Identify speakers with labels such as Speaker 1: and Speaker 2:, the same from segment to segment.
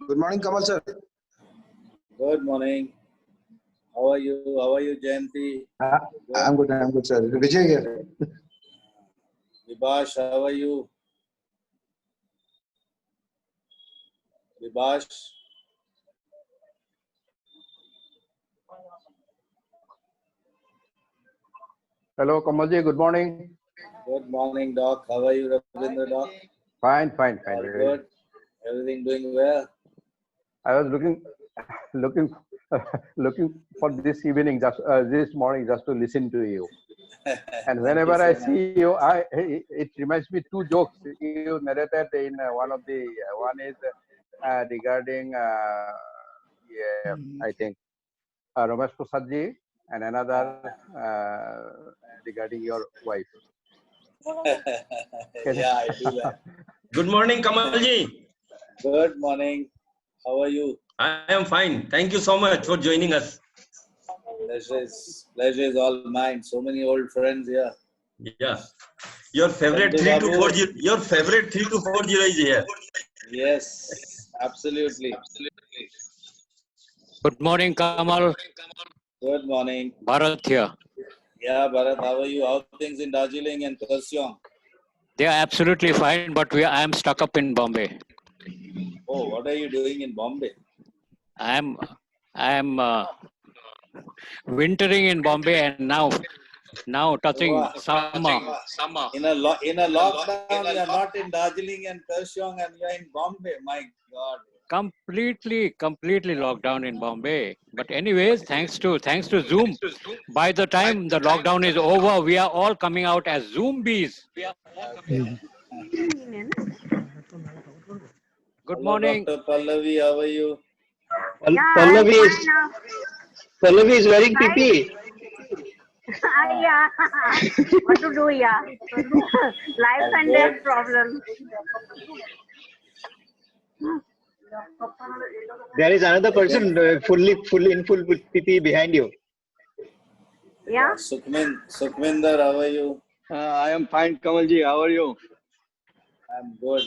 Speaker 1: Good morning, Kamal sir.
Speaker 2: Good morning. How are you? How are you, Jayanti?
Speaker 1: I'm good, sir. Vijay here.
Speaker 2: Vibash, how are you? Vibash?
Speaker 3: Hello, Kamalji. Good morning.
Speaker 2: Good morning, Doc. How are you, Ravindra Doc?
Speaker 3: Fine.
Speaker 2: All good? Everything doing well?
Speaker 3: I was looking for this evening, this morning, just to listen to you. And whenever I see you, it reminds me two jokes you narrated in one of the one is regarding I think Ramesh Prasadji, and another regarding your wife.
Speaker 2: Yeah, I do that.
Speaker 4: Good morning, Kamalji.
Speaker 2: Good morning. How are you?
Speaker 4: I am fine. Thank you so much for joining us.
Speaker 2: Pleasure is all mine. So many old friends here.
Speaker 4: Yeah. Your favorite 3240. Your favorite 3240 is here.
Speaker 2: Yes, absolutely.
Speaker 5: Good morning, Kamal.
Speaker 2: Good morning.
Speaker 5: Bharat here.
Speaker 2: Yeah, Bharat, how are you? How are things in Darjeeling and Kurseong?
Speaker 5: They are absolutely fine, but I am stuck up in Bombay.
Speaker 2: Oh, what are you doing in Bombay?
Speaker 5: I am wintering in Bombay, and now touching summer.
Speaker 2: In a lockdown, you are not in Darjeeling and Kurseong, and you are in Bombay. My God.
Speaker 5: Completely locked down in Bombay. But anyways, thanks to Zoom, by the time the lockdown is over, we are all coming out as Zoombies. Good
Speaker 2: Hello,
Speaker 5: morning.
Speaker 2: Dr. Pallavi, how are you?
Speaker 6: Pallavi is wearing PP.
Speaker 7: Yeah. What to do, yeah. Life and death problem.
Speaker 6: There is another person fully in full PP behind you.
Speaker 7: Yeah.
Speaker 2: Sukhminder, how are you?
Speaker 8: I am fine, Kamalji. How are you?
Speaker 2: I'm good.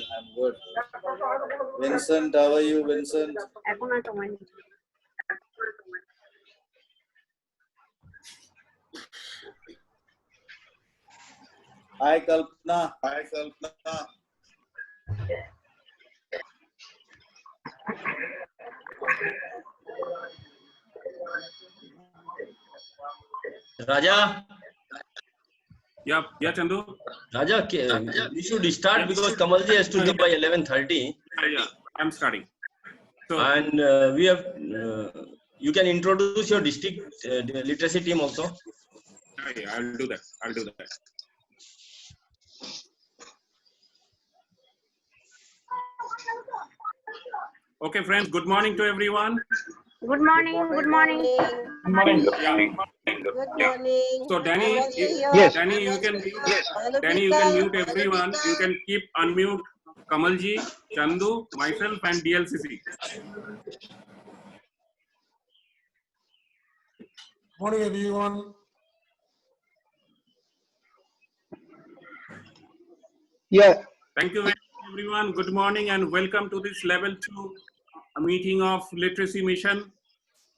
Speaker 2: Vincent, how are you, Vincent? Hi, Kalpana.
Speaker 4: Raja?
Speaker 9: Yeah, Chandu.
Speaker 4: Raja, we should start because Kamalji has to leave by 11:30.
Speaker 9: Yeah, I'm starting. So,
Speaker 4: and we have, you can introduce your district literacy team also.
Speaker 9: Yeah, I'll do that. Okay, friends, good morning to everyone.
Speaker 7: Good morning.
Speaker 9: Good morning. So Danny, Danny, you can mute everyone. You can keep unmute Kamalji, Chandu, myself, and DLCC.
Speaker 10: Morning, everyone.
Speaker 6: Yeah.
Speaker 9: Thank you very much, everyone. Good morning and welcome to this level 2 meeting of literacy mission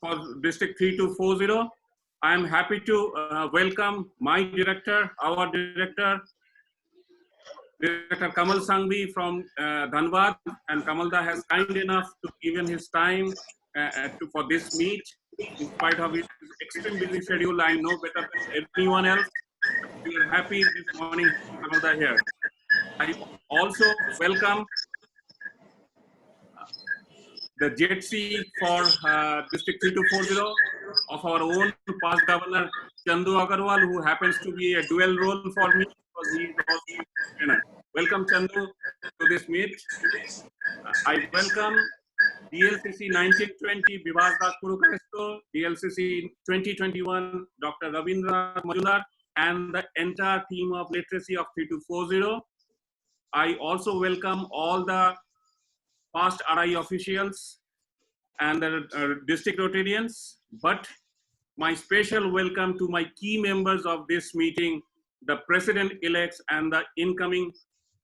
Speaker 9: for District 3240. I am happy to welcome my director, our director, Director Kamal Sanghvi from Dhanbad, and Kamalda has kind enough to given his time for this meet. In spite of his extreme busy schedule, I know better than anyone else. We are happy this morning Kamalda here. I also welcome the JC for District 3240 of our own past governor Chandu Agarwal, who happens to be a dual role for me because he is also a trainer. Welcome Chandu to this meet. I welcome DLCC 1920 Bivas Purukaresto, DLCC 2021 Dr. Ravindra Majumdar, and the entire team of literacy of 3240. I also welcome all the past RI officials and the district Rotarians, but my special welcome to my key members of this meeting, the president-elects and the incoming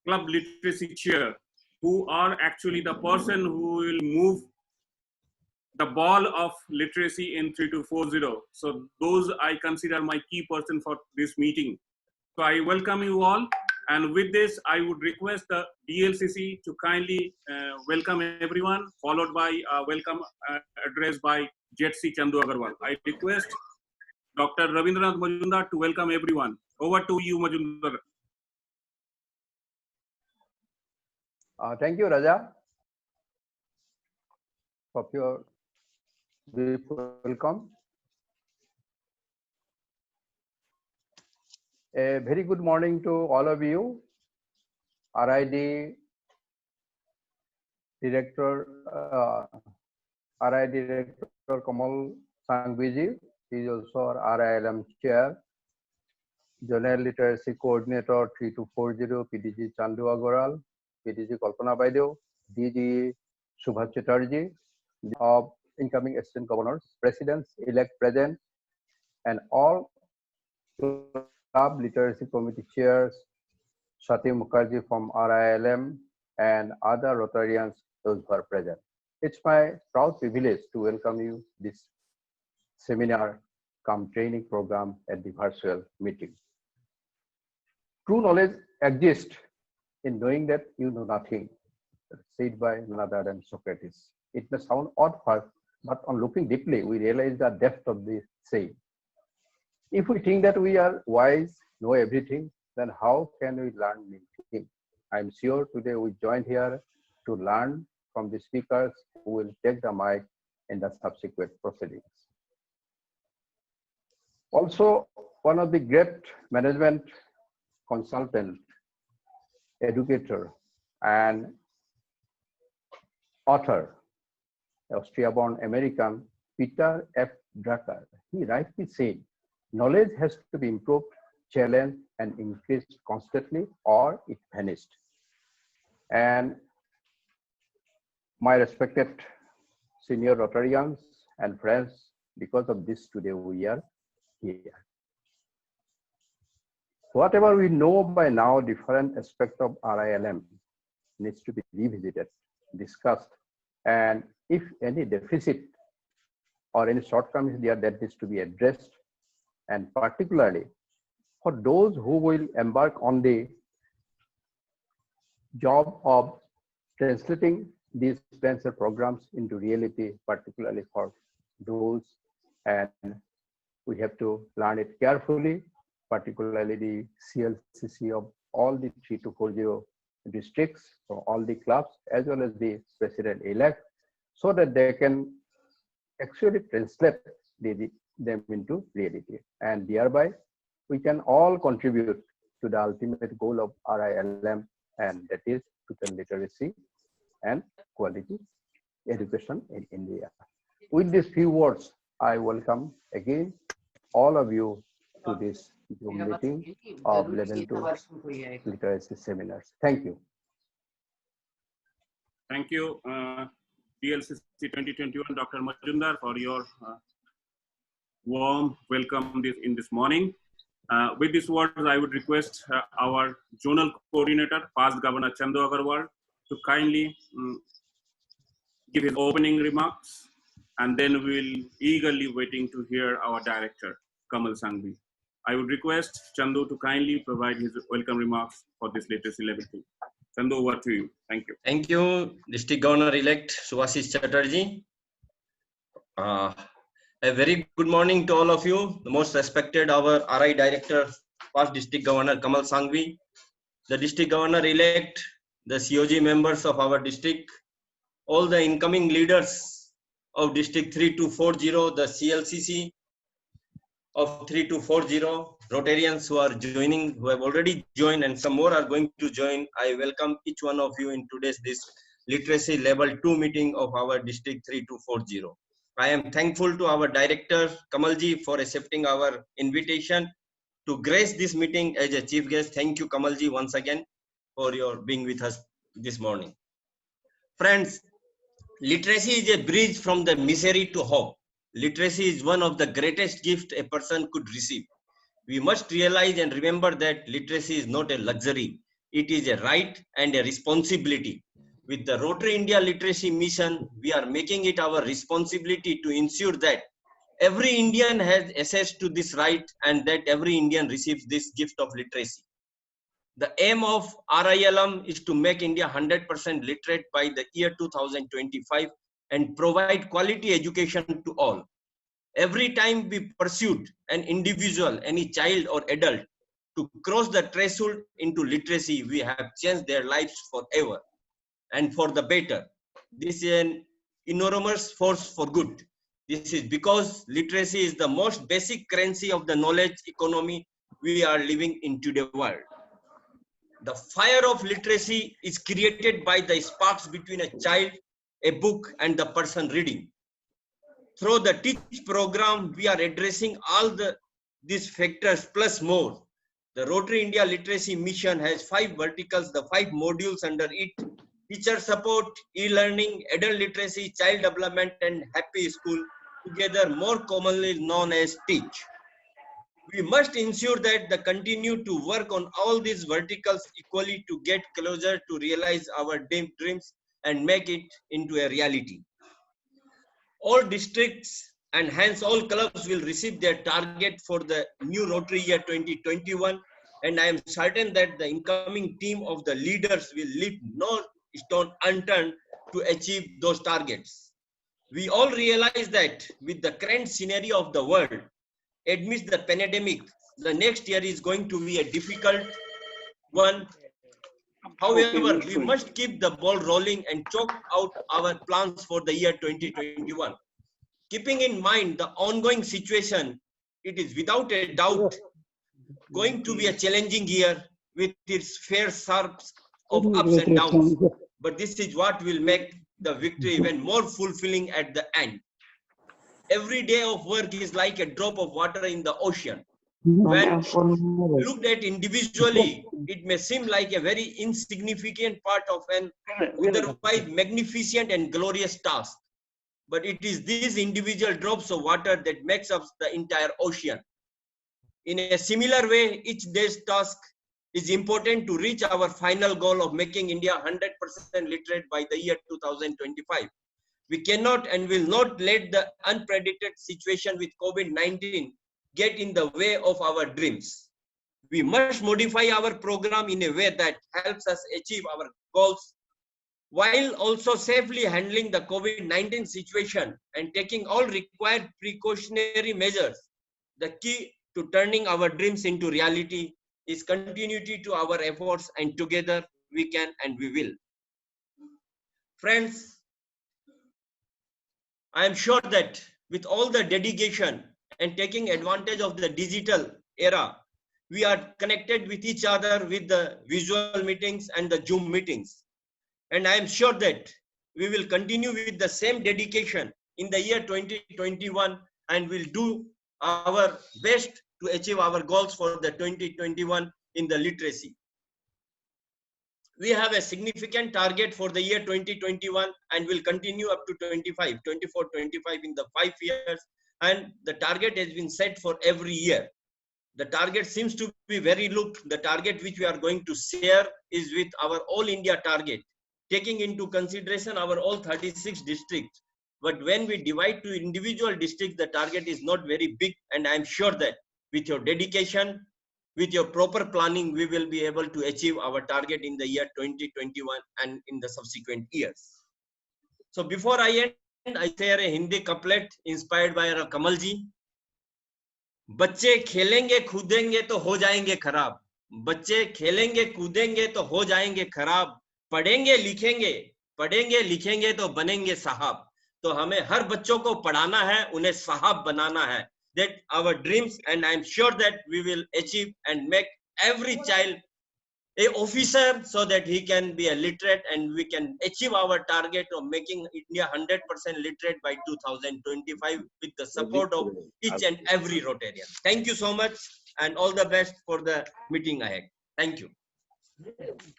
Speaker 9: club literacy chair. who are actually the person who will move the ball of literacy in 3240. So those I consider my key person for this meeting. So I welcome you all. And with this, I would request the DLCC to kindly welcome everyone, followed by a welcome address by JETC Chandu Agarwal. I request Dr. Ravindranath Majumdar to welcome everyone. Over to you, Majumdar.
Speaker 3: Thank you, Raja, for your brief welcome. A very good morning to all of you. RID Director Kamal Sanghvi, he is also our RILM Chair. Zonal Literacy Coordinator 3240 PDG Chandu Agarwal, PDG Kalpana Baideo, DG Subhash Chatterjee, of incoming Assistant Governors, Presidents, elect present, and all Club Literacy Committee Chairs, Swati Mukherjee from RILM, and other Rotarians, those who are present. It's my proud privilege to welcome you this seminar cum training program at the virtual meeting. True knowledge exists in knowing that you know nothing, said by none other than Socrates. It may sound odd first, but on looking deeply, we realize the depth of this saying. If we think that we are wise, know everything, then how can we learn new things? I'm sure today we joined here to learn from the speakers who will take the mic in the subsequent proceedings. Also, one of the great management consultant, educator, and author, Austria-born American Peter F. Drucker, he rightly said, knowledge has to be improved, challenged, and increased constantly, or it vanished. And my respected senior Rotarians and friends, because of this today we are here. Whatever we know by now, different aspects of RILM needs to be revisited, discussed, and if any deficit or any shortcomings there, that needs to be addressed. And particularly for those who will embark on the job of translating these plans and programs into reality, particularly for those, and we have to learn it carefully, particularly the CLCC of all the 3240 districts, so all the clubs, as well as the president-elect, so that they can actually translate them into reality. And thereby, we can all contribute to the ultimate goal of RILM, and that is total literacy and quality education in India. With these few words, I welcome again all of you to this Zoom meeting of Level 2 Literacy Seminars. Thank you.
Speaker 9: Thank you, DLCC 2021, Dr. Majumdar, for your warm welcome in this morning. With these words, I would request our zonal coordinator, past Governor Chandu Agarwal, to kindly give his opening remarks, and then we'll eagerly waiting to hear our director, Kamal Sanghvi. I would request Chandu to kindly provide his welcome remarks for this literacy level 2. Chandu, over to you. Thank you.
Speaker 4: Thank you, District Governor-elect Subhash Chatterjee. A very good morning to all of you. The most respected, our RI Director, past District Governor Kamal Sanghvi, the District Governor-elect, the COG members of our district, all the incoming leaders of District 3240, the CLCC of 3240, Rotarians who are joining, who have already joined, and some more are going to join. I welcome each one of you in today's this literacy level 2 meeting of our District 3240. I am thankful to our director Kamalji for accepting our invitation to grace this meeting as a chief guest. Thank you, Kamalji, once again for your being with us this morning. Friends, literacy is a bridge from the misery to hope. Literacy is one of the greatest gifts a person could receive. We must realize and remember that literacy is not a luxury. It is a right and a responsibility. With the Rotary India Literacy Mission, we are making it our responsibility to ensure that every Indian has access to this right and that every Indian receives this gift of literacy. The aim of RILM is to make India 100% literate by the year 2025 and provide quality education to all. Every time we pursued an individual, any child or adult, to cross the threshold into literacy, we have changed their lives forever and for the better. This is an enormous force for good. This is because literacy is the most basic currency of the knowledge economy we are living in today's world. The fire of literacy is created by the sparks between a child, a book, and the person reading. Through the Teach program, we are addressing all these factors plus more. The Rotary India Literacy Mission has 5 verticals, the 5 modules under it: teacher support, e-learning, adult literacy, child development, and happy school, together more commonly known as Teach. We must ensure that they continue to work on all these verticals equally to get closer to realize our dreams and make it into a reality. All districts and hence all clubs will receive their target for the new Rotary year 2021, and I am certain that the incoming team of the leaders will leave no stone unturned to achieve those targets. We all realize that with the current scenario of the world, amidst the pandemic, the next year is going to be a difficult one. However, we must keep the ball rolling and chalk out our plans for the year 2021. Keeping in mind the ongoing situation, it is without a doubt going to be a challenging year with its fair shapes of ups and downs. But this is what will make the victory even more fulfilling at the end. Every day of work is like a drop of water in the ocean. When looked at individually, it may seem like a very insignificant part of an otherwise magnificent and glorious task. But it is these individual drops of water that makes up the entire ocean. In a similar way, each day's task is important to reach our final goal of making India 100% literate by the year 2025. We cannot and will not let the unpredicted situation with COVID-19 get in the way of our dreams. We must modify our program in a way that helps us achieve our goals while also safely handling the COVID-19 situation and taking all required precautionary measures. The key to turning our dreams into reality is continuity to our efforts, and together we can and we will. Friends, I am sure that with all the dedication and taking advantage of the digital era, we are connected with each other with the visual meetings and the Zoom meetings. And I am sure that we will continue with the same dedication in the year 2021 and will do our best to achieve our goals for the 2021 in the literacy. We have a significant target for the year 2021 and will continue up to 24, 25 in the 5 years. And the target has been set for every year. The target seems to be very looked. The target which we are going to share is with our all India target, taking into consideration our all 36 districts. But when we divide to individual districts, the target is not very big. And I'm sure that with your dedication, with your proper planning, we will be able to achieve our target in the year 2021 and in the subsequent years. So before I end, I share a Hindi couplet inspired by Kamal ji. बच्चे खेलेंगे कूदेंगे तो हो जाएंगे खराब, बच्चे खेलेंगे कूदेंगे तो हो जाएंगे खराब, पढ़ेंगे लिखेंगे तो बनेंगे साहब. तो हमें हर बच्चों को पढ़ाना है, उन्हें साहब बनाना है. That our dreams, and I am sure that we will achieve and make every child a officer so that he can be a literate and we can achieve our target of making India 100% literate by 2025 with the support of each and every Rotarian. Thank you so much and all the best for the meeting ahead. Thank you.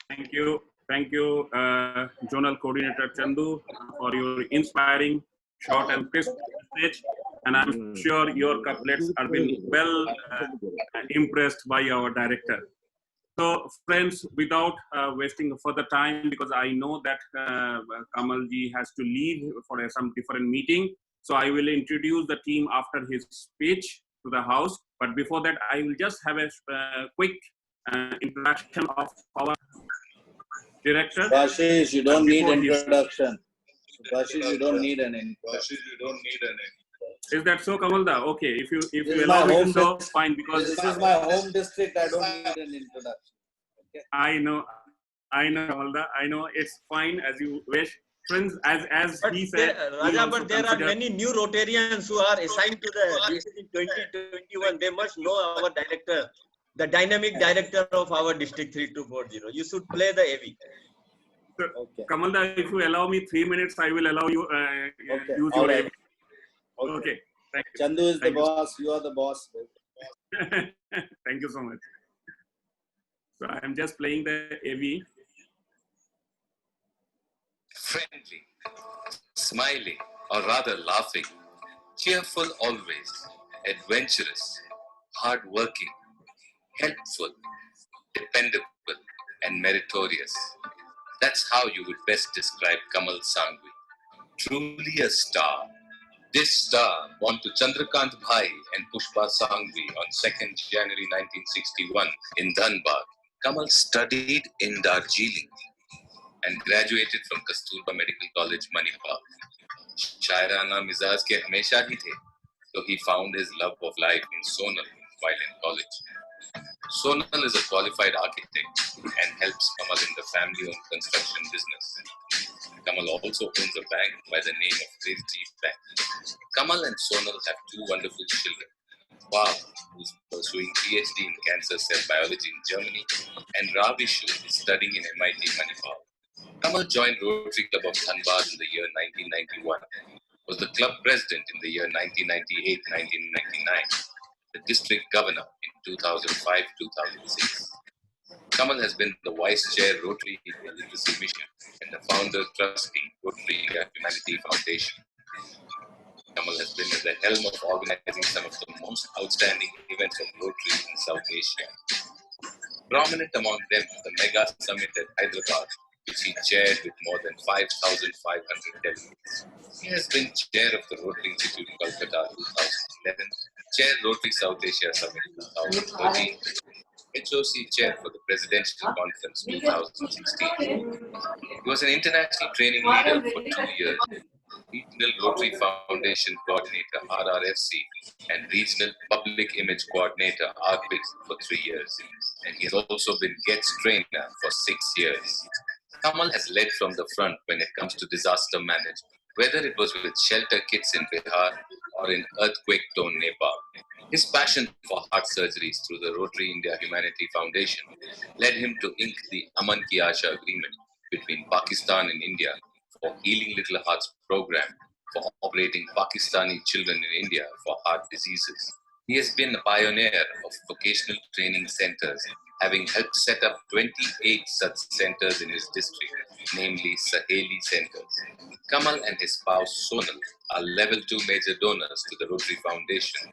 Speaker 9: Thank you. Thank you, Zonal Coordinator Chandu, for your inspiring, short and crisp message. And I'm sure your couplets have been well impressed by our director. So, friends, without wasting further time, because I know that Kamalji has to leave for some different meeting. So I will introduce the team after his speech to the house. But before that, I will just have a quick introduction of our director.
Speaker 2: Subhashish, you don't need
Speaker 9: Before his-
Speaker 2: introduction. Subhashish, you don't need an introduction.
Speaker 9: Is that so, Kamalda? Okay, if you
Speaker 2: This is
Speaker 9: allow
Speaker 2: my
Speaker 9: me to
Speaker 2: home
Speaker 9: so,
Speaker 2: district.
Speaker 9: fine, because
Speaker 2: This is my home district. I don't need an introduction. Okay.
Speaker 9: I know, Kamalda. I know it's fine as you wish. Friends, as
Speaker 4: But
Speaker 9: he said,
Speaker 4: there,
Speaker 9: we
Speaker 4: Raja,
Speaker 9: also
Speaker 4: but there are
Speaker 9: consider-
Speaker 4: many new Rotarians who are assigned to the duty in 2021. They must know our director, the dynamic director of our district 3240. You should play the AV.
Speaker 2: Okay.
Speaker 9: Kamalda, if you allow me 3 minutes, I will allow you
Speaker 2: Okay.
Speaker 9: use
Speaker 2: All
Speaker 9: your
Speaker 2: right.
Speaker 9: AV.
Speaker 2: Okay.
Speaker 9: Okay, thank you.
Speaker 2: Chandu is the
Speaker 9: Thank you.
Speaker 2: boss. You are the boss.
Speaker 9: Thank you so much. So I am just playing the AV.
Speaker 11: Friendly, smiling, or rather laughing, cheerful always, adventurous, hardworking, helpful, dependable, and meritorious. That's how you would best describe Kamal Sangvi. Truly a star. This star born to Chandrakant Bhai and Pushpa Sangvi on 2nd January 1961 in Dhanbad. Kamal studied in Darjeeling and graduated from Kasturba Medical College, Manipal. Shairana mizaj ke hamesha hi the, so he found his love of life in Sonal while in college. Sonal is a qualified architect and helps Kamal in the family-owned construction business. Kamal also owns a bank by the name of Crazy Bank. Kamal and Sonal have two wonderful children. Bob, who is pursuing PhD in cancer cell biology in Germany, and Ravishu is studying in MIT Manipal. Kamal joined Rotary Club of Dhanbad in the year 1991, was the club president in the year 1998-1999, the district governor in 2005-2006. Kamal has been the vice chair Rotary Literacy Mission and the founder trustee Rotary Humanity Foundation. Kamal has been at the helm of organizing some of the most outstanding events of Rotary in South Asia. Prominent among them the Mega Summit at Hyderabad, which he chaired with more than 5,500 delegates. He has been chair of the Rotary Institute Kolkata 2011, chair Rotary South Asia Summit 2013, HOC chair for the Presidential Conference 2016. He was an international training leader for 2 years, Regional Rotary Foundation Coordinator RRFC, and Regional Public Image Coordinator RPIC for 3 years. And he has also been GETS trainer for 6 years. Kamal has led from the front when it comes to disaster management, whether it was with shelter kits in Bihar or in earthquake-torn Nepal. His passion for heart surgeries through the Rotary India Humanity Foundation led him to ink the Aman Ki Asha agreement between Pakistan and India for Healing Little Hearts program for operating Pakistani children in India for heart diseases. He has been a pioneer of vocational training centers, having helped set up 28 such centers in his district, namely Saheli centers. Kamal and his spouse Sonal are level 2 major donors to the Rotary Foundation.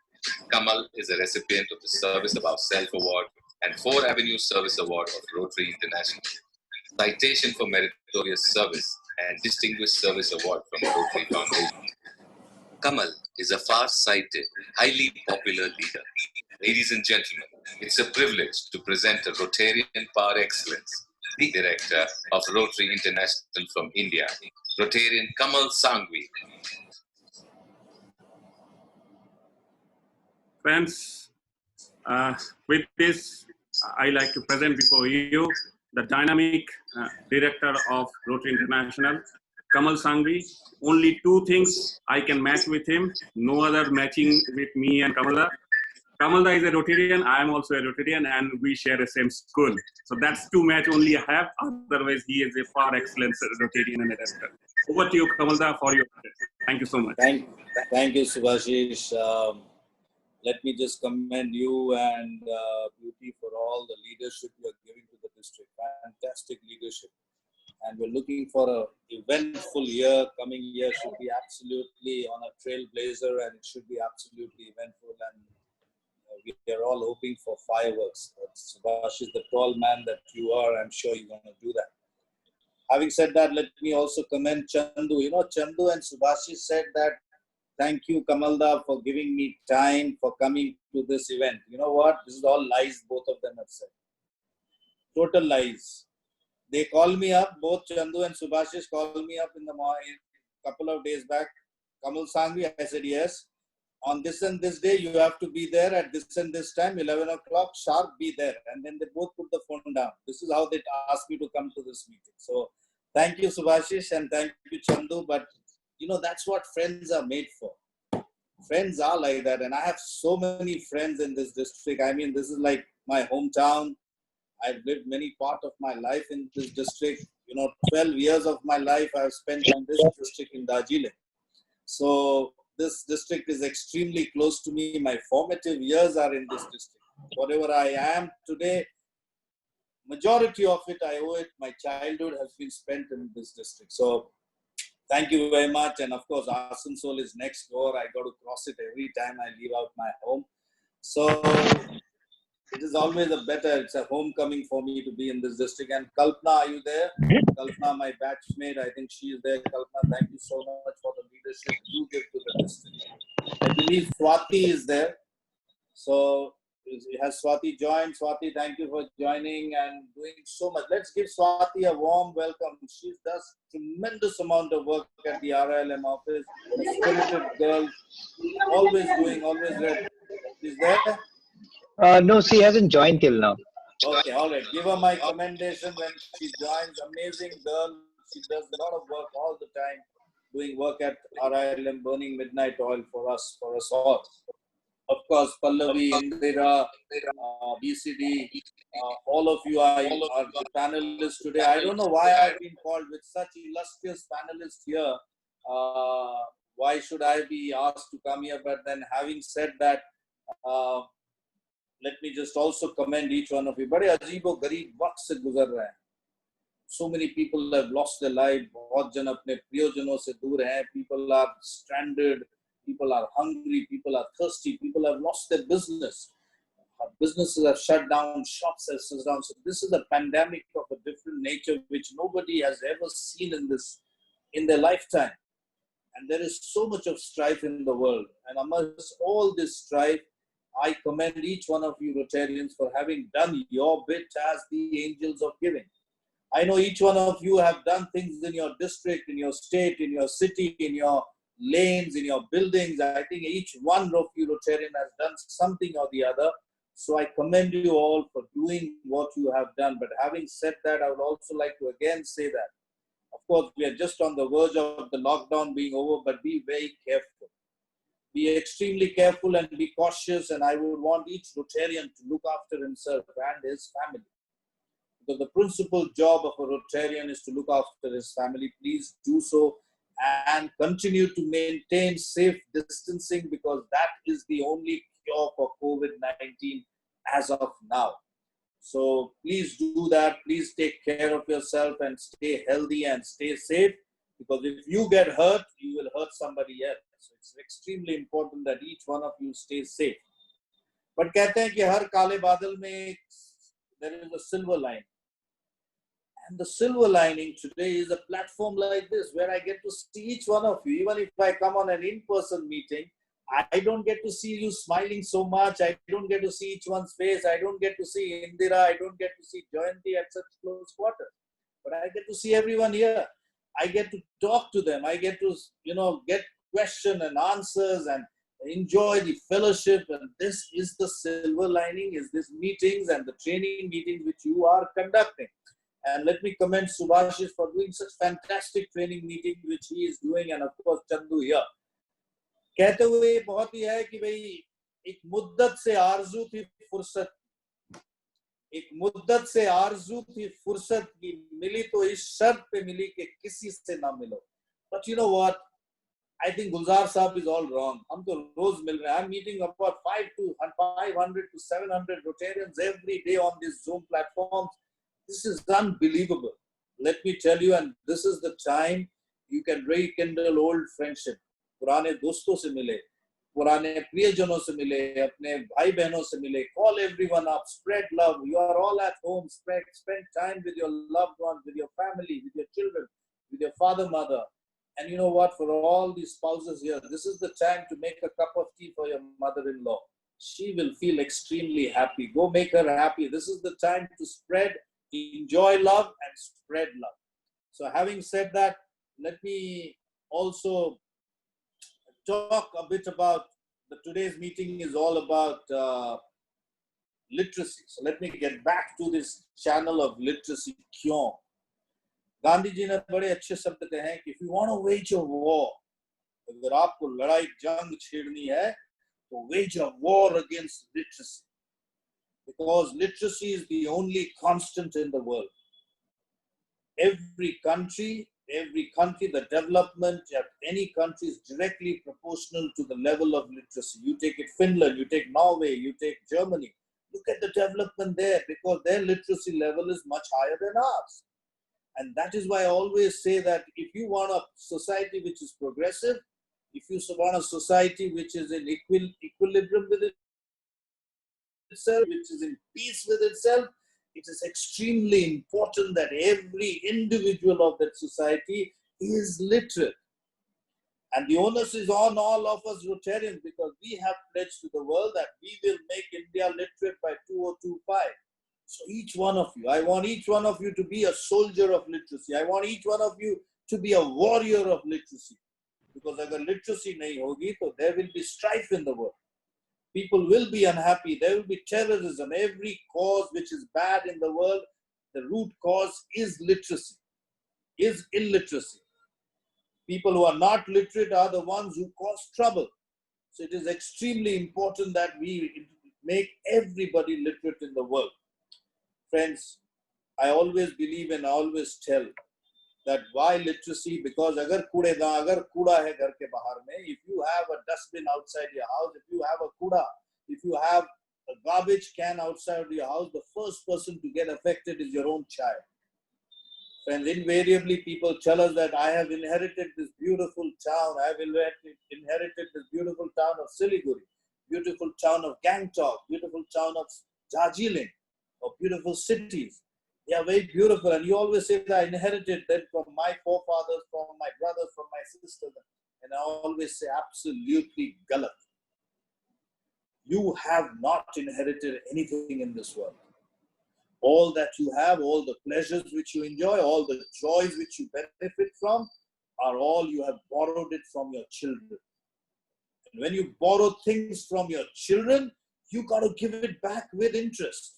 Speaker 11: Kamal is a recipient of the Service Above Self Award and 4 Avenue Service Award of Rotary International, Citation for Meritorious Service, and Distinguished Service Award from the Rotary Foundation. Kamal is a far-sighted, highly popular leader. Ladies and gentlemen, it's a privilege to present a Rotarian par excellence, the director of Rotary International from India, Rotarian Kamal Sangvi.
Speaker 9: Friends, with this, I like to present before you the dynamic director of Rotary International, Kamal Sangvi. Only 2 things I can match with him, no other matching with me and Kamalda. Kamalda is a Rotarian, I am also a Rotarian, and we share the same school. So that's 2 match only I have, otherwise he is a par excellence Rotarian and director. Over to you, Kamalda, for your thank you so much.
Speaker 2: Thank you, Subhashish. Let me just commend you and Beauty for all the leadership you are giving to the district. Fantastic leadership. And we're looking for an eventful year. Coming year should be absolutely on a trailblazer, and it should be absolutely eventful and we are all hoping for fireworks. But Subhash is the tall man that you are. I'm sure you're going to do that. Having said that, let me also commend Chandu. You know, Chandu and Subhashi said that, thank you, Kamalda, for giving me time for coming to this event. You know what? This is all lies both of them have said. Total lies. They called me up, both Chandu and Subhashi called me up in the morning, a couple of days back. Kamal Sangvi, I said, yes. On this and this day, you have to be there at this and this time, 11 o'clock, sharp, be there. And then they both put the phone down. This is how they asked me to come to this meeting. So thank you, Subhashish, and thank you, Chandu. But, you know, that's what friends are made for. Friends are like that. And I have so many friends in this district. I mean, this is like my hometown. I've lived many part of my life in this district. You know, 12 years of my life I've spent in this district in Darjeeling. So this district is extremely close to me. My formative years are in this district. Whatever I am today, majority of it, I owe it. My childhood has been spent in this district. So thank you very much. And of course, Asansol is next door. I got to cross it every time I leave out my home. So it is always it's a homecoming for me to be in this district. And Kalpana, are you there? Kalpana, my batchmate, I think she is there. Kalpana, thank you so much for the leadership you give to the district. I believe Swati is there. So has Swati joined? Swati, thank you for joining and doing so much. Let's give Swati a warm welcome. She does tremendous amount of work at the RILM office. A spirited girl, always doing, always ready. Is there?
Speaker 6: No, she hasn't joined till now.
Speaker 2: Okay, all right. Give her my commendation when she joins. Amazing girl. She does a lot of work all the time, doing work at RILM, burning midnight oil for us all. Of course, Pallavi, Indira, BCD, all of you are the panelists today. I don't know why I've been called with such illustrious panelists here. Why should I be asked to come here? But then having said that, let me just also commend each one of you. बड़े अजीबो गरीब वक्त से गुजर रहे हैं. So many people have lost their life. बहुत जन अपने प्रियजनों से दूर हैं. People are stranded. People are hungry. People are thirsty. People have lost their business. Businesses have shut down. Shops have shut down. So this is a pandemic of a different nature which nobody has ever seen in their lifetime. And there is so much of strife in the world. And amongst all this strife, I commend each one of you Rotarians for having done your bit as the angels of giving. I know each one of you have done things in your district, in your state, in your city, in your lanes, in your buildings. I think each one of you Rotarian has done something or the other. So I commend you all for doing what you have done. But having said that, I would also like to again say that, of course, we are just on the verge of the lockdown being over, but be very careful. Be extremely careful and be cautious, and I would want each Rotarian to look after himself and his family. Because the principal job of a Rotarian is to look after his family. Please do so and continue to maintain safe distancing, because that is the only cure for COVID-19 as of now. So please do that. Please take care of yourself and stay healthy and stay safe, because if you get hurt, you will hurt somebody else. So it's extremely important that each one of you stay safe. But कहते हैं कि हर काले बादल में there is a silver lining. And the silver lining today is a platform like this, where I get to see each one of you. Even if I come on an in-person meeting, I don't get to see you smiling so much. I don't get to see each one's face. I don't get to see Indira. I don't get to see Jayanti at such close quarters. But I get to see everyone here. I get to talk to them. I get to, get question and answers and enjoy the fellowship. And this is the silver lining, is this meetings and the training meetings which you are conducting. And let me commend Subhash for doing such fantastic training meeting which he is doing, and of course Chandu here. कहते हुए बहुत ही है कि भाई एक मुद्दत से आरज़ू थी फुर्सत की मिली तो इस शर्त पे मिली कि किसी से ना मिलो. But you know what? I think Gulzar Saab is all wrong. हम तो रोज मिल रहे हैं. I'm meeting about 500 to 700 Rotarians every day on this Zoom platform. This is unbelievable. Let me tell you, and this is the time you can rekindle old friendship. पुराने दोस्तों से मिले. पुराने प्रियजनों से मिले, अपने भाई बहनों से मिले. Call everyone up, spread love. You are all at home. Spend time with your loved ones, with your family, with your children, with your father, mother. And you know what? For all these spouses here, this is the time to make a cup of tea for your mother-in-law. She will feel extremely happy. Go make her happy. This is the time to enjoy love and spread love. So having said that, let me also talk a bit about today's meeting is all about literacy. So let me get back to this channel of literacy. क्यों? गांधी जी ने बड़े अच्छे शब्द कहे हैं कि if you want to wage a war, अगर आपको लड़ाई जंग छेड़नी है, तो wage a war against literacy, because literacy is the only constant in the world. Every country, the development of any country is directly proportional to the level of literacy. You take it Finland, you take Norway, you take Germany. Look at the development there, because their literacy level is much higher than ours. And that is why I always say that if you want a society which is progressive, if you want a society which is in equilibrium with itself, which is in peace with itself, it is extremely important that every individual of that society is literate. And the onus is on all of us Rotarians, because we have pledged to the world that we will make India literate by 2025. So each one of you, I want each one of you to be a soldier of literacy. I want each one of you to be a warrior of literacy. Because if literacy nahi hogi, so there will be strife in the world. People will be unhappy. There will be terrorism. Every cause which is bad in the world, the root cause is literacy, is illiteracy. People who are not literate are the ones who cause trouble. So it is extremely important that we make everybody literate in the world. Friends, I always believe and I always tell that why literacy? Because agar kuda hai ghar ke bahar mein, if you have a dustbin outside your house, if you have a kuda, if you have a garbage can outside your house, the first person to get affected is your own child. Friends, invariably people tell us that I have inherited this beautiful town, I have inherited this beautiful town of Siliguri, beautiful town of Gangtok, beautiful town of Darjeeling, or beautiful cities. They are very beautiful, and you always say that I inherited that from my forefathers, from my brothers, from my sisters. And I always say absolutely galat. You have not inherited anything in this world. All that you have, all the pleasures which you enjoy, all the joys which you benefit from, are all you have borrowed it from your children. And when you borrow things from your children, you got to give it back with interest.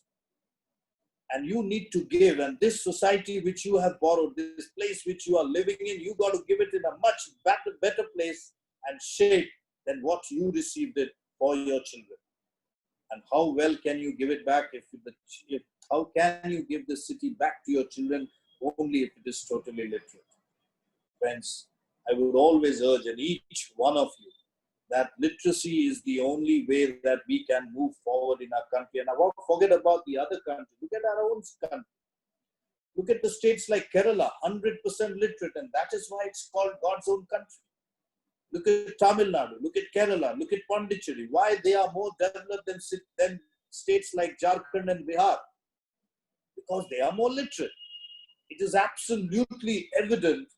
Speaker 2: And you need to give. And this society which you have borrowed, this place which you are living in, you got to give it in a much better place and shape than what you received it for your children. And how well can you give it back how can you give the city back to your children? Only if it is totally literate. Friends, I would always urge, and each one of you, that literacy is the only way that we can move forward in our country. And I won't forget about the other country. Look at our own country. Look at the states like Kerala, 100% literate, and that is why it's called God's own country. Look at Tamil Nadu, look at Kerala, look at Pondicherry. Why they are more developed than states like Jharkhand and Bihar? Because they are more literate. It is absolutely evident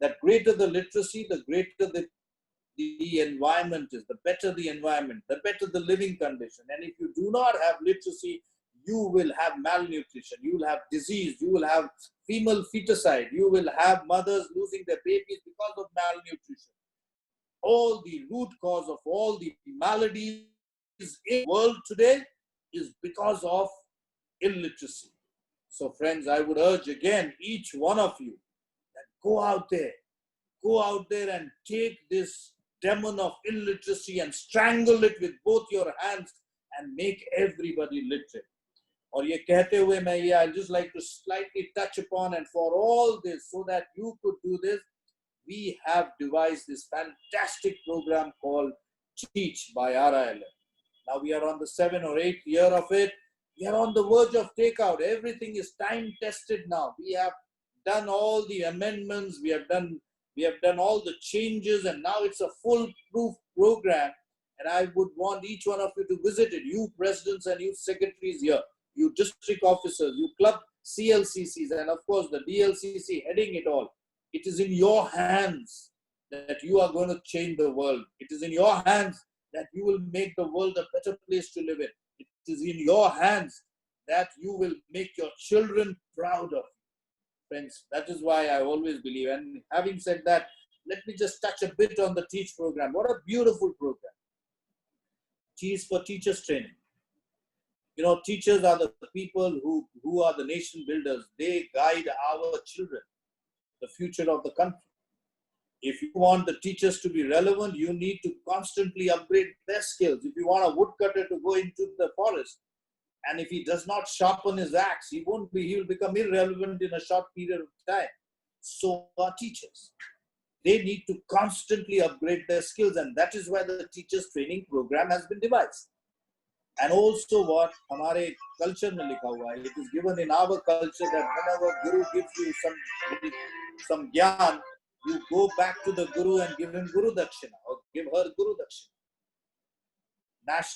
Speaker 2: that greater the literacy, the greater the environment is, the better the environment, the better the living condition. And if you do not have literacy, you will have malnutrition, you will have disease, you will have female feticide, you will have mothers losing their babies because of malnutrition. All the root cause of all the maladies in the world today is because of illiteracy. So friends, I would urge again, each one of you, that go out there and take this demon of illiteracy and strangle it with both your hands and make everybody literate. Or ye kehte hue I'd just like to slightly touch upon, and for all this, so that you could do this, we have devised this fantastic program called Teach by RILM. Now we are on the 7th or 8th year of it. We are on the verge of takeout. Everything is time tested now. We have done all the amendments. We have done all the changes, and now it's a foolproof program And I would want each one of you to visit it. You presidents and you secretaries here, you district officers, you club CLCCs, and of course the DLCC heading it all. It is in your hands that you are going to change the world. It is in your hands that you will make the world a better place to live in. It is in your hands that you will make your children proud of. Friends, that is why I always believe. And having said that, let me just touch a bit on the TEACH program. What a beautiful program. T is for teachers training. You know, teachers are the people who are the nation builders. They guide our children, the future of the country. If you want the teachers to be relevant, you need to constantly upgrade their skills. If you want a woodcutter to go into the forest, and if he does not sharpen his axe, he will become irrelevant in a short period of time. So are teachers. They need to constantly upgrade their skills, and that is why the teachers training program has been devised. And also what hamare culture mein likha hua hai, it is given in our culture that whenever Guru gives you some gyan, you go back to the Guru and give him Guru Dakshina or give her Guru Dakshina.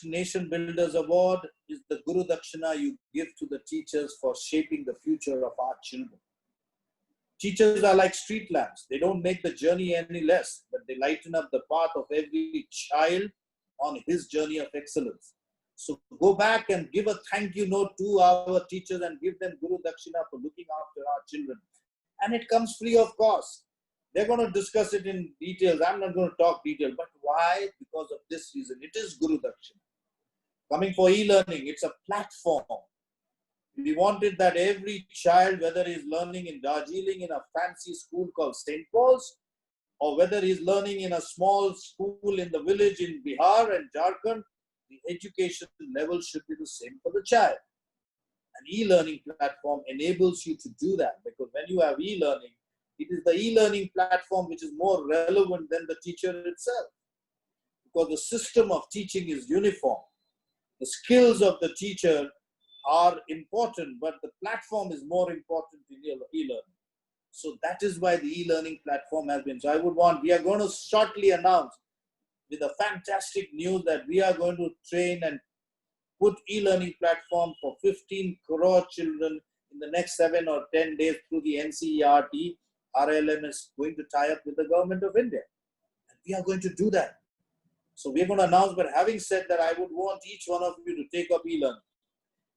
Speaker 2: Nation Builders Award is the Guru Dakshina you give to the teachers for shaping the future of our children. Teachers are like street lamps. They don't make the journey any less, but they lighten up the path of every child on his journey of excellence. So go back and give a thank you note to our teachers and give them Guru Dakshina for looking after our children. And it comes free of cost. They're going to discuss it in details. I'm not going to talk detail, but why? Because of this reason. It is Guru Dakshina. Coming for e-learning, it's a platform. We wanted that every child, whether he's learning in Darjeeling in a fancy school called St. Paul's, or whether he's learning in a small school in the village in Bihar and Jharkhand, the education level should be the same for the child. An e-learning platform enables you to do that, because when you have e-learning, it is the e-learning platform which is more relevant than the teacher itself, because the system of teaching is uniform. The skills of the teacher are important, but the platform is more important in e-learning. So that is why the e-learning platform has been. So I would want, we are going to shortly announce with a fantastic news that we are going to train and put e-learning platform for 15 crore children in the next 7 or 10 days through the NCERT. RLM is going to tie up with the government of India. And we are going to do that. So we are going to announce, but having said that, I would want each one of you to take up e-learning.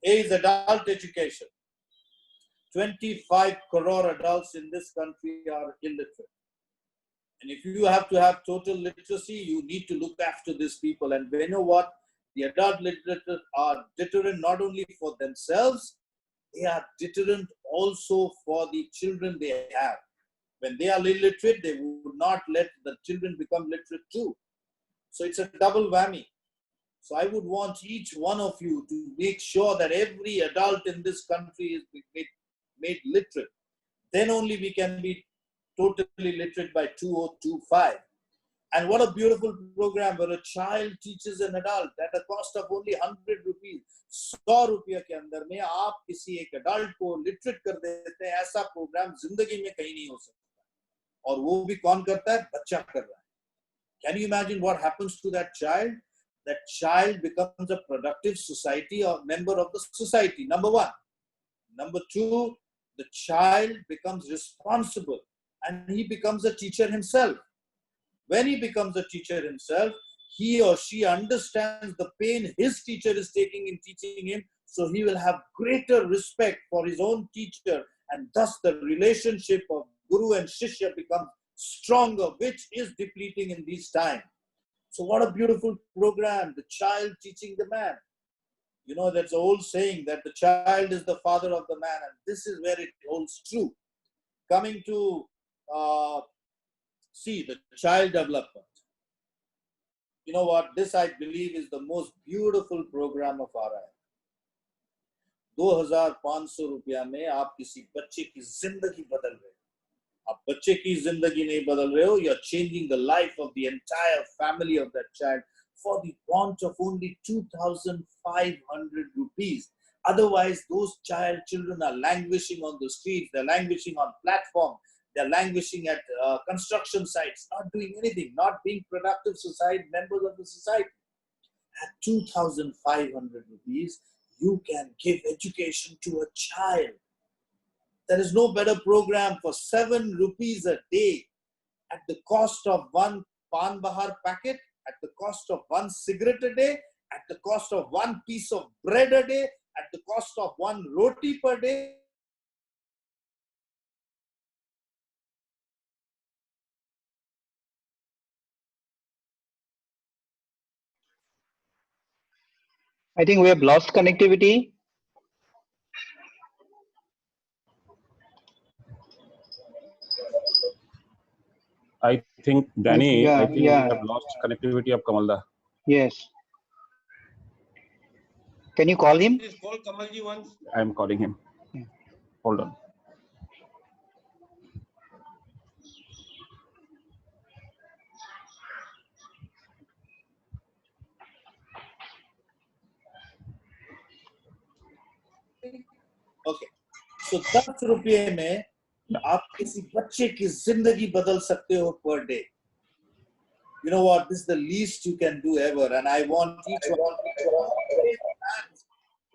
Speaker 2: A is adult education. 25 crore adults in this country are illiterate. And if you have to have total literacy, you need to look after these people. And you know what? The adult literate are deterrent not only for themselves, they are deterrent also for the children they have. When they are illiterate, they would not let the children become literate too. So it's a double whammy. So I would want each one of you to make sure that every adult in this country is made literate. Then only we can be totally literate by 2025. And what a beautiful program where a child teaches an adult at a cost of only 100 rupees. 100 रुपया के अंदर में आप किसी एक adult को literate कर देते हैं, ऐसा program जिंदगी में कहीं नहीं हो सकता. और वो भी कौन करता है? बच्चा कर रहा है. Can you imagine what happens to that child? That child becomes a productive society or member of the society, number one. Number two, the child becomes responsible and he becomes a teacher himself. When he becomes a teacher himself, he or she understands the pain his teacher is taking in teaching him, so he will have greater respect for his own teacher, and thus the relationship of Guru and Shishya becomes stronger, which is depleting in these times. So what a beautiful program, the child teaching the man. You know, that's an old saying that the child is the father of the man, and this is where it holds true. Coming to the child development. You know what, this I believe is the most beautiful program of RI. 2,500 रुपया में आप किसी बच्चे की जिंदगी बदल रहे हो. आप बच्चे की जिंदगी नहीं बदल रहे हो, you are changing the life of the entire family of that child for the want of only 2,500 rupees. Otherwise, those children are languishing on the streets, they're languishing on platforms, they're languishing at construction sites, not doing anything, not being productive society members of the society. At 2,500 rupees, you can give education to a child. There is no better program for 7 rupees a day at the cost of one Pan Bahar packet, at the cost of one cigarette a day, at the cost of one piece of bread a day, at the cost of one roti per day.
Speaker 6: I think we have lost connectivity.
Speaker 9: I think, Danny,
Speaker 6: Yeah,
Speaker 9: I think
Speaker 6: yeah.
Speaker 9: we have lost connectivity of Kamalda.
Speaker 6: Yes. Can you call him?
Speaker 4: Please call Kamalji once.
Speaker 9: I am calling him. Hold on.
Speaker 2: Okay. So 10 रुपये में आप किसी बच्चे की जिंदगी बदल सकते हो per day. You know what? This is the least you can do ever, and I want each one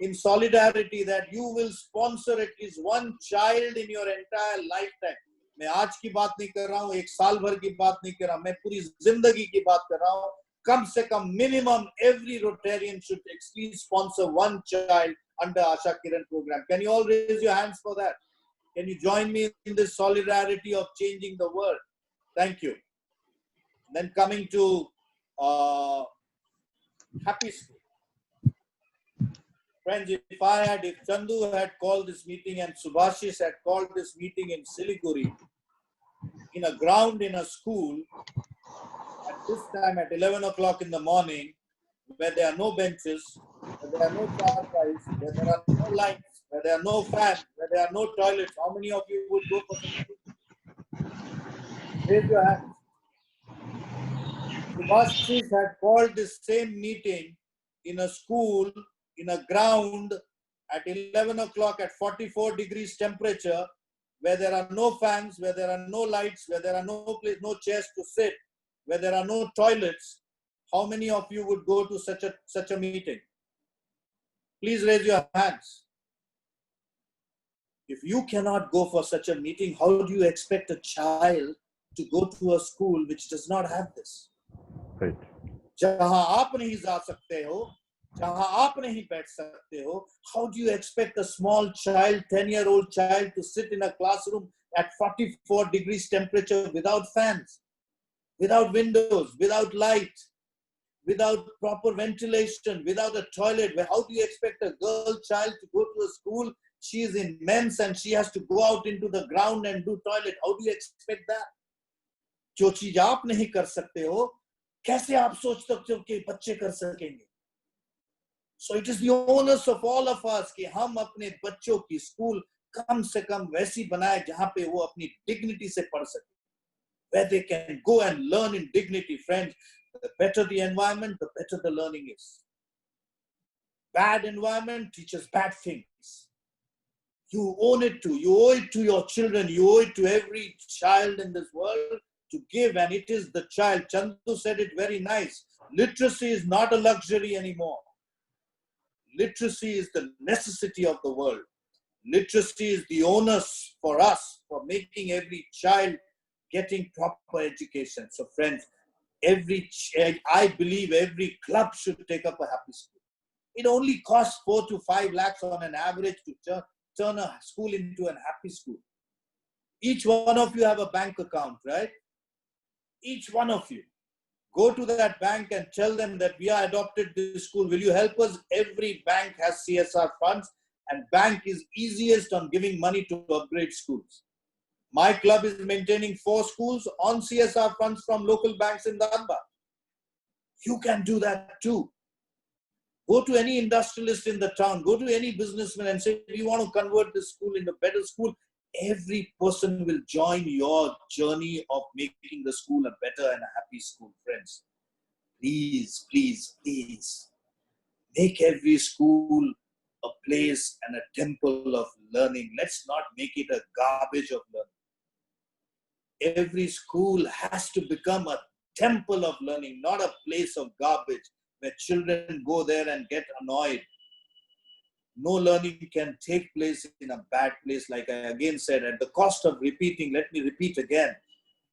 Speaker 2: in solidarity that you will sponsor at least one child in your entire lifetime. मैं आज की बात नहीं कर रहा हूँ, एक साल भर की बात नहीं कर रहा हूँ, मैं पूरी जिंदगी की बात कर रहा हूँ. कम से कम minimum every Rotarian should at least sponsor one child under Asha Kiran program. Can you all raise your hands for that? Can you join me in this solidarity of changing the world? Thank you. Then coming to Happy School. Friends, if Chandu had called this meeting and Subhashis had called this meeting in Siliguri, in a ground in a school, at this time at 11 o'clock in the morning, where there are no benches, where there are no charpais, where there are no lights, where there are no fans, where there are no toilets, how many of you would go for the meeting? Raise your hands. Subhashis had called this same meeting in a school, in a ground at 11 o'clock at 44 degrees temperature, where there are no fans, where there are no lights, where there are no chairs to sit, where there are no toilets. How many of you would go to such a meeting? Please raise your hands. If you cannot go for such a meeting, how do you expect a child to go to a school which does not have this?
Speaker 9: Right.
Speaker 2: जहां आप नहीं जा सकते हो, जहां आप नहीं बैठ सकते हो, how do you expect a small child, 10-year-old child, to sit in a classroom at 44 degrees temperature without fans, without windows, without light, without proper ventilation, without a toilet? How do you expect a girl child to go to a school? She is in men's and she has to go out into the ground and do toilet. How do you expect that? जो चीज आप नहीं कर सकते हो, कैसे आप सोच सकते हो कि बच्चे कर सकेंगे? So it is the onus of all of us कि हम अपने बच्चों की स्कूल कम से कम वैसी बनाए जहां पे वो अपनी dignity से पढ़ सके, where they can go and learn in dignity. Friends, the better the environment, the better the learning is. Bad environment teaches bad things. You owe it to your children, you owe it to every child in this world to give, and it is the child. Chandu said it very nice. Literacy is not a luxury anymore. Literacy is the necessity of the world. Literacy is the onus for us for making every child getting proper education. So friends, I believe every club should take up a Happy School. It only costs 4 to 5 lakhs on an average to turn a school into a Happy School. Each one of you have a bank account, right? Each one of you. Go to that bank and tell them that we are adopted this school. Will you help us? Every bank has CSR funds, and bank is easiest on giving money to upgrade schools. My club is maintaining 4 schools on CSR funds from local banks in Dhanbad. You can do that too. Go to any industrialist in the town, go to any businessman and say, we want to convert this school into a better school. Every person will join your journey of making the school a better and a happy school, friends. Please, please, please. Make every school a place and a temple of learning. Let's not make it a garbage of learning. Every school has to become a temple of learning, not a place of garbage. where children go there and get annoyed. No learning can take place in a bad place, like I again said. At the cost of repeating, let me repeat again.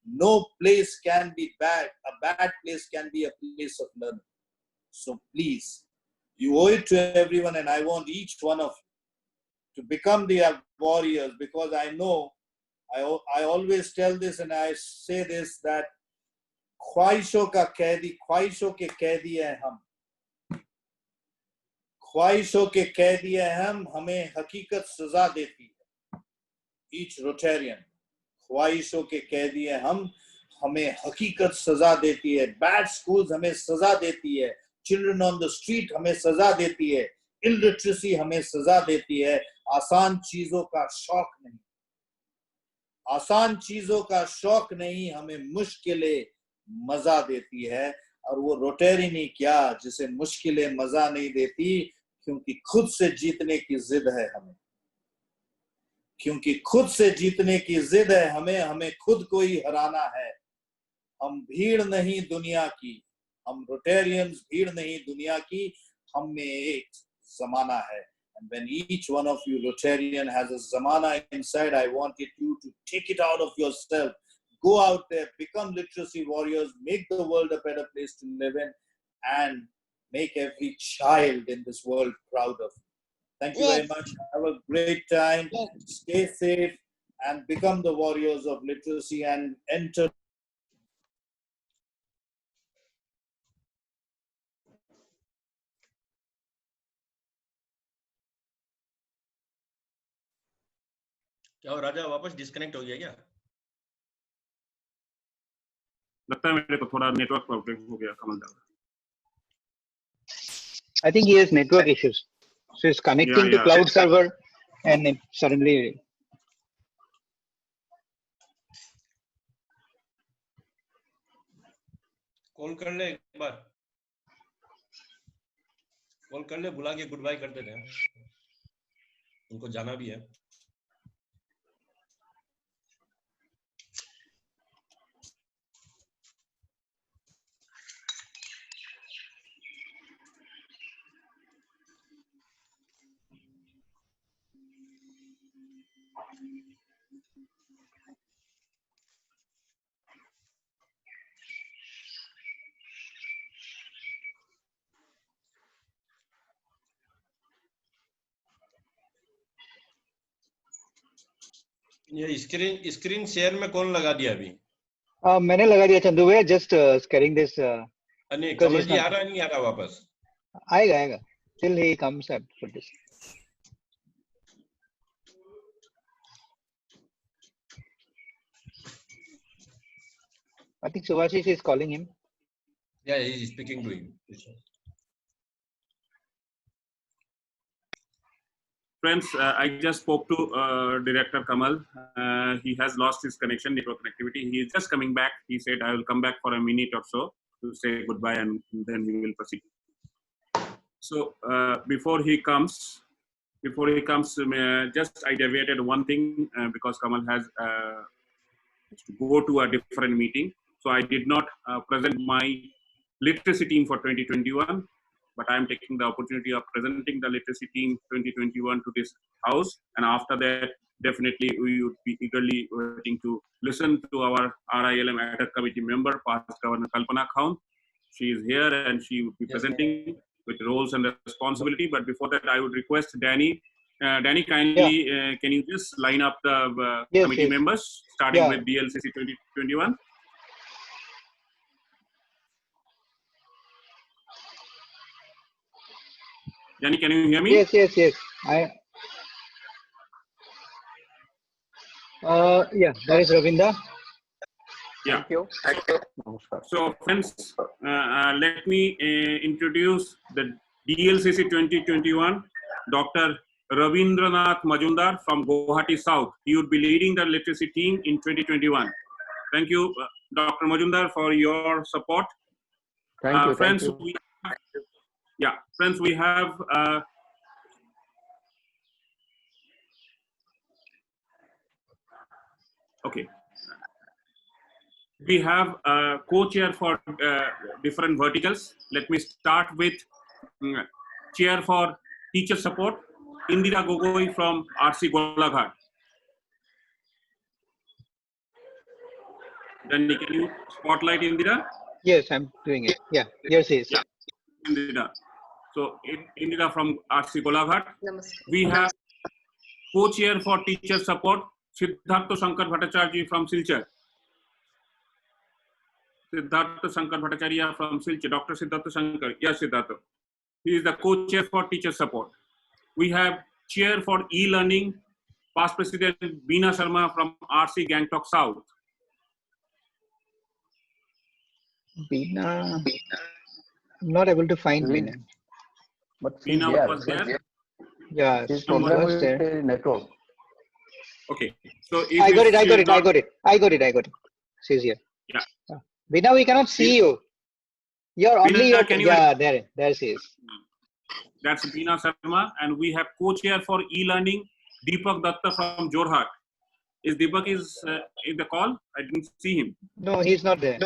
Speaker 2: No place can be bad. A bad place can be a place of learning. So please, you owe it to everyone, and I want each one of you to become the warriors, because I know, I always tell this and I say this, that ख्वाहिशों के कैदी हैं हम, ख्वाहिशों के कैदी हैं हम, हमें हकीकत सजा देती है. Each Rotarian, ख्वाहिशों के कैदी हैं हम, हमें हकीकत सजा देती है. Bad schools हमें सजा देती है. Children on the street हमें सजा देती है. Illiteracy हमें सजा देती है. आसान चीजों का शौक नहीं, आसान चीजों का शौक नहीं, हमें मुश्किलें मजा देती है. और वो रोटेरी नहीं क्या जिसे मुश्किलें मजा नहीं देती, क्योंकि खुद से जीतने की जिद है हमें, क्योंकि खुद से जीतने की जिद है हमें, हमें खुद को ही हराना है. हम भीड़ नहीं दुनिया की, हम रोटेरियंस भीड़ नहीं दुनिया की, हम में एक जमाना है. And when each one of you Rotarian has a zamana inside, I wanted you to take it out of yourself. Go out there, become literacy warriors, make the world a better place to live in, and make every child in this world proud of you. Thank you very much. Have a great time. Stay safe and become the warriors of literacy and enter.
Speaker 4: क्या हो राजा, वापस disconnect हो गया क्या?
Speaker 9: लगता है मेरे को थोड़ा नेटवर्क प्रॉब्लम हो गया कमल दा.
Speaker 6: I think he has network issues. So he's connecting to cloud server and it suddenly.
Speaker 4: Call कर ले एक बार, कॉल कर ले, बुला के गुड बाय कर देते हैं, उनको जाना भी है. ये स्क्रीन शेयर में कौन लगा दिया अभी?
Speaker 6: मैंने लगा दिया चंदू भैया, जस्ट करिंग दिस.
Speaker 4: नहीं कमल जी आ रहा नहीं आ रहा वापस?
Speaker 6: आएगा आएगा, till he comes up for this. I think Subhashish is calling him.
Speaker 4: Yeah, he is speaking to him.
Speaker 9: Friends, I just spoke to Director Kamal. He has lost his connection, network connectivity. He is just coming back. He said, I will come back for a minute or so to say goodbye and then we will proceed. So before he comes, just I deviated one thing because Kamal has to go to a different meeting. So I did not present my literacy team for 2021. But I am taking the opportunity of presenting the literacy team 2021 to this house. And after that, definitely we would be eagerly waiting to listen to our RILM ad hoc committee member, past Governor Kalpana Khan. She is here and she would be presenting with roles and responsibility. But before that, I would request Danny. Danny, kindly, can you just line up the committee members, starting with DLCC 2021? Danny, can you hear me?
Speaker 6: Yes. Yeah, that is Ravinda.
Speaker 9: Yeah.
Speaker 3: Thank you.
Speaker 9: So, friends, let me introduce the DLCC 2021, Dr. Ravindranath Majumdar from Guwahati South. He would be leading the literacy team in 2021. Thank you, Dr. Majumdar, for your support.
Speaker 3: Thank you.
Speaker 9: Friends,
Speaker 3: thank you.
Speaker 9: Friends, we have okay. we have a co-chair for different verticals. Let me start with chair for teacher support, Indira Gogoi from RC Golaghat. Then can you spotlight Indira?
Speaker 6: Yes, I'm doing it. Yeah, yours is.
Speaker 9: Yeah, Indira. So Indira from RC Golaghat. We have co-chair for teacher support, Siddhartha Shankar Bhattacharya from Silchar. Siddhartha Shankar Bhattacharya from Silchar. Dr. Siddhartha Shankar. Yes, Siddhartha. He is the co-chair for teacher support. We have chair for e-learning, past president Beena Sharma from RC Gangtok South.
Speaker 6: Beena, I'm not able to find Beena.
Speaker 3: But
Speaker 9: Beena was there.
Speaker 6: Yeah,
Speaker 3: His
Speaker 6: she
Speaker 3: problem
Speaker 6: was
Speaker 3: with
Speaker 6: there.
Speaker 3: the network.
Speaker 9: Okay. So
Speaker 6: I got it. She's here.
Speaker 9: Yeah.
Speaker 6: Beena, we cannot see you. You're only
Speaker 9: Beena,
Speaker 6: your.
Speaker 9: can you-
Speaker 6: Yeah, there she is.
Speaker 9: That's Beena Sharma. And we have co-chair for e-learning, Deepak Datta from Jorhat. Is Deepak in the call? I didn't see him.
Speaker 6: No, he's not there.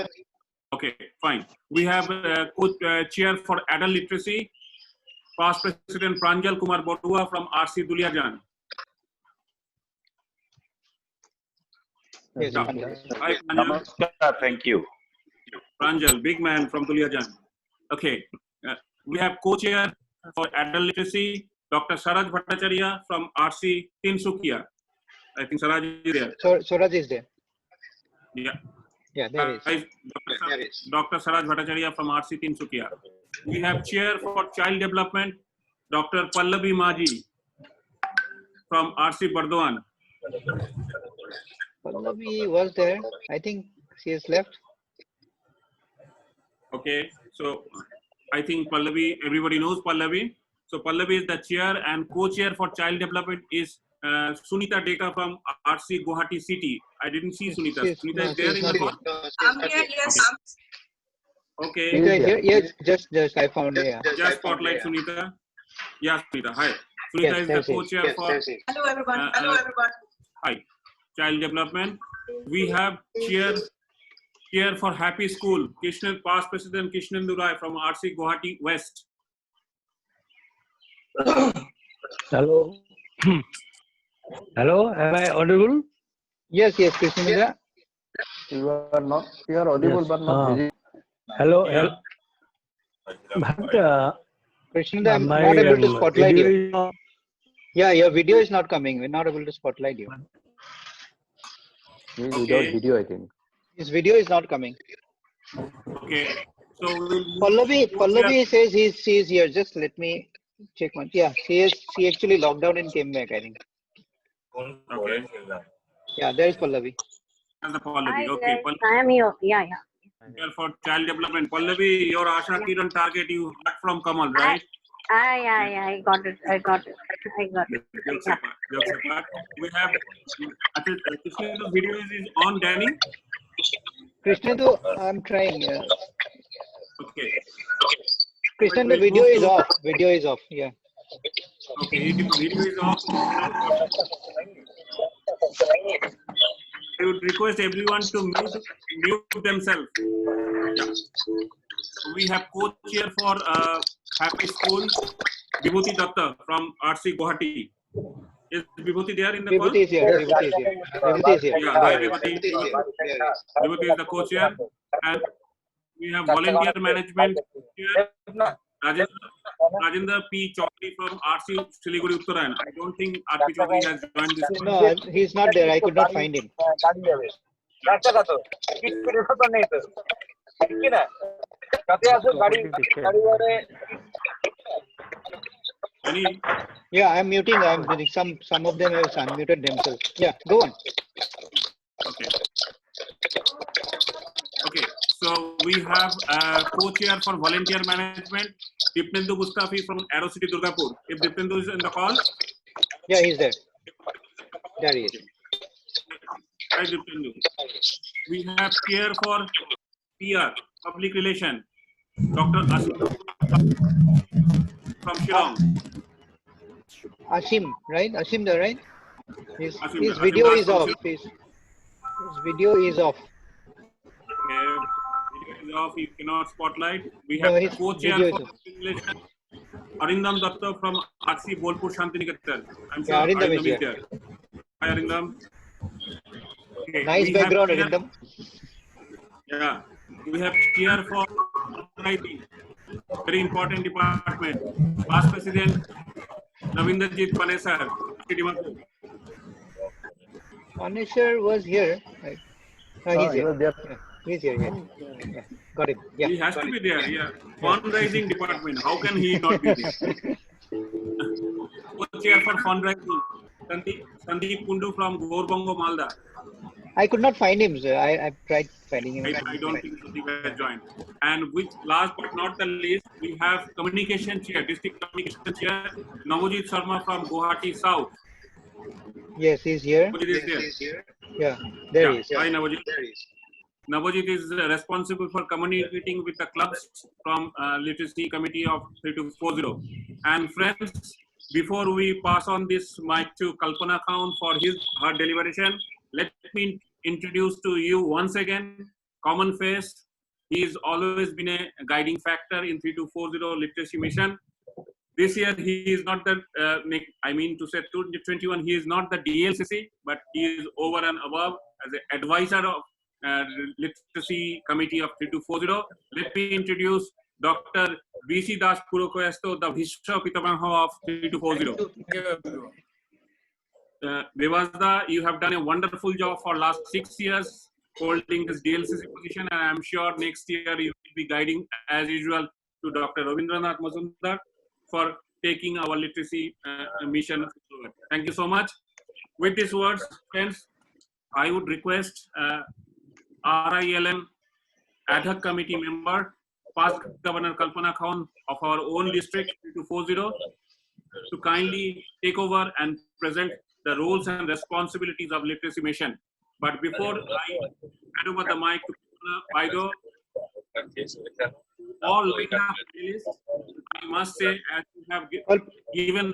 Speaker 9: Okay, fine. We have chair for adult literacy, past president Pranjal Kumar Bodua from RC Duliajan.
Speaker 6: Yes,
Speaker 9: Yeah. Hi, Pranjal.
Speaker 12: Namaskar, thank you.
Speaker 9: Pranjal, big man from Duliajan. Okay. We have co-chair for adult literacy, Dr. Saraj Bhattacharya from RC Tinsukia. I think Saraj is there.
Speaker 6: Suraj is there.
Speaker 9: Yeah.
Speaker 6: Yeah, there is.
Speaker 9: Hi, Dr. Saraj Bhattacharya from RC Tinsukia. We have chair for child development, Dr. Pallavi Maji from RC Bardwan.
Speaker 6: Pallavi was there. I think she has left.
Speaker 9: Okay, so I think Pallavi, everybody knows Pallavi. So Pallavi is the chair, and co-chair for child development is Sunita Deka from RC Guwahati City. I didn't see Sunita. Sunita is there in the call?
Speaker 13: I'm here, yes.
Speaker 9: Okay.
Speaker 6: Sunita is here. Yes, just I found her. Yeah.
Speaker 9: Just spotlight Sunita. Yeah, Sunita. Hi. Sunita is the co-chair for.
Speaker 13: Hello, everyone. Hello, everyone.
Speaker 9: Hi. Child development. We have chair for Happy School, past president Krishnendu Rai from RC Guwahati West.
Speaker 14: Hello. Hello, am I audible?
Speaker 6: Yes, Krishnendra.
Speaker 3: You are audible,
Speaker 14: Yes.
Speaker 3: but not visible.
Speaker 14: Hello,
Speaker 9: Yeah.
Speaker 14: but
Speaker 6: Krishnendra, I'm
Speaker 14: my
Speaker 6: not able to spotlight
Speaker 14: video
Speaker 6: you.
Speaker 14: is not-
Speaker 6: Yeah, your video is not coming. We're not able to spotlight you.
Speaker 3: He is
Speaker 9: Okay.
Speaker 3: without video, I think.
Speaker 6: His video is not coming.
Speaker 9: Okay. So
Speaker 6: Pallavi says she is here. Just let me check one. Yeah, she actually logged out and came back, I think.
Speaker 9: Okay.
Speaker 6: Yeah, there is Pallavi.
Speaker 9: And the Pallavi.
Speaker 7: Hi,
Speaker 9: Okay.
Speaker 7: guys. I am here. Yeah.
Speaker 9: Chair for child development. Pallavi, your Asha Kiran target you heard from Kamal, right?
Speaker 7: I got it.
Speaker 9: Jokes apart. We have Krishna's video is on, Danny.
Speaker 6: Krishnendu, I'm trying.
Speaker 9: Okay.
Speaker 6: Krishnendu, video is off. Video is off. Yeah.
Speaker 9: Okay. Video is off. I would request everyone to mute themselves. Yeah. We have co-chair for Happy School, Vibhuti Datta from RC Guwahati. Is Vibhuti there in the call?
Speaker 6: Vibhuti is here. Vibhuti is here.
Speaker 9: Yeah, hi Vibhuti. Vibhuti is the co-chair. And we have volunteer management chair, Rajendra P. Chaudhary from RC Siliguri Uttarayan. I don't think RP Chaudhary has joined this call.
Speaker 6: No, he's not there. I could not find him. Yeah, I'm muting. Some of them have unmuted themselves. Yeah, go on.
Speaker 9: Okay. So we have co-chair for volunteer management, Dipnendu Mustafi from Aero City Durgapur. If Dipnendu is in the call.
Speaker 6: Yeah, he's there. There he is.
Speaker 9: Hi, Dipnendu. We have chair for PR, public relation, Dr. Asim from Shillong.
Speaker 6: Asim, right? Asim there, right? His
Speaker 9: Asim
Speaker 6: video
Speaker 9: Das
Speaker 6: is
Speaker 9: from
Speaker 6: off.
Speaker 9: Shillong.
Speaker 6: His video is off.
Speaker 9: is off, he cannot spotlight. We
Speaker 6: No,
Speaker 9: have
Speaker 6: his
Speaker 9: co-chair
Speaker 6: video is
Speaker 9: for
Speaker 6: off.
Speaker 9: simulation, Arindam Datta from RC Bolpur Shantiniketan. I'm sure
Speaker 6: Yeah, Arindam is
Speaker 9: Arindam is
Speaker 6: here.
Speaker 9: there. Hi Arindam. Okay,
Speaker 6: Nice
Speaker 9: we have
Speaker 6: background,
Speaker 9: chair,
Speaker 6: Arindam.
Speaker 9: yeah, we have chair for fundraising, very important department. Past President Ravinderjit Panesar.
Speaker 6: Anisher was here. Right.
Speaker 3: Oh,
Speaker 6: He's
Speaker 3: he
Speaker 6: here.
Speaker 3: was there.
Speaker 6: Yeah, he's here. Yeah. Yeah. Got him. Yeah.
Speaker 9: He has to be there, yeah.
Speaker 6: Yeah.
Speaker 9: Fundraising department, how can he not be there? Co-chair for fundraising, Sandeep Kundu from Gorbongo, Malda.
Speaker 6: I could not find him, sir. I tried finding him.
Speaker 9: I don't think Sandeep has joined. And with last but not the least, we have communication chair, district communication chair, Navojit Sharma from Guwahati South.
Speaker 6: Yes, he's here.
Speaker 9: Navojit is there.
Speaker 6: Yeah, there
Speaker 9: Yeah.
Speaker 6: he is.
Speaker 9: Hi, Navojit. Navojit is responsible for communicating with the clubs from Literacy Committee of 3240. And friends, before we pass on this mic to Kalpana Khan for her deliberation, let me introduce to you once again, common face. He has always been a guiding factor in 3240 literacy mission. This year, he is not the, I mean to say 2021, he is not the DLCC, but he is over and above as an advisor of Literacy Committee of 3240. Let me introduce Dr. V.C. Das Purokoyasto, the Bhishma Pitamaha of 3240. Devasda, you have done a wonderful job for last 6 years holding this DLCC position, and I'm sure next year you will be guiding as usual to Dr. Ravindranath Mazumdar for taking our literacy mission forward. Thank you so much. With these words, friends, I would request RILM ad hoc committee member, past Governor Kalpana Khan of our own district 3240, to kindly take over and present the roles and responsibilities of literacy mission. But before I hand over the mic to Paido, all lineup panelists, I must say, as you have given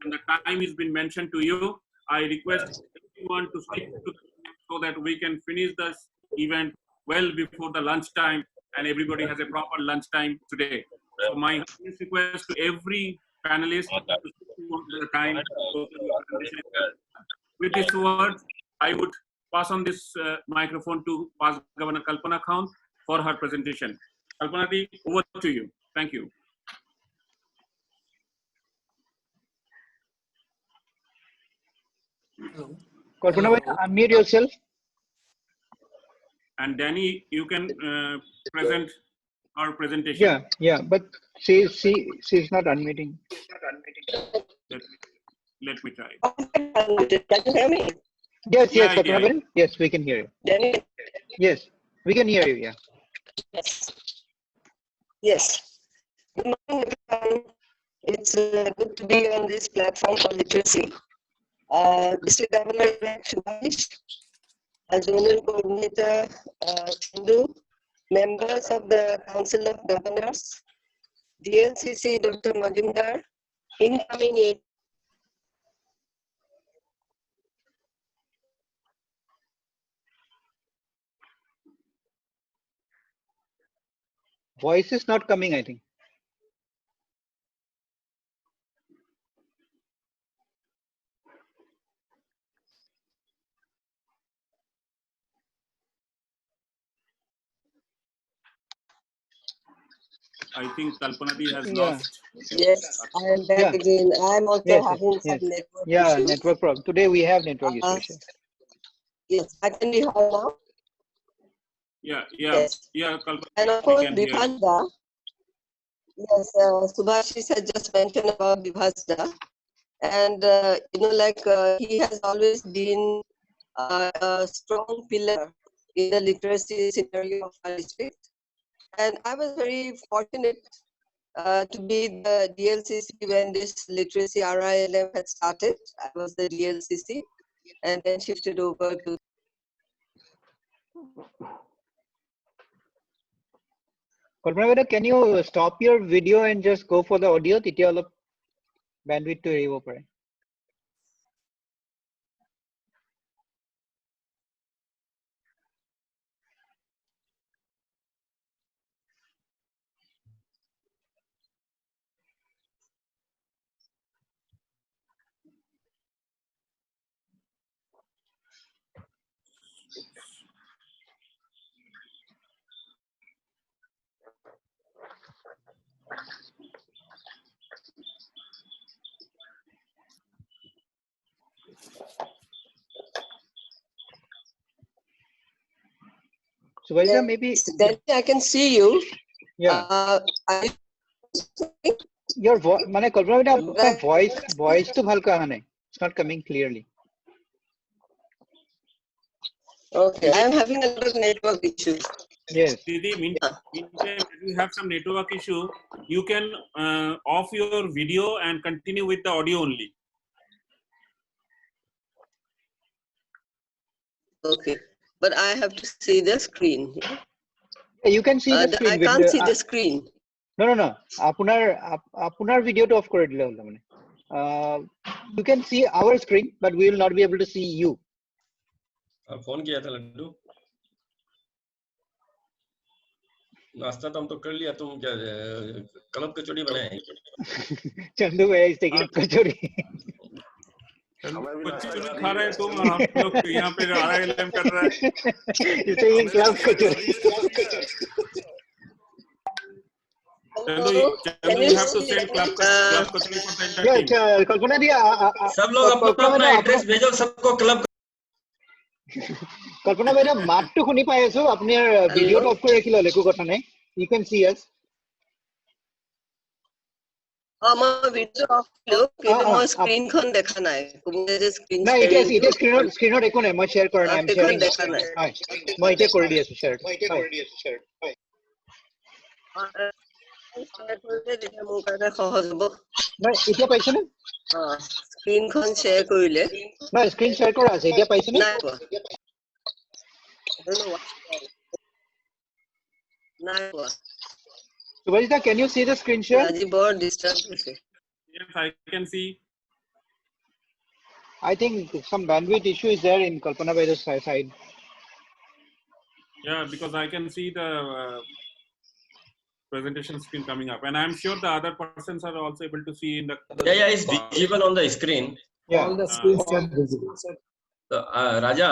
Speaker 9: and the time has been mentioned to you, I request everyone to stick to the time so that we can finish this event well before the lunch time and everybody has a proper lunch time today. So my request to every panelist to stick to the time. With this word, I would pass on this microphone to past Governor Kalpana Khan for her presentation. Kalpana ji, over to you. Thank you.
Speaker 6: Kalpana, unmute yourself.
Speaker 9: And Danny, you can present our presentation.
Speaker 6: Yeah, but she's not unmuting.
Speaker 9: Let me try.
Speaker 12: Can you hear me?
Speaker 6: Yes,
Speaker 9: Yeah,
Speaker 6: Kalpana, yes, we can hear you.
Speaker 12: Danny?
Speaker 6: Yes, we can hear you. Yeah.
Speaker 12: Yes. Yes. Good morning, everyone. It's good to be on this platform for literacy. District Governor Subhash, Zonal Coordinator Chindu, members of the Council of Governors, DLCC Dr. Majumdar, incoming aid.
Speaker 6: Voice is not coming, I think.
Speaker 9: I think Kalpana ji has lost.
Speaker 12: Yes, I am back again. I am also having some network issues.
Speaker 6: Network problem. Today we have network issues.
Speaker 12: Yes, I can be heard now.
Speaker 9: Yeah, Kalpana.
Speaker 12: And of course, Vibhasda. Yes, Subhashis had just mentioned about Vibhasda. And, he has always been a strong pillar in the literacy scenario of our district. And I was very fortunate to be the DLCC when this literacy RILM had started. I was the DLCC and then shifted over to.
Speaker 6: Kalpana, can you stop your video and just go for the audio? Titya alop bandwidth to arrivo pare. Subhashita, maybe
Speaker 12: Then I can see you.
Speaker 6: yeah. Your voice, মানে কল্পনা বেটা আপনার voice তো ভালকৈ আহা নাই. It's not coming clearly.
Speaker 12: Okay, I am having a lot of network issues.
Speaker 6: Yes.
Speaker 9: Didi, meantime, if you have some network issue, you can off your video and continue with the audio only.
Speaker 12: Okay, but I have to see the screen.
Speaker 6: You can see the screen.
Speaker 12: I can't see the screen.
Speaker 6: No. আপোনাৰ ভিডিওটো of কৰি দিলে হ'ল মানে. You can see our screen, but we will not be able to see you.
Speaker 4: Phone किया था लड्डू, नाश्ता तो हम तो कर लिया, तुम क्या कलब कचौड़ी बनाए हैं?
Speaker 6: चंदू भैया is taking कचौड़ी.
Speaker 9: कचौड़ी खा रहे हैं तुम, हम लोग यहाँ पे RILM कर रहे हैं.
Speaker 6: He's taking club kachori.
Speaker 9: Chandu, you have to send club kachori for the entire team.
Speaker 6: Yeah, कल्पना दी
Speaker 4: सब लोग अपना एड्रेस भेजो सबको क्लब.
Speaker 6: কল্পনা বাইদেউ মাতটো শুনি পাই আছো, আপোনাৰ ভিডিওটো অফ কৰি ৰাখিলে একো কথা নাই. You can see us.
Speaker 12: মই ভিডিও অফ কৰিলো কিন্তু মই স্ক্ৰীনখন দেখা নাই. তুমি যে স্ক্ৰীন
Speaker 6: নাই এতিয়া স্ক্ৰীনত একো নাই, মই শ্বেয়াৰ কৰা নাই. I'm sharing
Speaker 12: দেখা নাই.
Speaker 6: হয়, মই এতিয়া কৰি দি আছো শ্বেয়াৰ. হয়,
Speaker 12: মোৰ কাৰণে সহজ হ'ব.
Speaker 6: নাই এতিয়া পাইছেনে?
Speaker 12: স্ক্ৰীনখন শ্বেয়াৰ কৰিলে.
Speaker 6: নাই স্ক্ৰীন শ্বেয়াৰ কৰা আছে, এতিয়া পাইছেনে?
Speaker 12: নাই পোৱা. নাই পোৱা.
Speaker 6: Subhashita, can you see the screen share?
Speaker 12: আজি বৰ ডিস্টার্ব হৈছে.
Speaker 9: Yes, I can see.
Speaker 6: I think some bandwidth issue is there in Kalpana Baideu's side.
Speaker 9: Yeah, because I can see the presentation screen coming up, and I'm sure the other persons are also able to see in the.
Speaker 4: Yeah, it's visible on the screen.
Speaker 6: Yeah,
Speaker 10: all the screens are visible.
Speaker 4: So, Raja,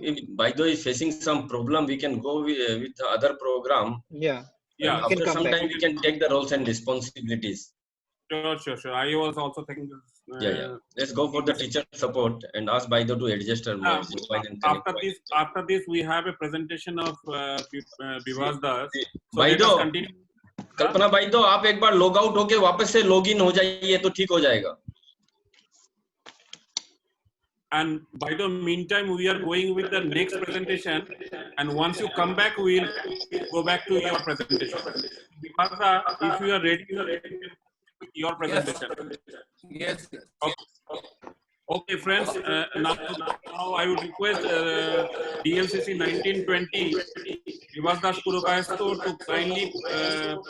Speaker 4: if Baido is facing some problem, we can go with the other program.
Speaker 6: Yeah.
Speaker 9: Yeah.
Speaker 4: After some time, we can take the roles and responsibilities.
Speaker 9: Sure. I was also thinking.
Speaker 4: Yeah. Let's go for the teacher support and ask Baido to adjust her mobile and connect.
Speaker 9: After this, we have a presentation of Bivas Das. So
Speaker 4: Baido,
Speaker 9: let us continue.
Speaker 4: Kalpana Baido, आप एक बार log out होके वापस से log in हो जाइए तो ठीक हो जाएगा.
Speaker 9: And by the meantime, we are going with the next presentation. And once you come back, we will go back to your presentation. Bivasa, if you are ready with your presentation.
Speaker 10: Yes.
Speaker 9: Okay, friends. Now I would request DLCC 1920 Bivas Das Purokayesto to kindly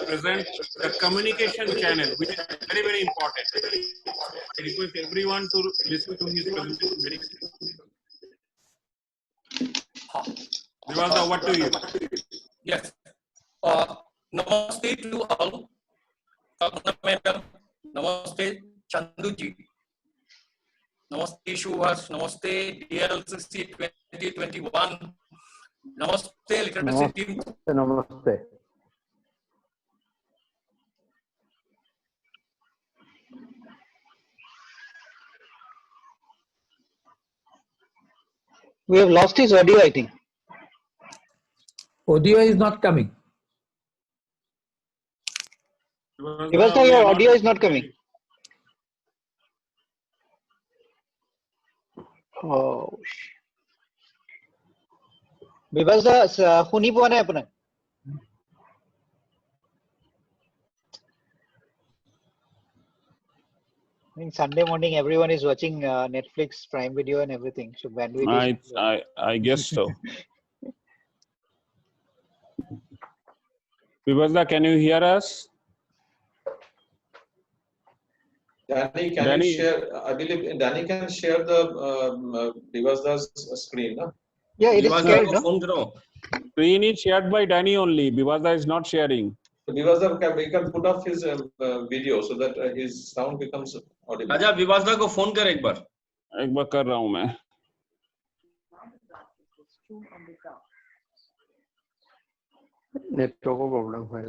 Speaker 9: present the communication channel, which is very, very important. I request everyone to listen to his presentation very carefully. Bivas, over to you.
Speaker 10: Yes. Namaste to all. Madam. Namaste Chanduji. Namaste Shubhash. Namaste DLCC 2021. Namaste literacy team.
Speaker 3: Namaste.
Speaker 6: We have lost his audio, I think.
Speaker 10: Audio is not coming.
Speaker 6: Bivasa, your audio is not coming. Oh. Bivasa, শুনি পোৱা নাই আপোনাক? I mean, Sunday morning, everyone is watching Netflix, Prime Video, and everything. So bandwidth is.
Speaker 9: I guess so. Bivasa, can you hear us?
Speaker 1: Danny, can you share? I believe Danny can share the Bivas Das screen, no?
Speaker 6: Yeah, it is shared, no?
Speaker 9: Screen is shared by Danny only. Bivasa is not sharing.
Speaker 1: Bivas Das we can put off his video so that his sound becomes audible.
Speaker 4: राजा विवासदा को phone कर एक बार
Speaker 9: कर रहा हूं मैं.
Speaker 3: Network problem है.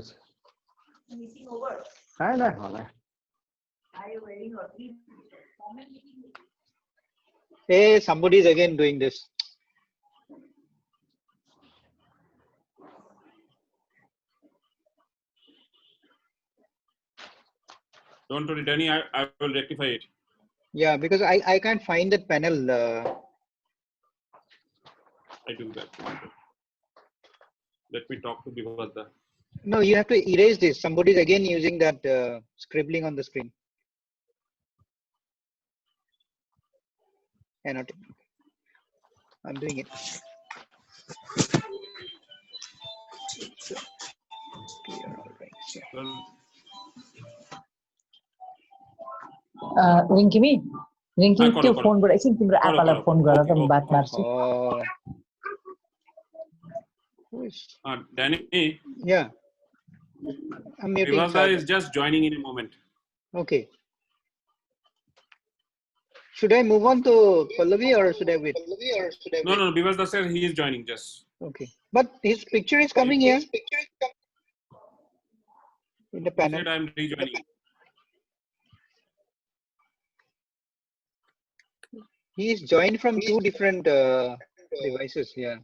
Speaker 3: नहीं होना.
Speaker 6: Hey, somebody is again doing this.
Speaker 9: Don't worry, Danny, I will rectify it.
Speaker 6: Yeah, because I can't find that panel.
Speaker 9: I do that. Let me talk to Bivasda.
Speaker 6: No, you have to erase this. Somebody's again using that scribbling on the screen. Cannot. I'm doing it.
Speaker 15: रिङ्किमी रिङ्किमी त्यो फोनबाट एकछिन तिम्रो आपालाई phone गरेर त म बात मार्छु
Speaker 9: Danny,
Speaker 6: yeah,
Speaker 9: Bivasda is just joining in a moment.
Speaker 6: Okay. Should I move on to Pallavi or should I wait?
Speaker 9: No, Bivasda said he is joining just.
Speaker 6: Okay, but his picture is coming here in the panel.
Speaker 9: He said I'm rejoining.
Speaker 6: He is joined from two different devices. Yeah.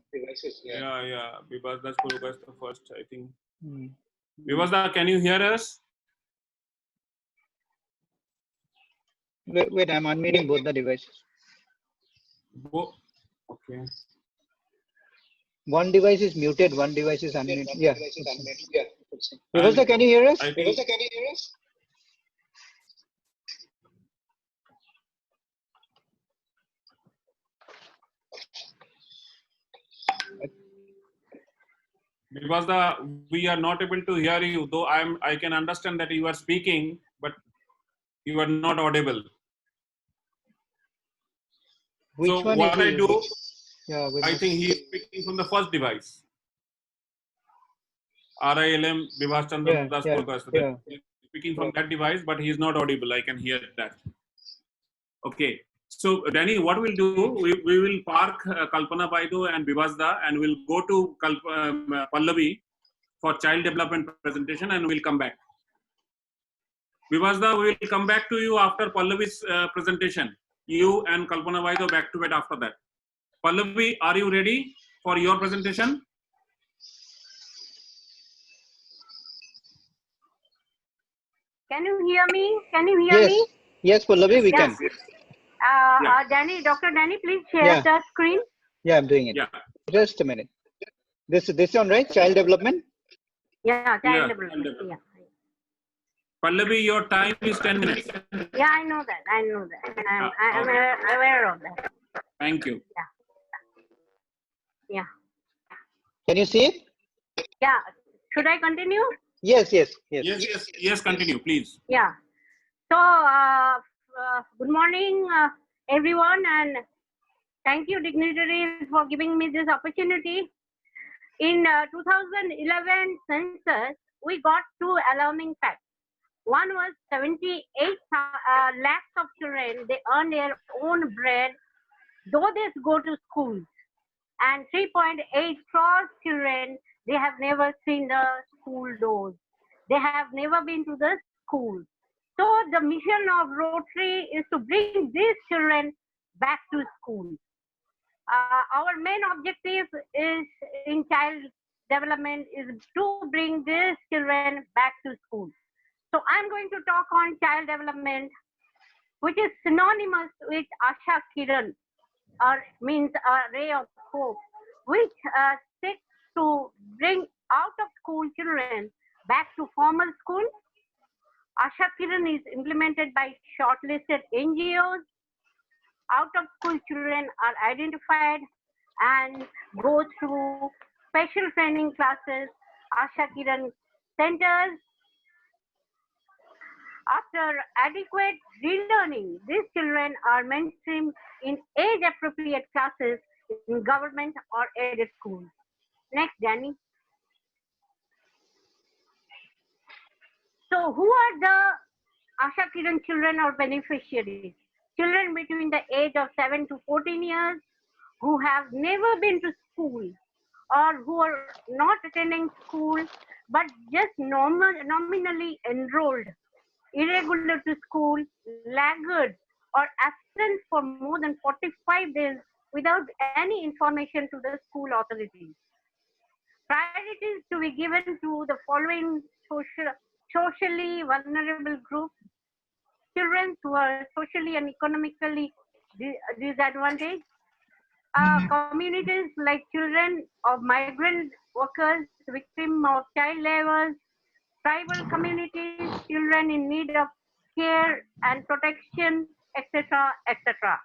Speaker 9: Yeah. Bivasda's progress the first, I think. Bivasda, can you hear us?
Speaker 6: Wait, I'm unmuting both the devices.
Speaker 9: Okay.
Speaker 6: One device is muted, one device is unmuted. Yeah. Bivasda, can you hear us?
Speaker 9: Bivasda, we are not able to hear you, though I can understand that you are speaking, but you are not audible.
Speaker 6: Which
Speaker 9: so
Speaker 6: one
Speaker 9: what
Speaker 6: is
Speaker 9: I do,
Speaker 6: I
Speaker 9: think he is speaking from the first device. RILM Bivas Chandra Das Progress. Speaking from that device, but he is not audible. I can hear that. Okay. So, Danny, what we'll do, we will park Kalpana Baidu and Bivasda and we'll go to Pallavi for child development presentation and we'll come back. Bivasda, we will come back to you after Pallavi's presentation. You and Kalpana Baidu back to back after that. Pallavi, are you ready for your presentation?
Speaker 7: Can you hear me? Can you hear me?
Speaker 6: Yes, Pallavi, we can.
Speaker 7: Danny, Dr. Danny, please share the screen.
Speaker 6: Yeah, I'm doing it.
Speaker 9: Yeah.
Speaker 6: Just a minute. This one, right? Child development?
Speaker 7: Yeah, child development. Yeah.
Speaker 9: Pallavi, your time is 10 minutes.
Speaker 7: Yeah, I know that. I'm aware of that.
Speaker 9: Thank you.
Speaker 7: Yeah.
Speaker 6: Can you see it?
Speaker 7: Yeah. Should I continue?
Speaker 6: Yes,
Speaker 9: continue, please.
Speaker 7: Yeah. So, good morning, everyone, and thank you, dignitaries, for giving me this opportunity. In 2011 census, we got two alarming facts. One was 78 lakhs of children, they earn their own bread, though they go to schools. And 3.8 crore children, they have never seen the school doors. They have never been to the school. So the mission of Rotary is to bring these children back to school. Our main objective is in child development is to bring these children back to school. So I'm going to talk on child development, which is synonymous with Asha Kiran, or means a ray of hope, which seeks to bring out of school children back to formal school. Asha Kiran is implemented by shortlisted NGOs. Out of school children are identified and go through special training classes, Asha Kiran centers. After adequate relearning, these children are mainstreamed in age-appropriate classes in government or aided schools. Next, Danny. So, who are the Asha Kiran children or beneficiaries? Children between the age of 7 to 14 years who have never been to school or who are not attending school but just nominally enrolled, irregular to school, laggard, or absent for more than 45 days without any information to the school authorities. Priority is to be given to the following socially vulnerable groups: children who are socially and economically disadvantaged. Communities like children of migrant workers, victims of child labor, tribal communities, children in need of care and protection, etc., etc.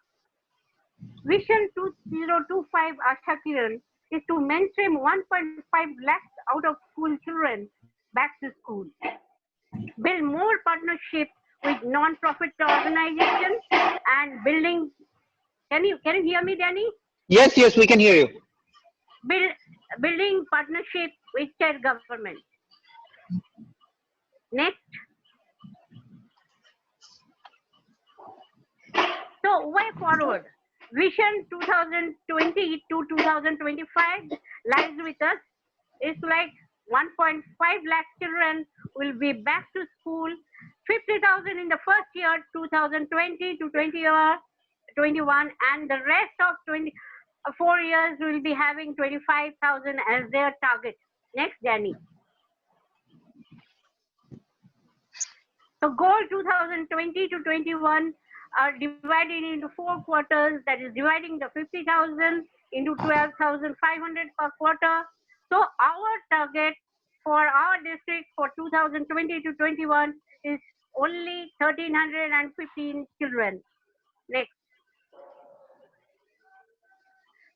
Speaker 7: Vision 2025 Asha Kiran is to mainstream 1.5 lakhs out of school children back to school. Build more partnerships with non-profit organizations and building. Can you hear me, Danny?
Speaker 6: Yes, yes, we can hear you.
Speaker 7: Building partnership with state government. Next. So way forward. Vision 2020 to 2025 lies with us. It's like 1.5 lakh children will be back to school. 50,000 in the first year, 2020 to 2021, and the rest of 4 years will be having 25,000 as their target. Next, Danny. So goal 2020 to 21 are divided into 4 quarters, that is dividing the 50,000 into 12,500 per quarter. So our target for our district for 2020 to 21 is only 1,315 children. Next.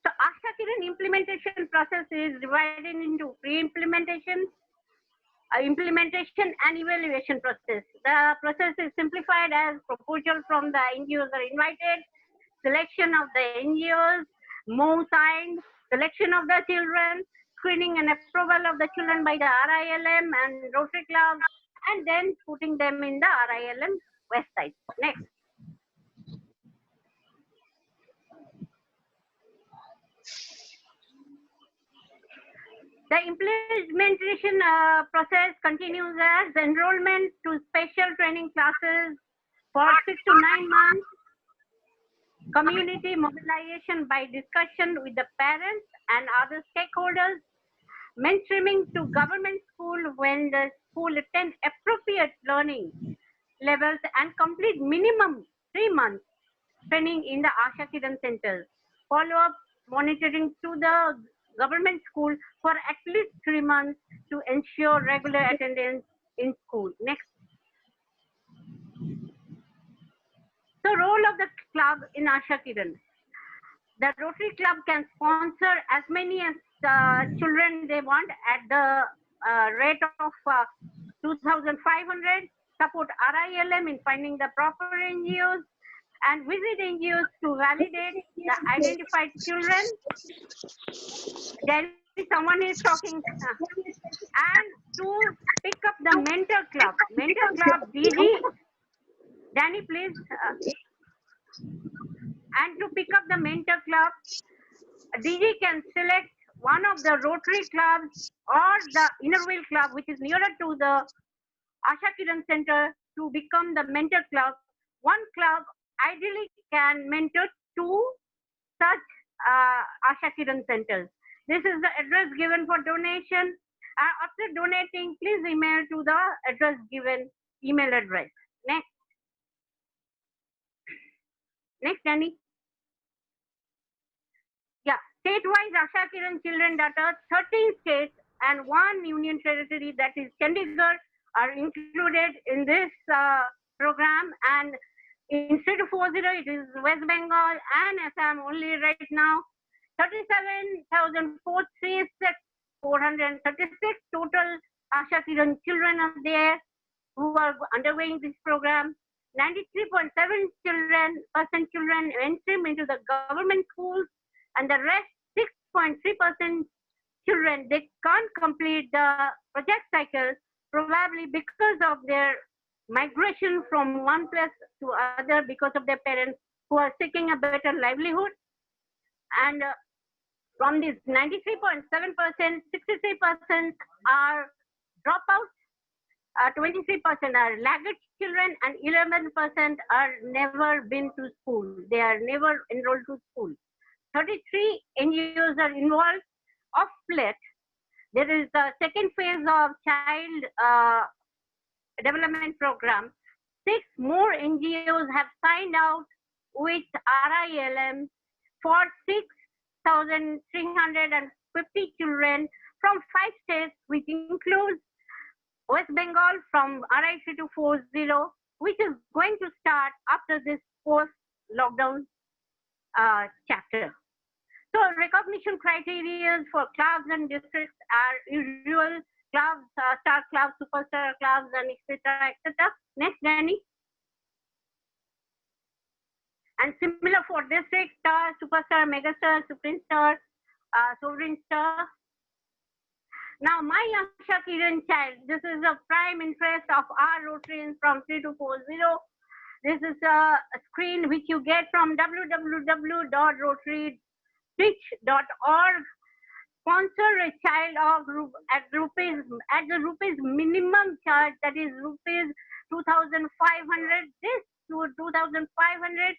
Speaker 7: So Asha Kiran implementation process is divided into pre-implementation, implementation and evaluation process. The process is simplified as proposal from the NGOs are invited, selection of the NGOs, MOU signed, selection of the children, screening and approval of the children by the RILM and Rotary Club, and then putting them in the RILM website. Next. The implementation process continues as enrollment to special training classes for 6 to 9 months, community mobilization by discussion with the parents and other stakeholders, mainstreaming to government school when the school attend appropriate learning levels and complete minimum 3 months training in the Asha Kiran centers. Follow-up monitoring to the government school for at least 3 months to ensure regular attendance in school. Next. The role of the club in Asha Kiran. The Rotary Club can sponsor as many as children they want at the rate of 2,500, support RILM in finding the proper NGOs, and visit NGOs to validate the identified children. Then someone is talking. And to pick up the mentor club. Mentor club, DG. Danny, please. And to pick up the mentor club, DG can select one of the Rotary clubs or the Innerville club, which is nearer to the Asha Kiran Center, to become the mentor club. One club ideally can mentor 2 such Asha Kiran centers. This is the address given for donation. After donating, please email to the address given, email address. Next. Next, Danny. Yeah, state-wise Asha Kiran children data, 13 states and 1 union territory, that is Chandigarh, are included in this program. And in state 40, it is West Bengal and Assam only right now. 37,436 total Asha Kiran children are there who are undergoing this program. 93.7% children entry into the government schools, and the rest 6.3% children, they can't complete the project cycle, probably because of their migration from one place to other because of their parents who are seeking a better livelihood. And from this 93.7%, 63% are dropouts, 23% are laggard children, and 11% are never been to school. They are never enrolled to school. 33 NGOs are involved. Of late, there is the second phase of child development program. 6 more NGOs have signed out with RILM for 6,350 children from 5 states, which includes West Bengal from RI 3240, which is going to start after this post-lockdown chapter. So recognition criteria for clubs and districts are usual clubs, star clubs, superstar clubs, and etc. etc. Next, Danny. And similar for district, star, superstar, megastar, supreme star, sovereign star. Now, my Asha Kiran child, this is a prime interest of our Rotarians from 3240. This is a screen which you get from www.rotary.org. Sponsor a child of at the rupees minimum charge, that is rupees 2,500. This to 2,500.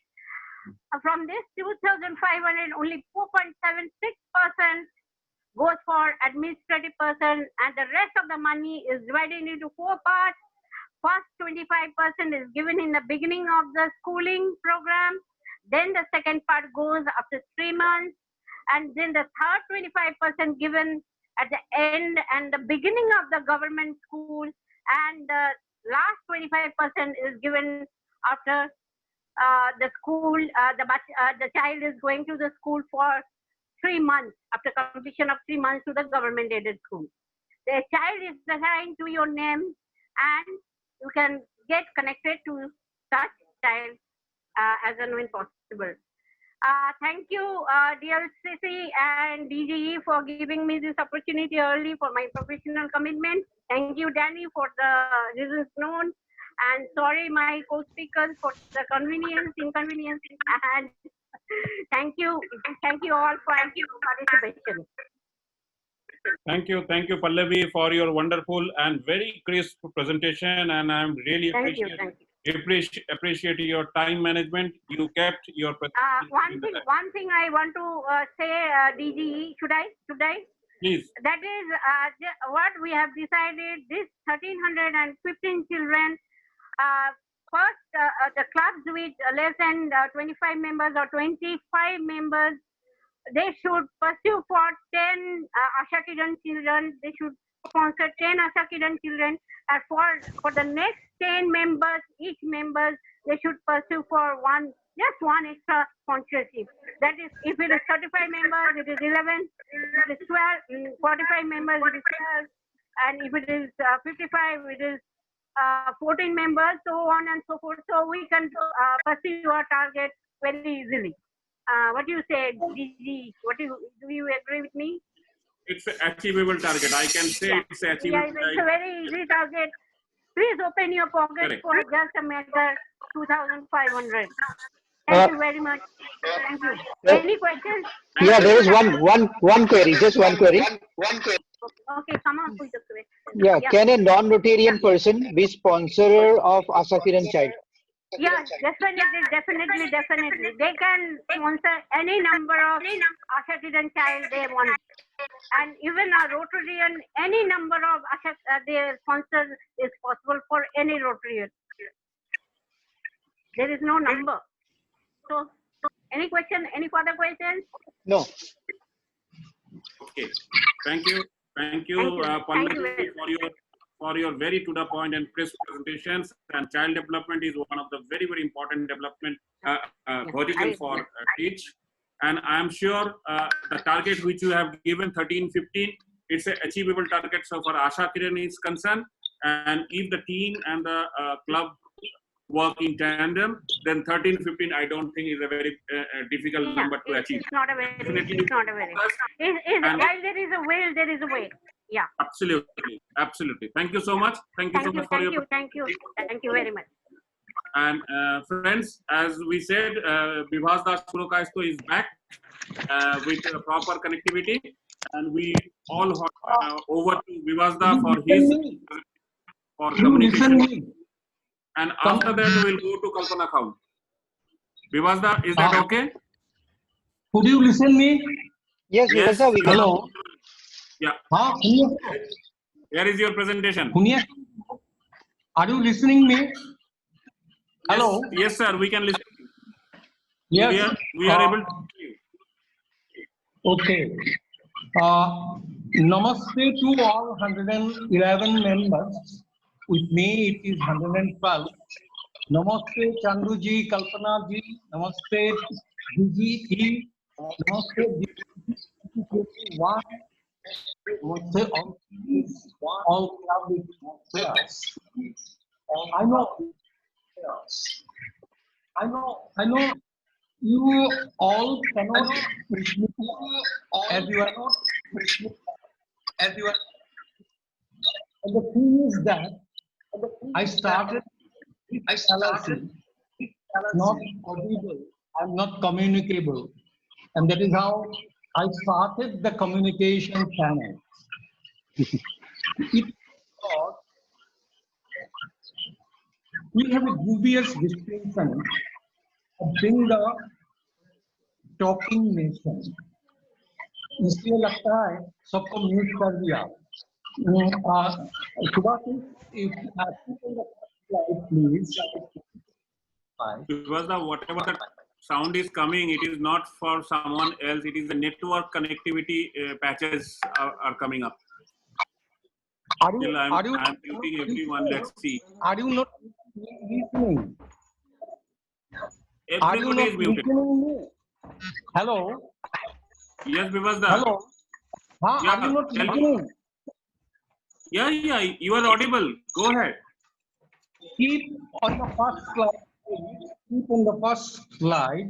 Speaker 7: From this 2,500, only 4.76% goes for administrative person, and the rest of the money is divided into 4 parts. First 25% is given in the beginning of the schooling program. Then the second part goes after 3 months. And then the third 25% given at the end and the beginning of the government school. And the last 25% is given after the school, the child is going to the school for 3 months, after completion of 3 months to the government aided school. The child is assigned to your name, and you can get connected to such child as and when possible. Thank you, DLCC and DGE for giving me this opportunity early for my professional commitment. Thank you, Danny, for the reasons known. And sorry, my co-speakers, for the inconvenience, and thank you all for your participation.
Speaker 9: Thank you, Pallavi, for your wonderful and very crisp presentation, and I'm really appreciate your time management. You kept your presentation.
Speaker 7: One thing I want to say, DGE, should I? Please. That is what we have decided. This 1,315 children. First, the clubs with less than 25 members or 25 members, they should pursue for 10 Asha Kiran children. They should sponsor 10 Asha Kiran children. And for the next 10 members, each member, they should pursue for just one extra sponsorship. That is, if it is 35 members, it is 11. If it is 12, 45 members, it is 12. And if it is 55, it is 14 members, so on and so forth. So we can pursue our target very easily. What do you say, DG? Do you agree with me?
Speaker 9: It's an achievable target. I can say it's achievable.
Speaker 7: Yeah, it's a very easy target. Please open your pocket for just a matter 2,500. Thank you very much. Thank you. Any questions?
Speaker 6: Yeah, there is one query. Just one query.
Speaker 7: Okay, come on with the question.
Speaker 6: Yeah, can a non-Rotarian person be sponsor of Asha Kiran child?
Speaker 7: Yeah, definitely. They can sponsor any number of Asha Kiran child they want. And even a Rotarian, any number of their sponsors is possible for any Rotarian. There is no number. So, any question? Any further questions?
Speaker 6: No.
Speaker 9: Okay. Thank you, Pallavi, for your very to the point and crisp presentations. And child development is one of the very, very important development vertical for teach. And I'm sure the target which you have given, 13-15, it's an achievable target. So for Asha Kiran is concerned, and if the team and the club work in tandem, then 13-15 I don't think is a very difficult number to achieve.
Speaker 7: It's not a very. While there is a will, there is a way. Yeah.
Speaker 9: Absolutely. Thank you so much. Thank you
Speaker 7: Thank you very much.
Speaker 9: And friends, as we said, Vibhas Das Purokayastho is back with proper connectivity, and we all over to Vibhas Da for communication. And after that, we will go to Kalpana Khaun. Vibhas Da, is that okay?
Speaker 14: Could you listen me?
Speaker 6: Yes.
Speaker 14: Hello.
Speaker 9: Yeah. Here is your presentation.
Speaker 14: Are you listening me? Hello.
Speaker 9: Yes, sir. We can listen.
Speaker 14: Yes.
Speaker 9: We are able to hear you.
Speaker 14: Okay. Namaste to all 111 members. With me, it is 112. Namaste, Chanduji, Kalpana ji. Namaste, Viji. Namaste, One. Namaste, all clubs. I know. You all cannot as you are not. And the thing is that I started not audible. I'm not communicable, and that is how I started the communication channel. We have a dubious distinction of being the talking nation, इसलिए लगता है सबको mute कर दिया।
Speaker 9: Because whatever the sound is coming, it is not for someone else. It is the network connectivity patches are coming up. I'm muting everyone. Let's see.
Speaker 14: Are you not listening?
Speaker 9: Everybody is muted.
Speaker 14: Hello.
Speaker 9: Yes, Vivasda.
Speaker 14: Hello.
Speaker 9: Yeah,
Speaker 14: are you not listening?
Speaker 9: Yeah, you are audible. Go ahead.
Speaker 14: Keep on the first slide. Keep on the first slide.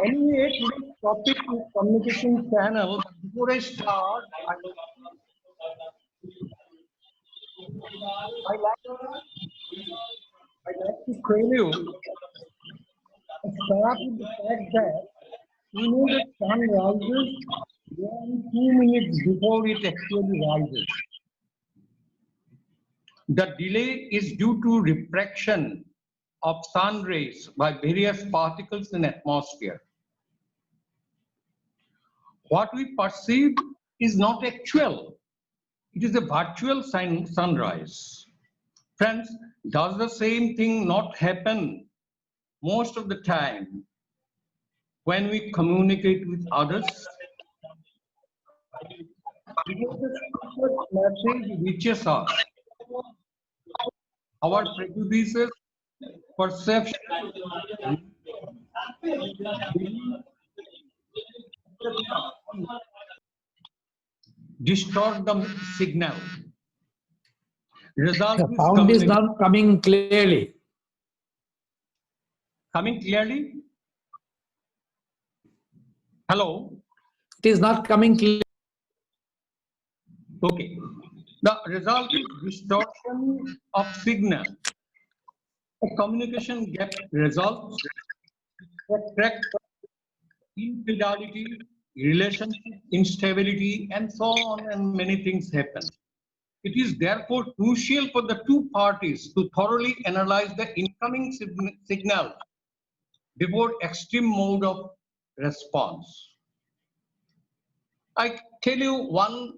Speaker 14: Anyway, today's topic is communication channel. Before I start, I'd like to tell you, start with the fact that you know the sun rises 2 minutes before it actually rises. The delay is due to refraction of sun rays by various particles in atmosphere. What we perceive is not actual. It is a virtual sunrise. Friends, does the same thing not happen most of the time when we communicate with others? Because the message reaches us, our prejudices, perception, distort the signal. Result
Speaker 10: The sound is not coming clearly.
Speaker 14: Coming clearly? Hello?
Speaker 10: It is not coming clearly.
Speaker 14: Okay. The result is distortion of signal. A communication gap results, infidelity, relationship instability, and so on, and many things happen. It is therefore crucial for the two parties to thoroughly analyze the incoming signal before extreme mode of response. I tell you one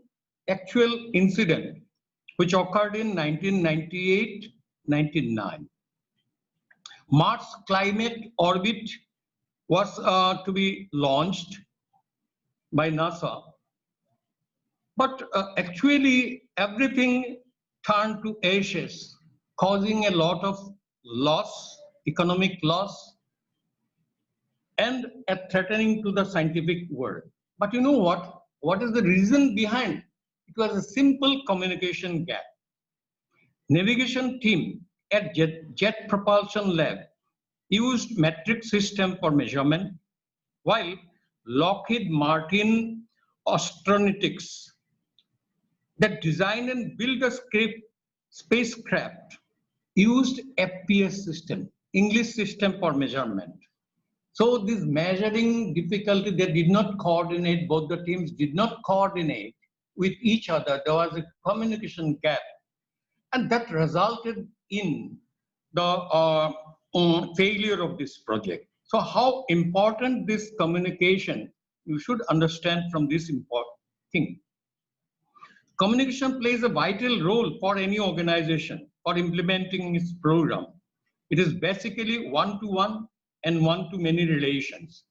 Speaker 14: actual incident which occurred in 1998-99. Mars Climate Orbit was to be launched by NASA. But actually, everything turned to ashes, causing a lot of loss, economic loss, and threatening to the scientific world. But you know what? What is the reason behind? It was a simple communication gap. Navigation team at Jet Propulsion Lab used metric system for measurement, while Lockheed Martin Astronautics that designed and built a spacecraft used FPS system, English system for measurement. So this measuring difficulty, they did not coordinate, both the teams did not coordinate with each other. There was a communication gap. And that resulted in the failure of this project. So how important this communication, you should understand from this important thing. Communication plays a vital role for any organization for implementing its program. It is basically one-to-one and one-to-many relations.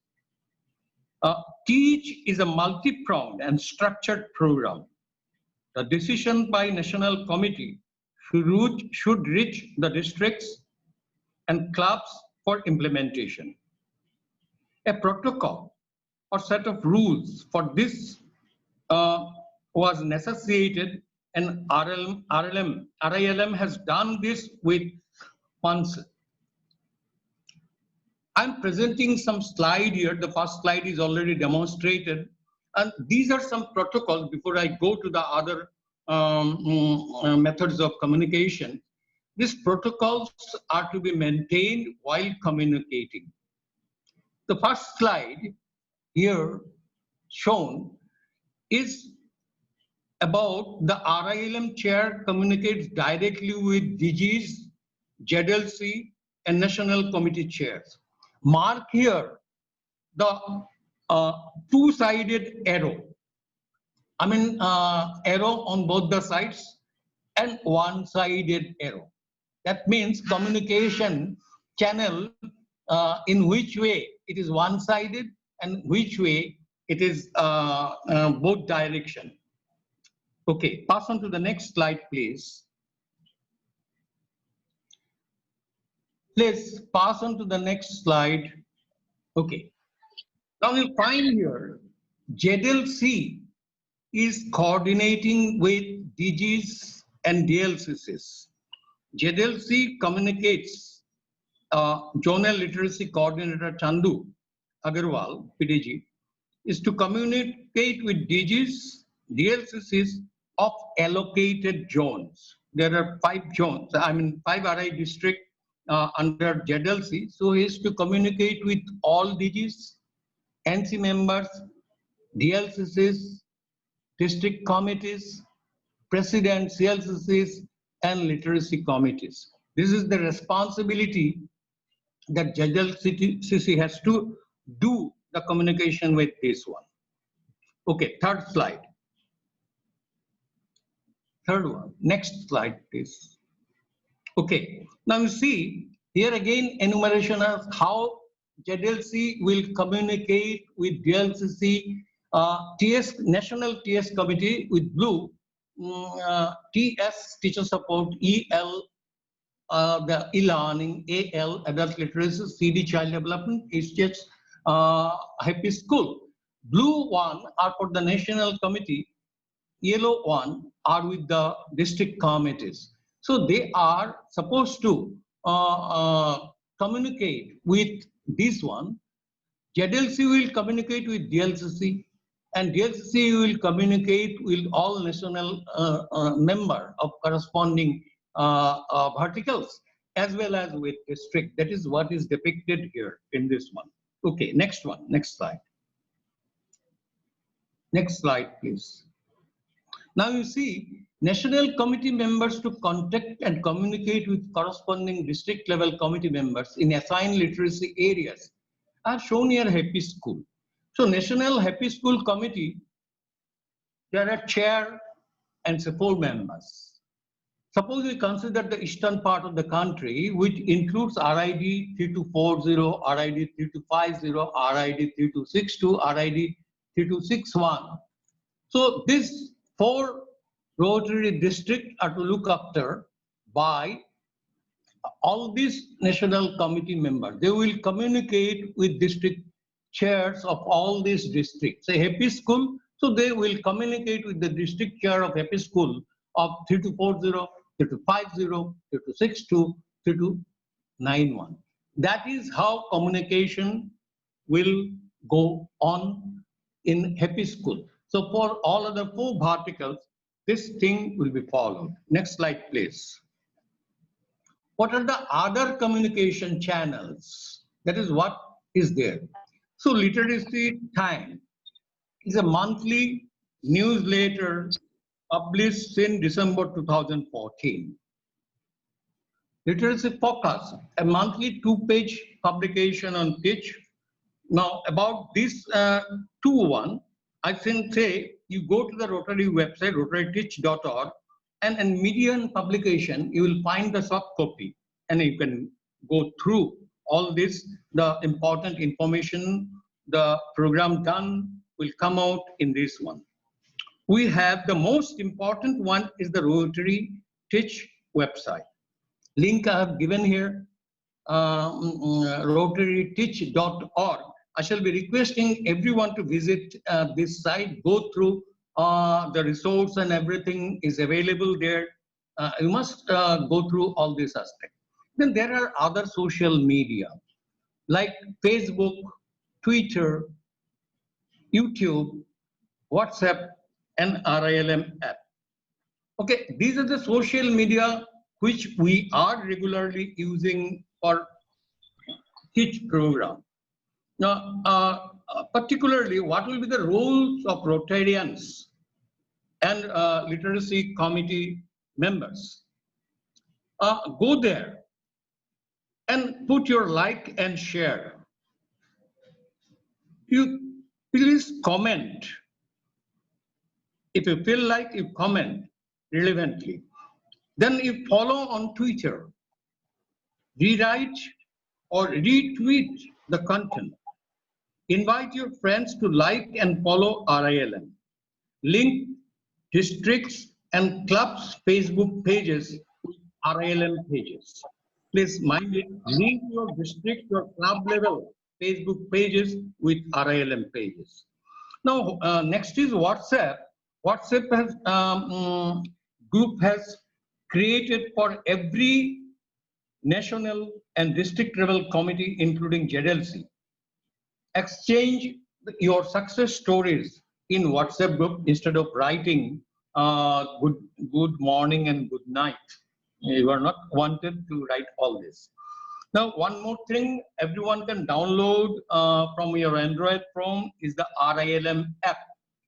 Speaker 14: TEACH is a multi-pronged and structured program. The decision by National Committee should reach the districts and clubs for implementation. A protocol or set of rules for this was necessitated, and RILM has done this with FUNCIL. I'm presenting some slide here. The first slide is already demonstrated. And these are some protocols before I go to the other methods of communication. These protocols are to be maintained while communicating. The first slide here shown is about the RILM chair communicates directly with DGs, ZLC, and National Committee chairs. Mark here the two-sided arrow. I mean arrow on both the sides and one-sided arrow. That means communication channel in which way it is one-sided and which way it is both direction. Okay, pass on to the next slide, please. Please pass on to the next slide. Okay. Now you'll find here ZLC is coordinating with DGs and DLCCs. ZLC communicates Zonal Literacy Coordinator Chandu Agarwal, PDG, is to communicate with DGs, DLCCs of allocated zones. There are 5 zones, 5 RI districts under ZLC. So he is to communicate with all DGs, NC members, DLCCs, district committees, president, CLCCs, and literacy committees. This is the responsibility that ZLCC has to do the communication with this one. Okay, third slide. Third one, next slide, please. Okay, now you see here again enumeration of how ZLC will communicate with DLCC, National TS Committee with blue, TS Teacher Support, EL, the e-learning, AL, Adult Literacy, CD Child Development, HTH, Happy School. Blue one are for the National Committee, yellow one are with the district committees. So they are supposed to communicate with this one. ZLC will communicate with DLCC, and DLCC will communicate with all national member of corresponding verticals as well as with district. That is what is depicted here in this one. Okay, next one, next slide. Next slide, please. Now you see National Committee members to contact and communicate with corresponding district level committee members in assigned literacy areas. I have shown here Happy School. So National Happy School Committee, there are chair and 4 members. Suppose we consider the eastern part of the country, which includes RID 3240, RID 3250, RID 3262, RID 3261. So these 4 Rotary districts are to look after by all these National Committee members. They will communicate with district chairs of all these districts. Say Happy School, so they will communicate with the district chair of Happy School of 3240, 3250, 3262, 3291. That is how communication will go on in Happy School. So for all other 4 verticals, this thing will be followed. Next slide, please. What are the other communication channels? That is what is there. So Literacy Time is a monthly newsletter published in December 2014. Literacy Focus, a monthly 2-page publication on TEACH. Now about this 2-1, I think say you go to the Rotary website, rotaryteach.org, and in media and publication, you will find the soft copy, and you can go through all this, the important information, the program done will come out in this one. We have the most important one is the Rotary Teach website. Link I have given here, rotaryteach.org. I shall be requesting everyone to visit this site, go through the resource and everything is available there. You must go through all these aspects. Then there are other social media like Facebook, Twitter, YouTube, WhatsApp, and RILM app. Okay, these are the social media which we are regularly using for Teach program. Now, particularly, what will be the roles of Rotarians and literacy committee members? Go there and put your like and share. You please comment. If you feel like, you comment relevantly. Then you follow on Twitter, rewrite or retweet the content. Invite your friends to like and follow RILM. Link districts and clubs Facebook pages with RILM pages. Please mind it, link your district or club level Facebook pages with RILM pages. Now, next is WhatsApp. WhatsApp has group has created for every national and district level committee, including ZLC. Exchange your success stories in WhatsApp group instead of writing good morning and good night. You are not wanted to write all this. Now, one more thing, everyone can download from your Android phone is the RILM app,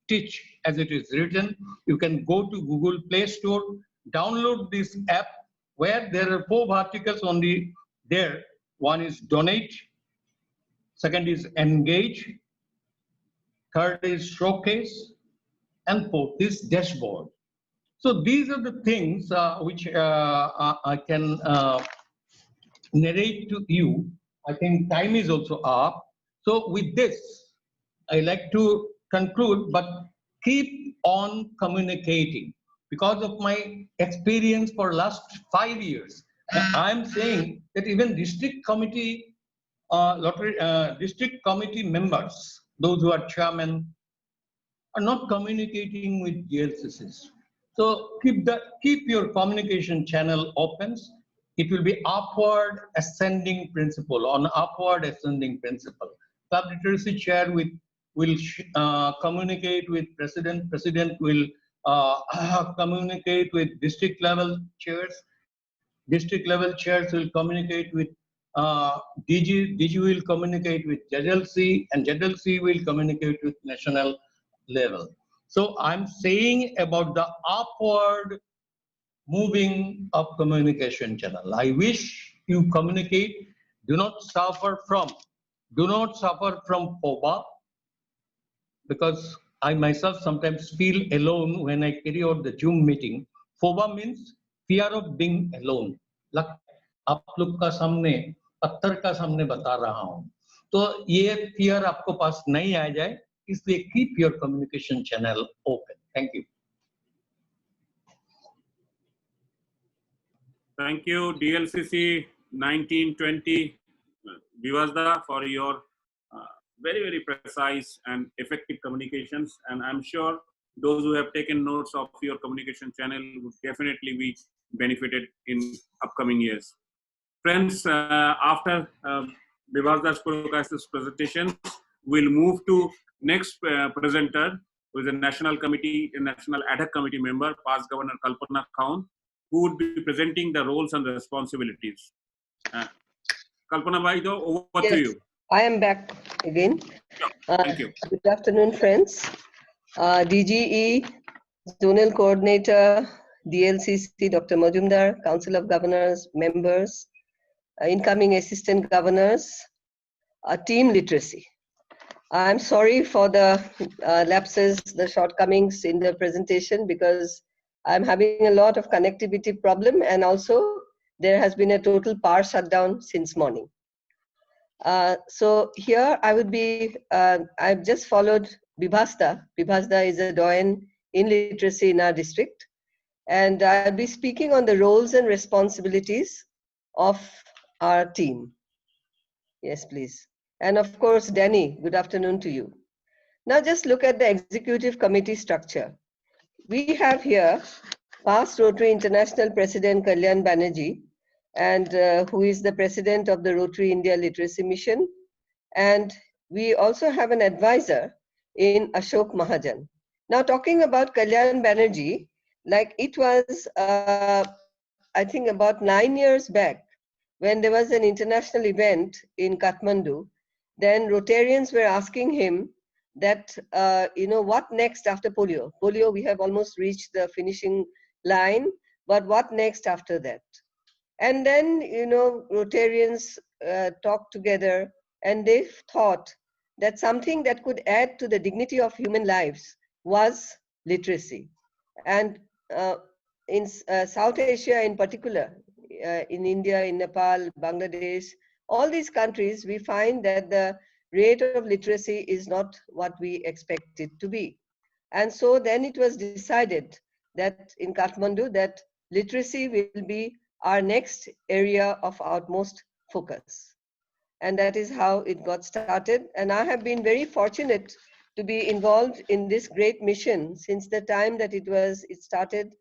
Speaker 14: Teach as it is written. You can go to Google Play Store, download this app where there are 4 articles only there. One is donate, second is engage, third is showcase, and fourth is dashboard. So these are the things which I can narrate to you. I think time is also up. So with this, I like to conclude, but keep on communicating. Because of my experience for last 5 years, I'm saying that even district committee district committee members, those who are chairmen, are not communicating with DLCCs. So keep your communication channel open. It will be upward ascending principle, on upward ascending principle. Club literacy chair will communicate with president. President will communicate with district level chairs. District level chairs will communicate with DG. DG will communicate with ZLC, and ZLC will communicate with national level. So I'm saying about the upward moving of communication channel. I wish you communicate. Do not suffer from FOBA, because I myself sometimes feel alone when I carry out the Zoom meeting. FOBA means fear of being alone. आप लोग का सामने पत्थर का सामने बता रहा हूं, तो ये fear आपको पास नहीं आ जाए, इसलिए keep your communication channel open. Thank you.
Speaker 9: Thank you, DLCC 1920 Vivasda, for your very, very precise and effective communications. And I'm sure those who have taken notes of your communication channel would definitely be benefited in upcoming years. Friends, after Vivasda's presentation, we'll move to next presenter, who is a national ad hoc committee member, past Governor Kalpana Khaun, who would be presenting the roles and responsibilities. Kalpana bhai, over to you.
Speaker 12: I am back again.
Speaker 9: Thank you.
Speaker 12: Good afternoon, friends. DGE, Zonal Coordinator, DLCC, Dr. Majumdar, Council of Governors, members, incoming Assistant Governors, Team Literacy. I'm sorry for the lapses, the shortcomings in the presentation, because I'm having a lot of connectivity problem, and also there has been a total power shutdown since morning. So here I would be, I've just followed Bibhasta. Bibhasta is a doyen in literacy in our district. And I'll be speaking on the roles and responsibilities of our team. Yes, please. And of course, Danny, good afternoon to you. Now just look at the executive committee structure. We have here past Rotary International President Kalyan Banerjee, and who is the president of the Rotary India Literacy Mission. And we also have an advisor in Ashok Mahajan. Now talking about Kalyan Banerjee, like it was, I think about 9 years back, when there was an international event in Kathmandu, then Rotarians were asking him that, what next after polio? Polio, we have almost reached the finishing line, but what next after that? And then, Rotarians talked together, and they thought that something that could add to the dignity of human lives was literacy. And in South Asia in particular, in India, in Nepal, Bangladesh, all these countries, we find that the rate of literacy is not what we expect it to be. And so then it was decided that in Kathmandu that literacy will be our next area of utmost focus. And that is how it got started. And I have been very fortunate to be involved in this great mission since the time that it started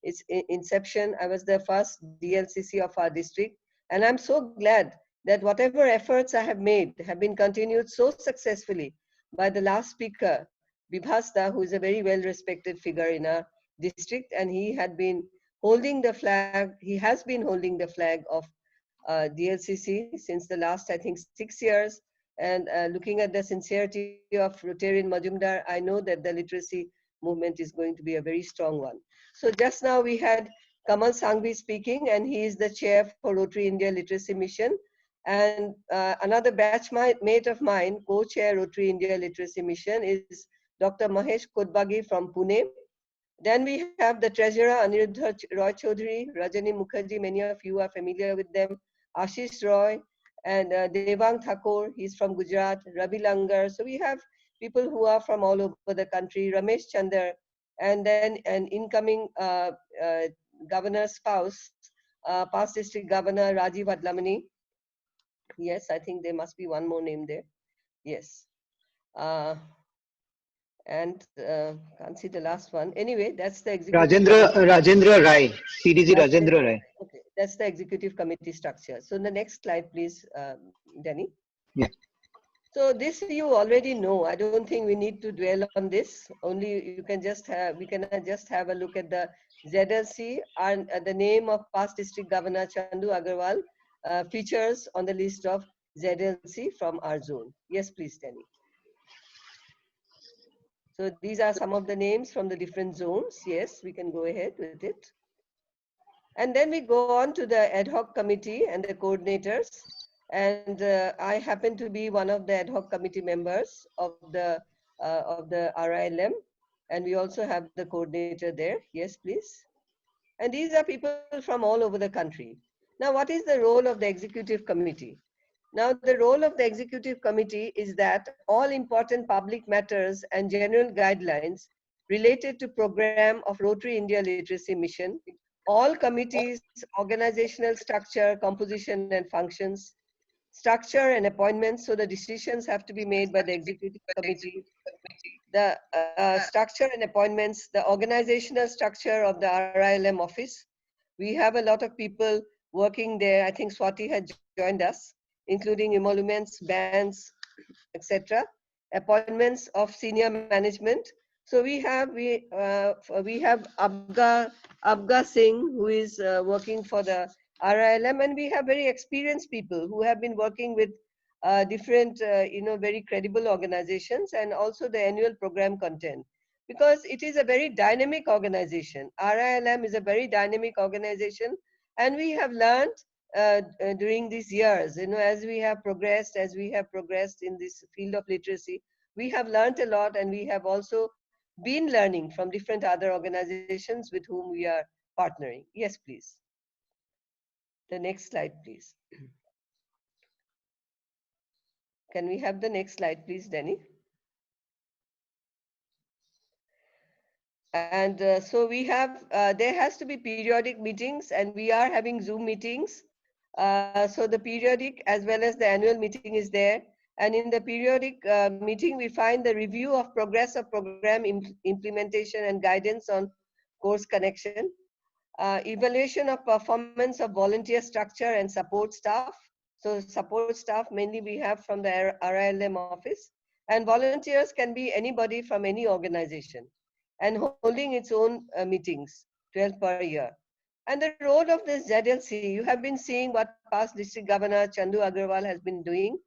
Speaker 12: its inception. I was the first DLCC of our district. And I'm so glad that whatever efforts I have made have been continued so successfully by the last speaker, Bibhasta, who is a very well-respected figure in our district. And he had been holding the flag, he has been holding the flag of DLCC since the last, I think, 6 years. And looking at the sincerity of Rotarian Majumdar, I know that the literacy movement is going to be a very strong one. So just now we had Kamal Sanghvi speaking, and he is the chair for Rotary India Literacy Mission. And another batchmate of mine, co-chair Rotary India Literacy Mission, is Dr. Mahesh Kodbagi from Pune. Then we have the treasurer Aniruddha Roy Chaudhary, Rajani Mukherjee, many of you are familiar with them, Ashish Roy, and Devang Thakur, he's from Gujarat, Ravi Langar. So we have people who are from all over the country, Ramesh Chandar, and then an incoming governor's spouse, past district governor Rajiv Adlamani. Yes, I think there must be one more name there. Yes. And can't see the last one. Anyway, that's the executive
Speaker 6: Rajendra Rai, CDG Rajendra Rai.
Speaker 12: Okay, that's the executive committee structure. So the next slide, please, Danny.
Speaker 6: Yeah.
Speaker 12: So this you already know. I don't think we need to dwell on this. Only you can just have, we can just have a look at the ZLC, and the name of past district governor Chandu Agarwal features on the list of ZLC from our zone. Yes, please, Danny. So these are some of the names from the different zones. Yes, we can go ahead with it. And then we go on to the ad hoc committee and the coordinators. And I happen to be one of the ad hoc committee members of the RILM. And we also have the coordinator there. Yes, please. And these are people from all over the country. Now, what is the role of the executive committee? Now, the role of the executive committee is that all important public matters and general guidelines related to program of Rotary India Literacy Mission, all committees, organizational structure, composition and functions, structure and appointments, so the decisions have to be made by the executive committee, the structure and appointments, the organizational structure of the RILM office. We have a lot of people working there. I think Swati had joined us, including emoluments, bands, etc. Appointments of senior management. So we have Abga Singh, who is working for the RILM, and we have very experienced people who have been working with different, very credible organizations, and also the annual program content, because it is a very dynamic organization. RILM is a very dynamic organization, and we have learned during these years, as we have progressed in this field of literacy, we have learned a lot, and we have also been learning from different other organizations with whom we are partnering. Yes, please. The next slide, please. Can we have the next slide, please, Danny? And so we have, there has to be periodic meetings, and we are having Zoom meetings. So the periodic as well as the annual meeting is there. And in the periodic meeting, we find the review of progress of program implementation and guidance on course connection, evaluation of performance of volunteer structure and support staff. So support staff mainly we have from the RILM office, and volunteers can be anybody from any organization, and holding its own meetings, 12 per year. And the role of this ZLC, you have been seeing what past District Governor Chandu Agarwal has been doing,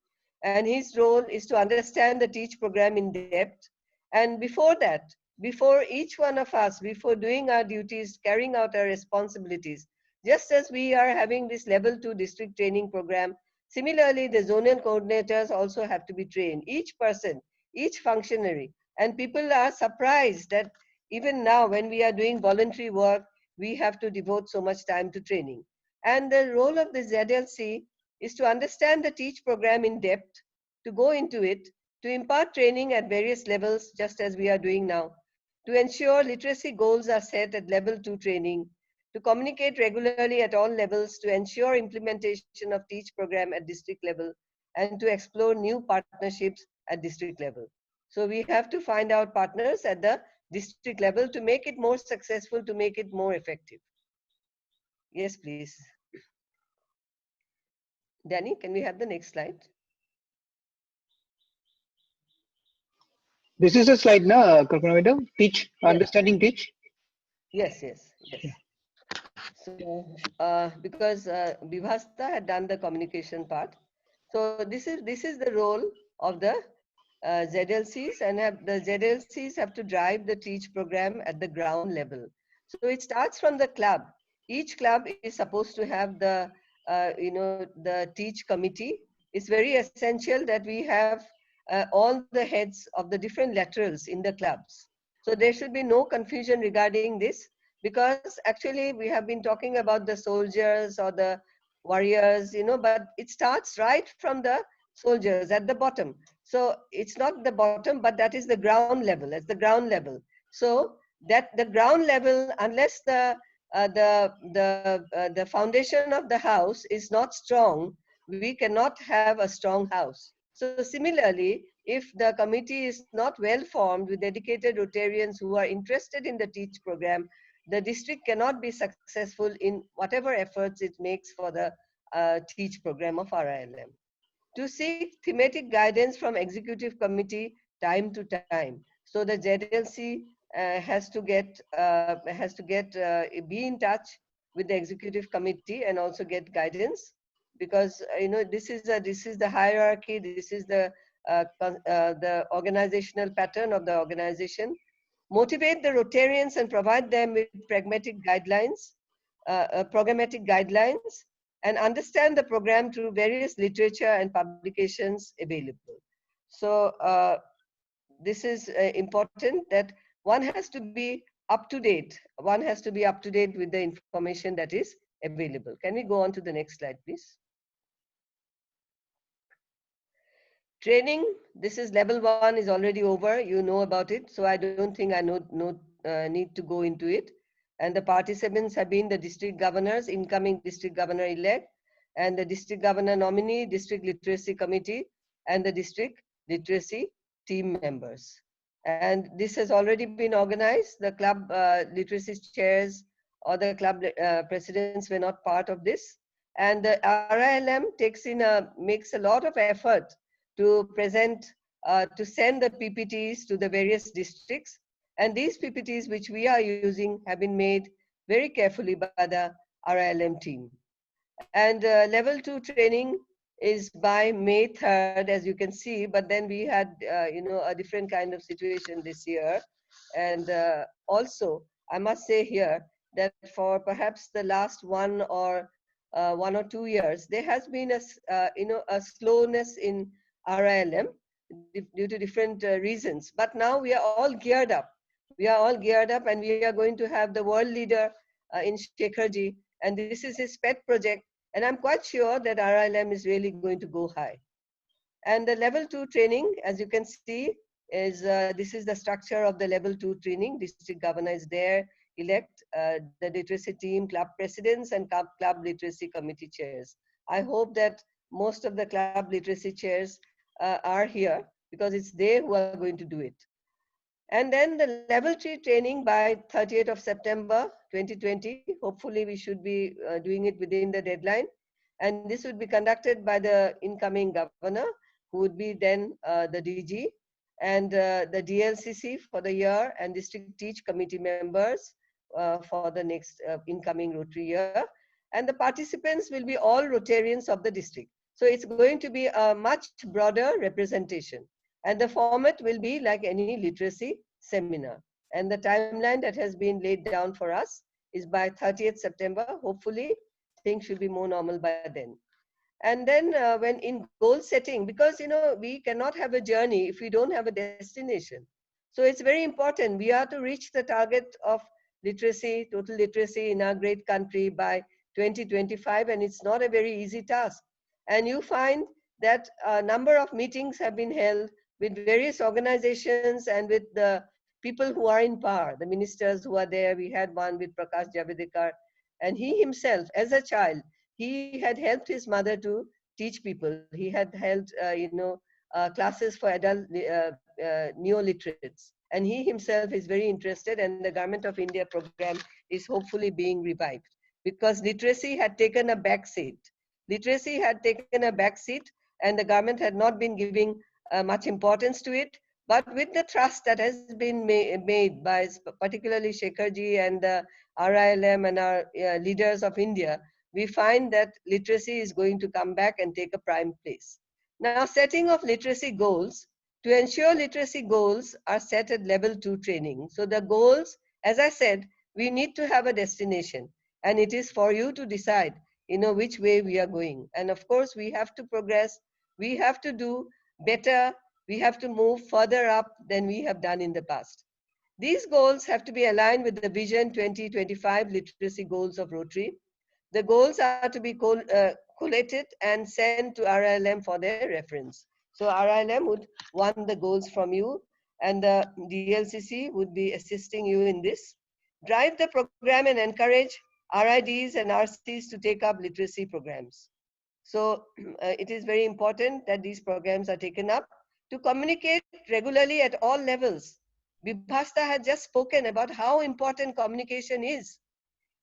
Speaker 12: and his role is to understand the TEACH program in depth. And before that, before each one of us, before doing our duties, carrying out our responsibilities, just as we are having this level 2 district training program, similarly the zonal coordinators also have to be trained, each person, each functionary. And people are surprised that even now when we are doing voluntary work, we have to devote so much time to training. And the role of the ZLC is to understand the TEACH program in depth, to go into it, to impart training at various levels, just as we are doing now, to ensure literacy goals are set at level 2 training, to communicate regularly at all levels, to ensure implementation of TEACH program at district level, and to explore new partnerships at district level. So we have to find out partners at the district level to make it more successful, to make it more effective. Yes, please. Danny, can we have the next slide?
Speaker 6: This is a slide, na, Kalpana Madam? TEACH, understanding TEACH?
Speaker 12: Yes, yes, yes. So, because Vibhasta had done the communication part, so this is the role of the ZLCs, and the ZLCs have to drive the TEACH program at the ground level. So it starts from the club. Each club is supposed to have the the TEACH committee. It's very essential that we have all the heads of the different laterals in the clubs. So there should be no confusion regarding this, because actually we have been talking about the soldiers or the warriors, but it starts right from the soldiers at the bottom. So it's not the bottom, but that is the ground level, at the ground level. So that the ground level, unless the foundation of the house is not strong, we cannot have a strong house. So similarly, if the committee is not well formed with dedicated Rotarians who are interested in the TEACH program, the district cannot be successful in whatever efforts it makes for the TEACH program of RILM. To seek thematic guidance from executive committee time to time. So the ZLC has to be in touch with the executive committee and also get guidance, because this is the hierarchy, this is the organizational pattern of the organization. Motivate the Rotarians and provide them with programmatic guidelines, and understand the program through various literature and publications available. So this is important, that one has to be up to date. One has to be up to date with the information that is available. Can we go on to the next slide, please? Training, this is level 1 is already over. You know about it. So I don't think I need to go into it. And the participants have been the district governors, incoming district governor-elect, and the district governor nominee, district literacy committee, and the district literacy team members. And this has already been organized. The club literacy chairs or the club presidents were not part of this. And the RILM makes a lot of effort to present, to send the PPTs to the various districts. And these PPTs which we are using have been made very carefully by the RILM team. And level 2 training is by May 3rd, as you can see, but then we had, a different kind of situation this year. And also, I must say here that for perhaps the last 1 or 2 years, there has been a slowness in RILM. due to different reasons. But now we are all geared up. We are all geared up, and we are going to have the world leader in Shekharji, and this is his pet project. And I'm quite sure that RILM is really going to go high. And the level 2 training, as you can see, is this is the structure of the level 2 training. District governor is there, elect the literacy team, club presidents, and club literacy committee chairs. I hope that most of the club literacy chairs are here, because it's they who are going to do it. And then the level 3 training by 30th of September 2020. Hopefully we should be doing it within the deadline. And this would be conducted by the incoming governor, who would be then the DG, and the DLCC for the year, and district teach committee members for the next incoming Rotary year. And the participants will be all Rotarians of the district. So it's going to be a much broader representation. And the format will be like any literacy seminar. And the timeline that has been laid down for us is by 30th September. Hopefully, things should be more normal by then. And then when in goal setting, because we cannot have a journey if we don't have a destination. So it's very important. We are to reach the target of literacy, total literacy in our great country by 2025, and it's not a very easy task. And you find that a number of meetings have been held with various organizations and with the people who are in power, the ministers who are there. We had one with Prakash Javadekar, and he himself, as a child, he had helped his mother to teach people. He had held, classes for adult neo-literates. And he himself is very interested, and the Government of India program is hopefully being revived, because literacy had taken a back seat. Literacy had taken a back seat, and the government had not been giving much importance to it. But with the trust that has been made by particularly Shekharji and the RILM and our leaders of India, we find that literacy is going to come back and take a prime place. Now, setting of literacy goals, to ensure literacy goals are set at level 2 training. So the goals, as I said, we need to have a destination, and it is for you to decide, which way we are going. And of course, we have to progress, we have to do better, we have to move further up than we have done in the past. These goals have to be aligned with the Vision 2025 literacy goals of Rotary. The goals are to be collated and sent to RILM for their reference. So RILM would want the goals from you, and the DLCC would be assisting you in this. Drive the program and encourage RIDs and RCs to take up literacy programs. So it is very important that these programs are taken up. To communicate regularly at all levels. Bibhasta had just spoken about how important communication is.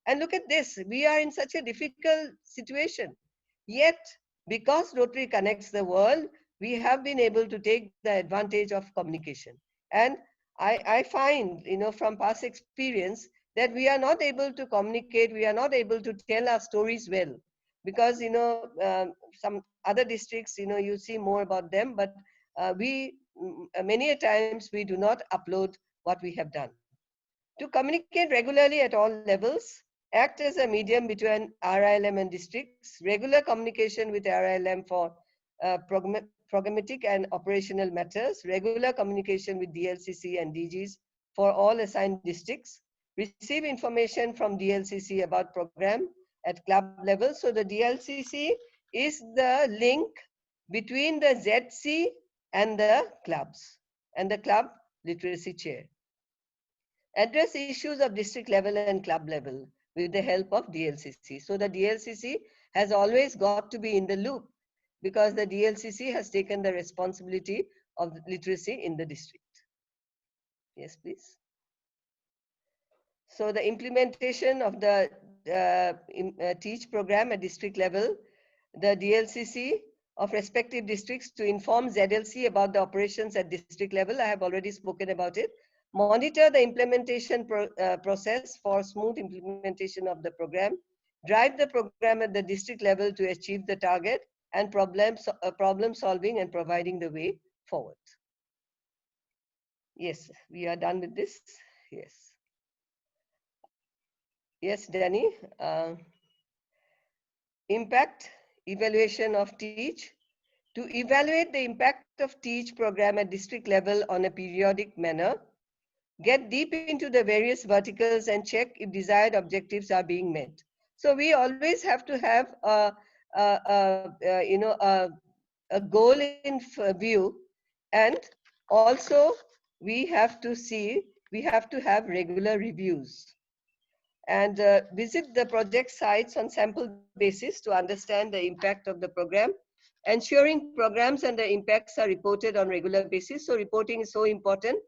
Speaker 12: And look at this, we are in such a difficult situation. Yet, because Rotary connects the world, we have been able to take the advantage of communication. And I find, from past experience, that we are not able to communicate, we are not able to tell our stories well. Because, some other districts, you see more about them, but many a times we do not upload what we have done. To communicate regularly at all levels, act as a medium between RILM and districts, regular communication with RILM for programmatic and operational matters, regular communication with DLCC and DGs for all assigned districts, receive information from DLCC about program at club level. So the DLCC is the link between the ZC and the clubs and the club literacy chair. Address issues of district level and club level with the help of DLCC. So the DLCC has always got to be in the loop, because the DLCC has taken the responsibility of literacy in the district. Yes, please. So the implementation of the TEACH program at district level, the DLCC of respective districts to inform ZLC about the operations at district level. I have already spoken about it. Monitor the implementation process for smooth implementation of the program. Drive the program at the district level to achieve the target, and problem solving and providing the way forward. Yes, we are done with this. Yes. Yes, Danny. Impact evaluation of TEACH. to evaluate the impact of TEACH program at district level on a periodic manner, get deep into the various verticals and check if desired objectives are being met. So we always have to have a goal in view, and also we have to have regular reviews and visit the project sites on sample basis to understand the impact of the program, ensuring programs and the impacts are reported on regular basis. So reporting is so important.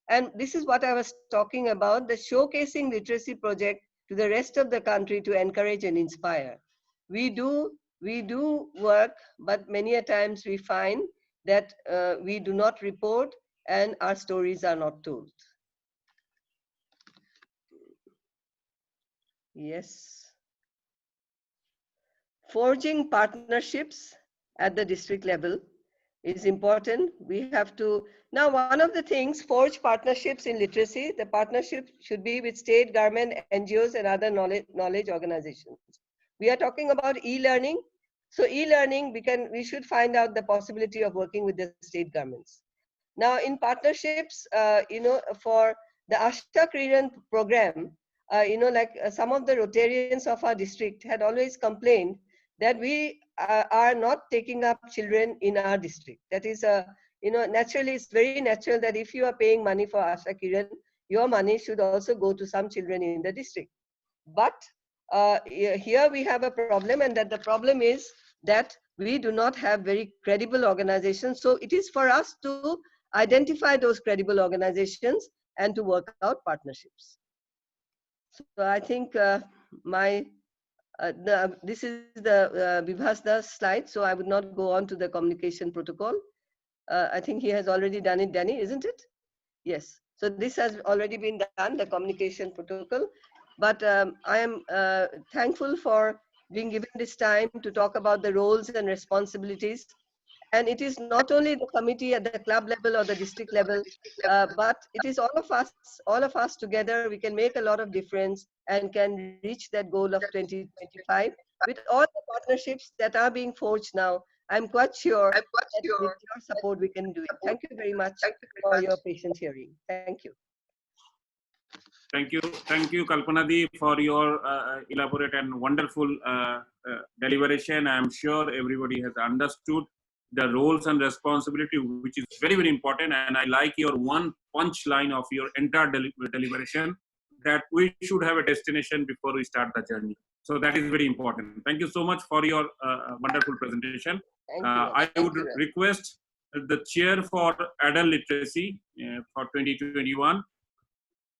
Speaker 12: And this is what I was talking about, the showcasing literacy project to the rest of the country to encourage and inspire. We do work, but many a times we find that we do not report and our stories are not told. Yes. Forging partnerships at the district level is important. We have to, now one of the things, forge partnerships in literacy, the partnership should be with state, government, NGOs and other knowledge organizations. We are talking about e-learning. So e-learning, we should find out the possibility of working with the state governments. Now in partnerships, for the Asha Kriran program, some of the Rotarians of our district had always complained that we are not taking up children in our district. That is, naturally, it's very natural that if you are paying money for Asha Kiran, your money should also go to some children in the district. But here we have a problem, and that the problem is that we do not have very credible organizations. So it is for us to identify those credible organizations and to work out partnerships. So I think this is the Vibhasda's slide, so I would not go on to the communication protocol. I think he has already done it, Danny, isn't it? Yes. So this has already been done, the communication protocol. But I am thankful for being given this time to talk about the roles and responsibilities. And it is not only the committee at the club level or the district level, but it is all of us together. We can make a lot of difference and can reach that goal of 2025 with all the partnerships that are being forged now. I'm quite sure that with your support we can do it. Thank you very much for your patient hearing. Thank you.
Speaker 9: Thank you, Kalpana-di, for your elaborate and wonderful deliberation. I am sure everybody has understood the roles and responsibility, which is very, very important. And I like your one punch line of your entire deliberation, that we should have a destination before we start the journey. So that is very important. Thank you so much for your wonderful presentation. I would request the chair for adult literacy for 2021,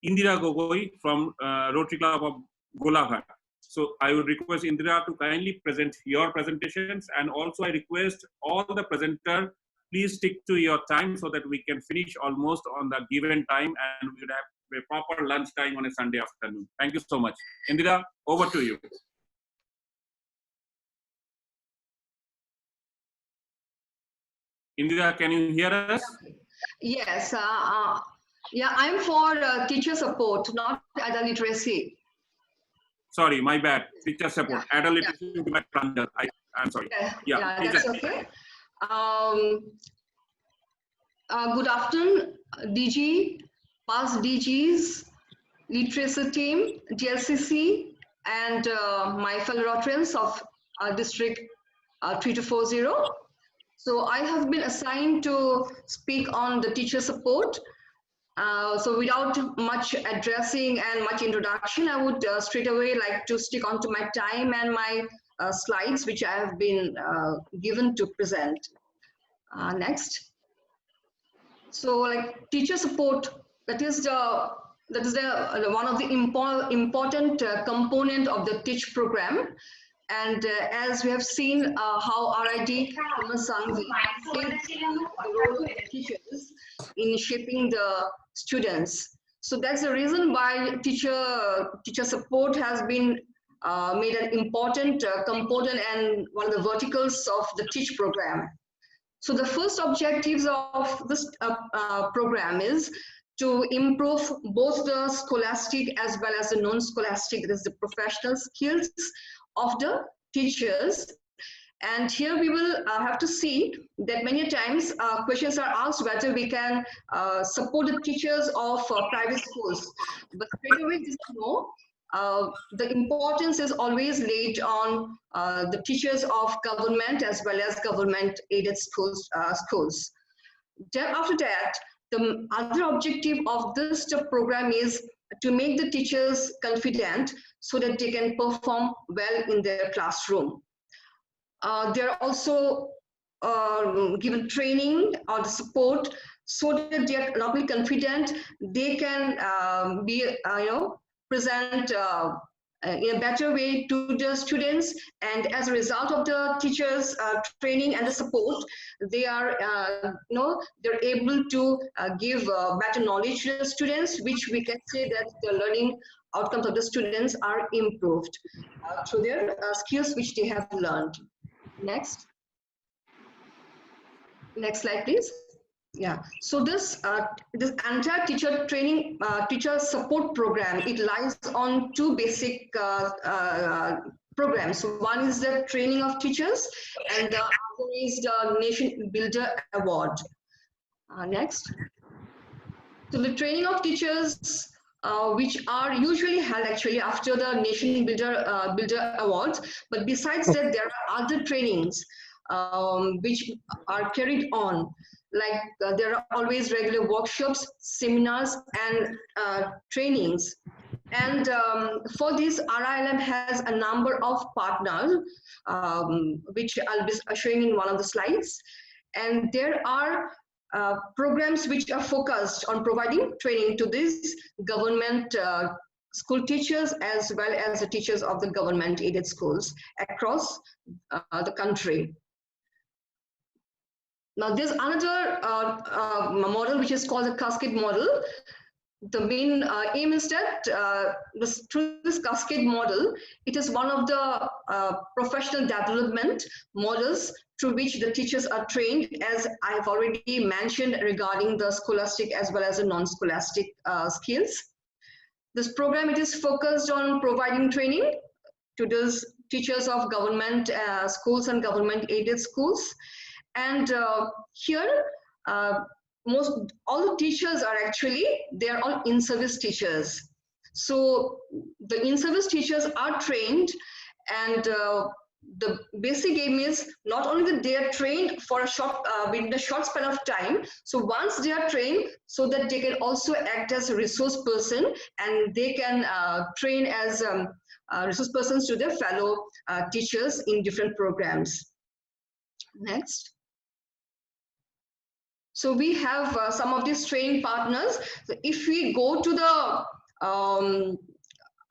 Speaker 9: Indira Gogoi from Rotary Club of Golaghat. So I would request Indira to kindly present your presentations, and also I request all the presenters, please stick to your time so that we can finish almost on the given time and we would have a proper lunch time on a Sunday afternoon. Thank you so much. Indira, over to you. Indira, can you hear us?
Speaker 13: Yes. Yeah, I'm for teacher support, not adult literacy.
Speaker 9: Sorry, my bad. Teacher support. Yeah. Adult literacy. Yeah. I'm sorry.
Speaker 13: Yeah, that's okay. Good afternoon, DG, past DGs, literacy team, GLCC, and my fellow Rotarians of District 3240. So I have been assigned to speak on the teacher support. So without much addressing and much introduction, I would straight away like to stick on to my time and my slides, which I have been given to present. Next. So like teacher support, that is one of the important component of the TEACH program. And as we have seen how RID Kamal Sangvi played the role of teachers in shaping the students. So that's the reason why teacher support has been made an important component and one of the verticals of the TEACH program. So the first objectives of this program is to improve both the scholastic as well as the non-scholastic, that is the professional skills of the teachers, And here we will have to see that many times questions are asked whether we can support the teachers of private schools. But straight away, just know the importance is always laid on the teachers of government as well as government-aided schools. After that, the other objective of this program is to make the teachers confident so that they can perform well in their classroom. They're also given training or the support so that they are not only confident, they can present in a better way to the students, and as a result of the teachers training and the support, they are they're able to give better knowledge to the students, which we can say that the learning outcomes of the students are improved through their skills which they have learned. Next slide, please. Yeah, so this entire teacher training, teacher support program, it lies on two basic programs. One is the training of teachers, and the other is the Nation Builder Award. Next. So the training of teachers, which are usually held actually after the Nation Builder Awards, but besides that, there are other trainings which are carried on. Like there are always regular workshops, seminars, and trainings. And for this, RILM has a number of partners, which I'll be showing in one of the slides. And there are programs which are focused on providing training to these government school teachers as well as the teachers of the government-aided schools across the country. Now, there's another model which is called the cascade model. The main aim is that through this cascade model, it is one of the professional development models through which the teachers are trained, as I've already mentioned regarding the scholastic as well as the non-scholastic skills. This program, it is focused on providing training to those teachers of government schools and government-aided schools. And here, all the teachers are actually, they are all in-service teachers. So the in-service teachers are trained, and the basic aim is not only that they are trained for a short, within a short span of time. So once they are trained, so that they can also act as a resource person, and they can train as resource persons to their fellow teachers in different programs. Next. So we have some of these training partners. So if we go to the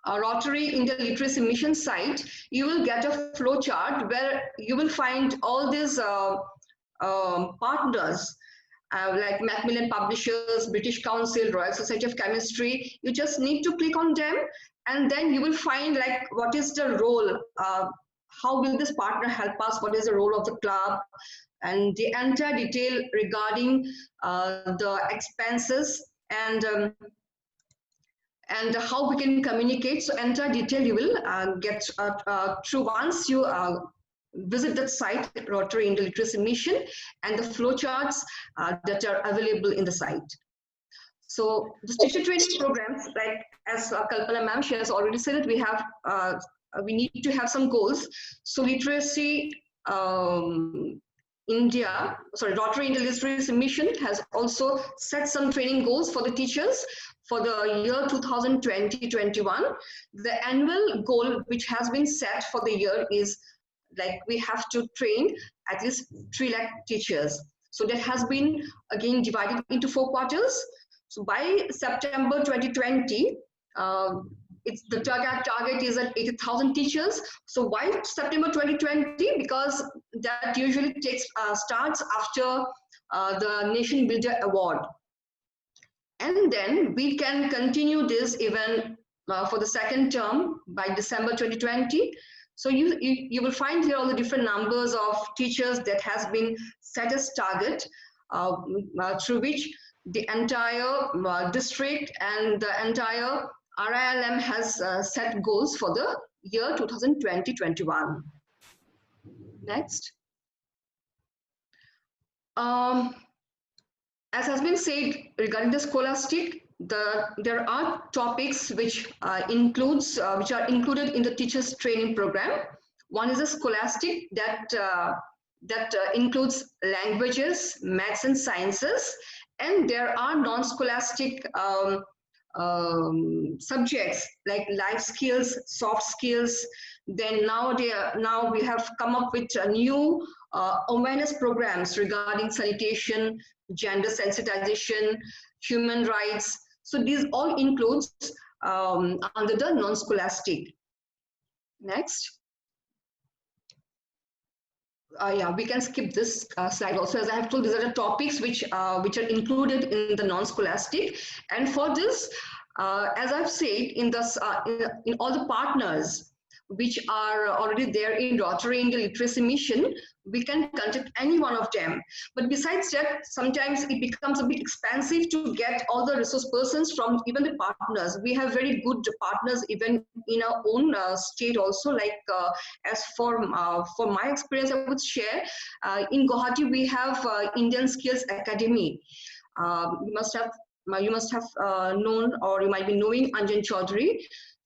Speaker 13: Rotary India Literacy Mission site, you will get a flow chart where you will find all these partners like Macmillan Publishers, British Council, Royal Society of Chemistry. You just need to click on them, and then you will find like what is the role, how will this partner help us, what is the role of the club, and the entire detail regarding the expenses and how we can communicate. So entire detail you will get through once you visit that site, Rotary India Literacy Mission, and the flowcharts that are available in the site. So the teacher training programs, like as Kalpana ma'am, she has already said it, we have we need to have some goals. So literacy Rotary India Literacy Mission has also set some training goals for the teachers for the year 2020-21. The annual goal which has been set for the year is like we have to train at least 3 lakh teachers. So that has been again divided into 4 quarters. So by September 2020, the target is at 80,000 teachers. So why September 2020? Because that usually starts after the Nation Builder Award. And then we can continue this even for the second term by December 2020. So you will find here all the different numbers of teachers that has been set as target through which the entire district and the entire RILM has set goals for the year 2020-21. Next. As has been said regarding the scholastic, there are topics which are included in the teachers training program. One is a scholastic that includes languages, maths and sciences, and there are non-scholastic subjects like life skills, soft skills. Then now we have come up with new awareness programs regarding sanitation, gender sensitization, human rights. So these all includes under the non-scholastic. Next. Yeah, we can skip this slide also. As I have told, these are the topics which are included in the non-scholastic. And for this, as I've said, in all the partners which are already there in Rotary India Literacy Mission, we can contact any one of them. But besides that, sometimes it becomes a bit expensive to get all the resource persons from even the partners. We have very good partners even in our own state also. Like as for my experience, I would share, in Guwahati we have Indian Skills Academy. You must have known, or you might be knowing Anjan Chaudhary.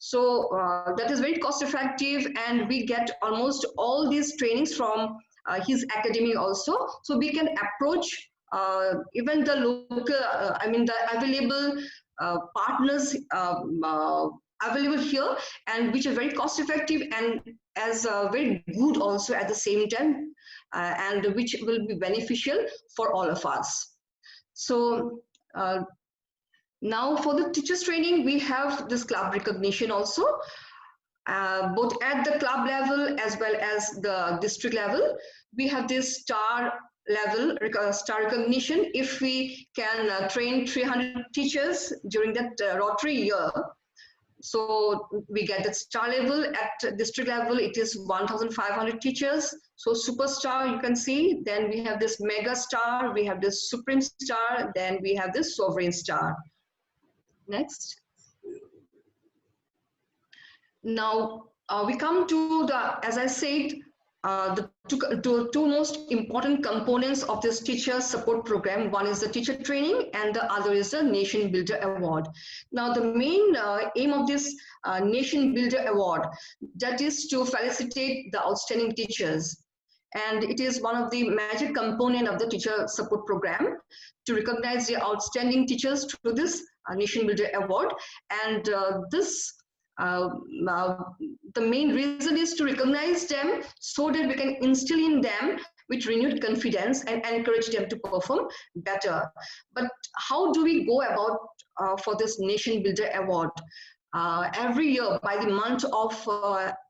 Speaker 13: So that is very cost effective, and we get almost all these trainings from his academy also. So we can approach even the local, the available partners available here, and which are very cost effective and as very good also at the same time, and which will be beneficial for all of us. So now for the teachers training, we have this club recognition also, both at the club level as well as the district level. We have this star level, star recognition. If we can train 300 teachers during that Rotary year, so we get that star level. At district level, it is 1,500 teachers. So superstar, you can see. Then we have this mega star, we have this supreme star, then we have this sovereign star. Next. Now we come to the, as I said, the two most important components of this teacher support program. One is the teacher training and the other is the Nation Builder Award. Now the main aim of this Nation Builder Award, that is to felicitate the outstanding teachers. And it is one of the major component of the teacher support program to recognize the outstanding teachers through this Nation Builder Award. And the main reason is to recognize them so that we can instill in them with renewed confidence and encourage them to perform better. But how do we go about for this Nation Builder Award? Every year by the month of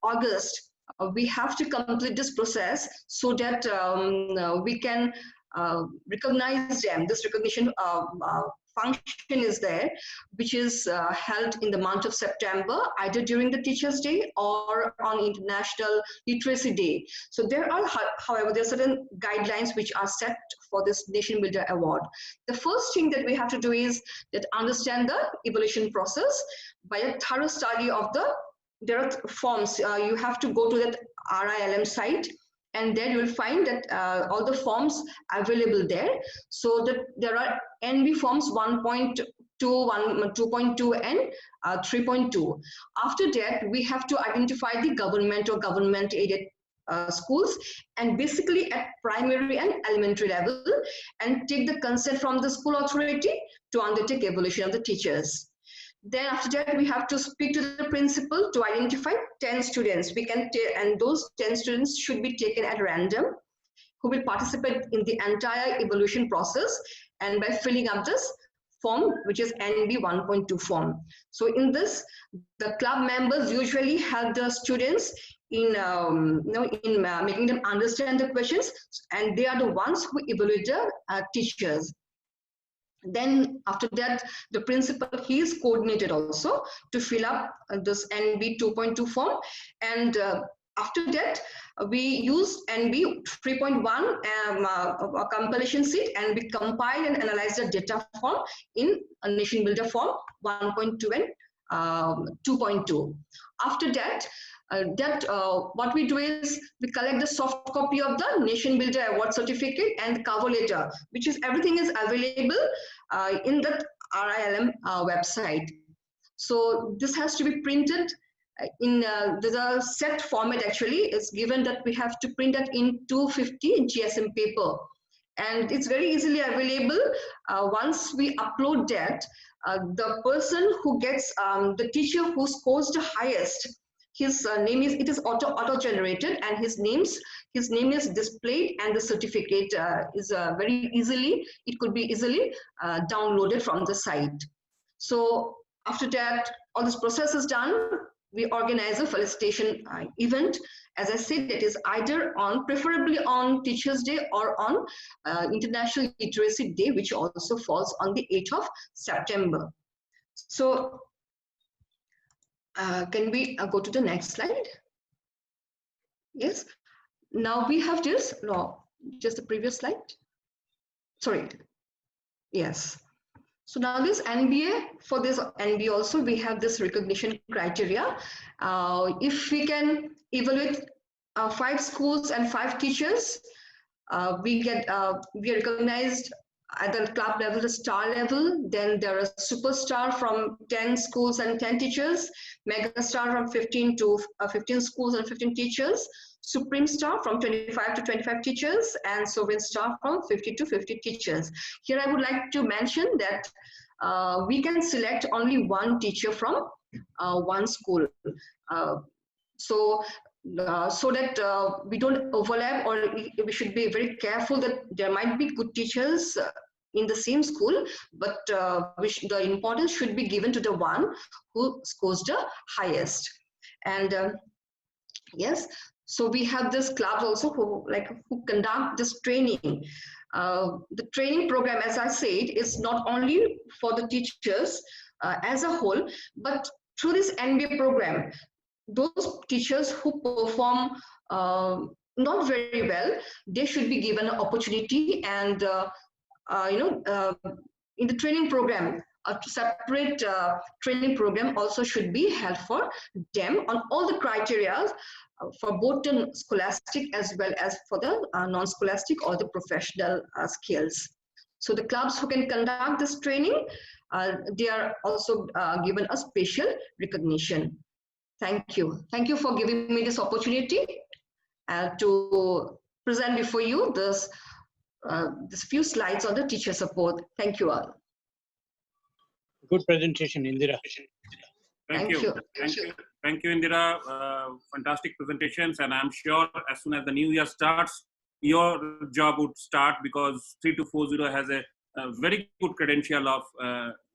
Speaker 13: August, we have to complete this process so that we can recognize them. This recognition function is there, which is held in the month of September, either during the Teachers' Day or on International Literacy Day. So there are, however, there are certain guidelines which are set for this Nation Builder Award. The first thing that we have to do is that understand the evaluation process by a thorough study of there are forms. You have to go to that RILM site, and there you will find that all the forms available there. So that there are NB forms 1.2, 2.2 and 3.2. After that, we have to identify the government or government aided schools, and basically at primary and elementary level, and take the consent from the school authority to undertake evaluation of the teachers. Then after that, we have to speak to the principal to identify 10 students. We can and those 10 students should be taken at random, who will participate in the entire evaluation process, and by filling up this form, which is NB 1.2 form. So in this, the club members usually help the students in making them understand the questions, and they are the ones who evaluate the teachers. Then after that, the principal, he is coordinated also to fill up this NB 2.2 form. And after that, we use NB 3.1 compilation sheet, and we compile and analyze the data form in a Nation Builder form 1.2 and 2.2. After that, what we do is we collect the soft copy of the Nation Builder Award certificate and cover letter, which is everything is available in the RILM website. So this has to be printed in the set format. Actually is given that we have to print that in 250 GSM paper, and it's very easily available. Once we upload that, the person who gets the teacher who scores the highest, his name is auto generated, and his name is displayed, and the certificate is very easily, it could be easily downloaded from the site. So after that, all this process is done, we organize a felicitation event. As I said, it is either preferably on Teachers' Day or on International Literacy Day, which also falls on the 8th of September. So can we go to the next slide? Yes. Now we have this, no, just the previous slide. Sorry. Yes. So now this NBA, for this NBA also, we have this recognition criteria. If we can evaluate 5 schools and 5 teachers, we are recognized at the club level, the star level. Then there are superstar from 10 schools and 10 teachers, mega star from 15 schools and 15 teachers, supreme star from 25 to 25 teachers, and sovereign star from 50 to 50 teachers. Here I would like to mention that we can select only 1 teacher from 1 school. So that we don't overlap, or we should be very careful that there might be good teachers in the same school, but the importance should be given to the one who scores the highest. And yes, so we have this clubs also who conduct this training. The training program, as I said, is not only for the teachers as a whole, but through this NBA program, those teachers who perform not very well, they should be given an opportunity, and in the training program, a separate training program also should be held for them on all the criteria for both the scholastic as well as for the non-scholastic or the professional skills. So the clubs who can conduct this training, they are also given a special recognition. Thank you. Thank you for giving me this opportunity to present before you this few slides on the teacher support. Thank you all.
Speaker 5: Good presentation, Indira.
Speaker 9: Thank you. Thank you, Indira. Fantastic presentations, and I'm sure as soon as the new year starts, your job would start, because 3240 has a very good credential of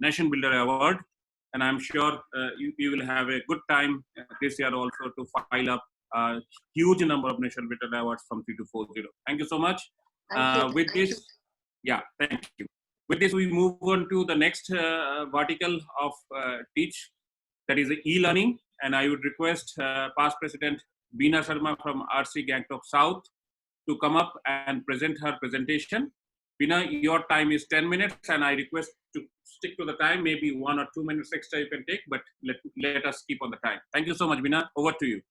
Speaker 9: Nation Builder Award, and I'm sure you will have a good time this year also to file up a huge number of Nation Builder Awards from 3240. Thank you so much. With this, yeah, thank you. With this, we move on to the next vertical of Teach, that is e-learning, and I would request past President Beena Sharma from RC Gangtok South to come up and present her presentation. Beena, your time is 10 minutes, and I request to stick to the time. Maybe 1 or 2 minutes extra you can take, but let us keep on the time. Thank you so much, Beena. Over to you.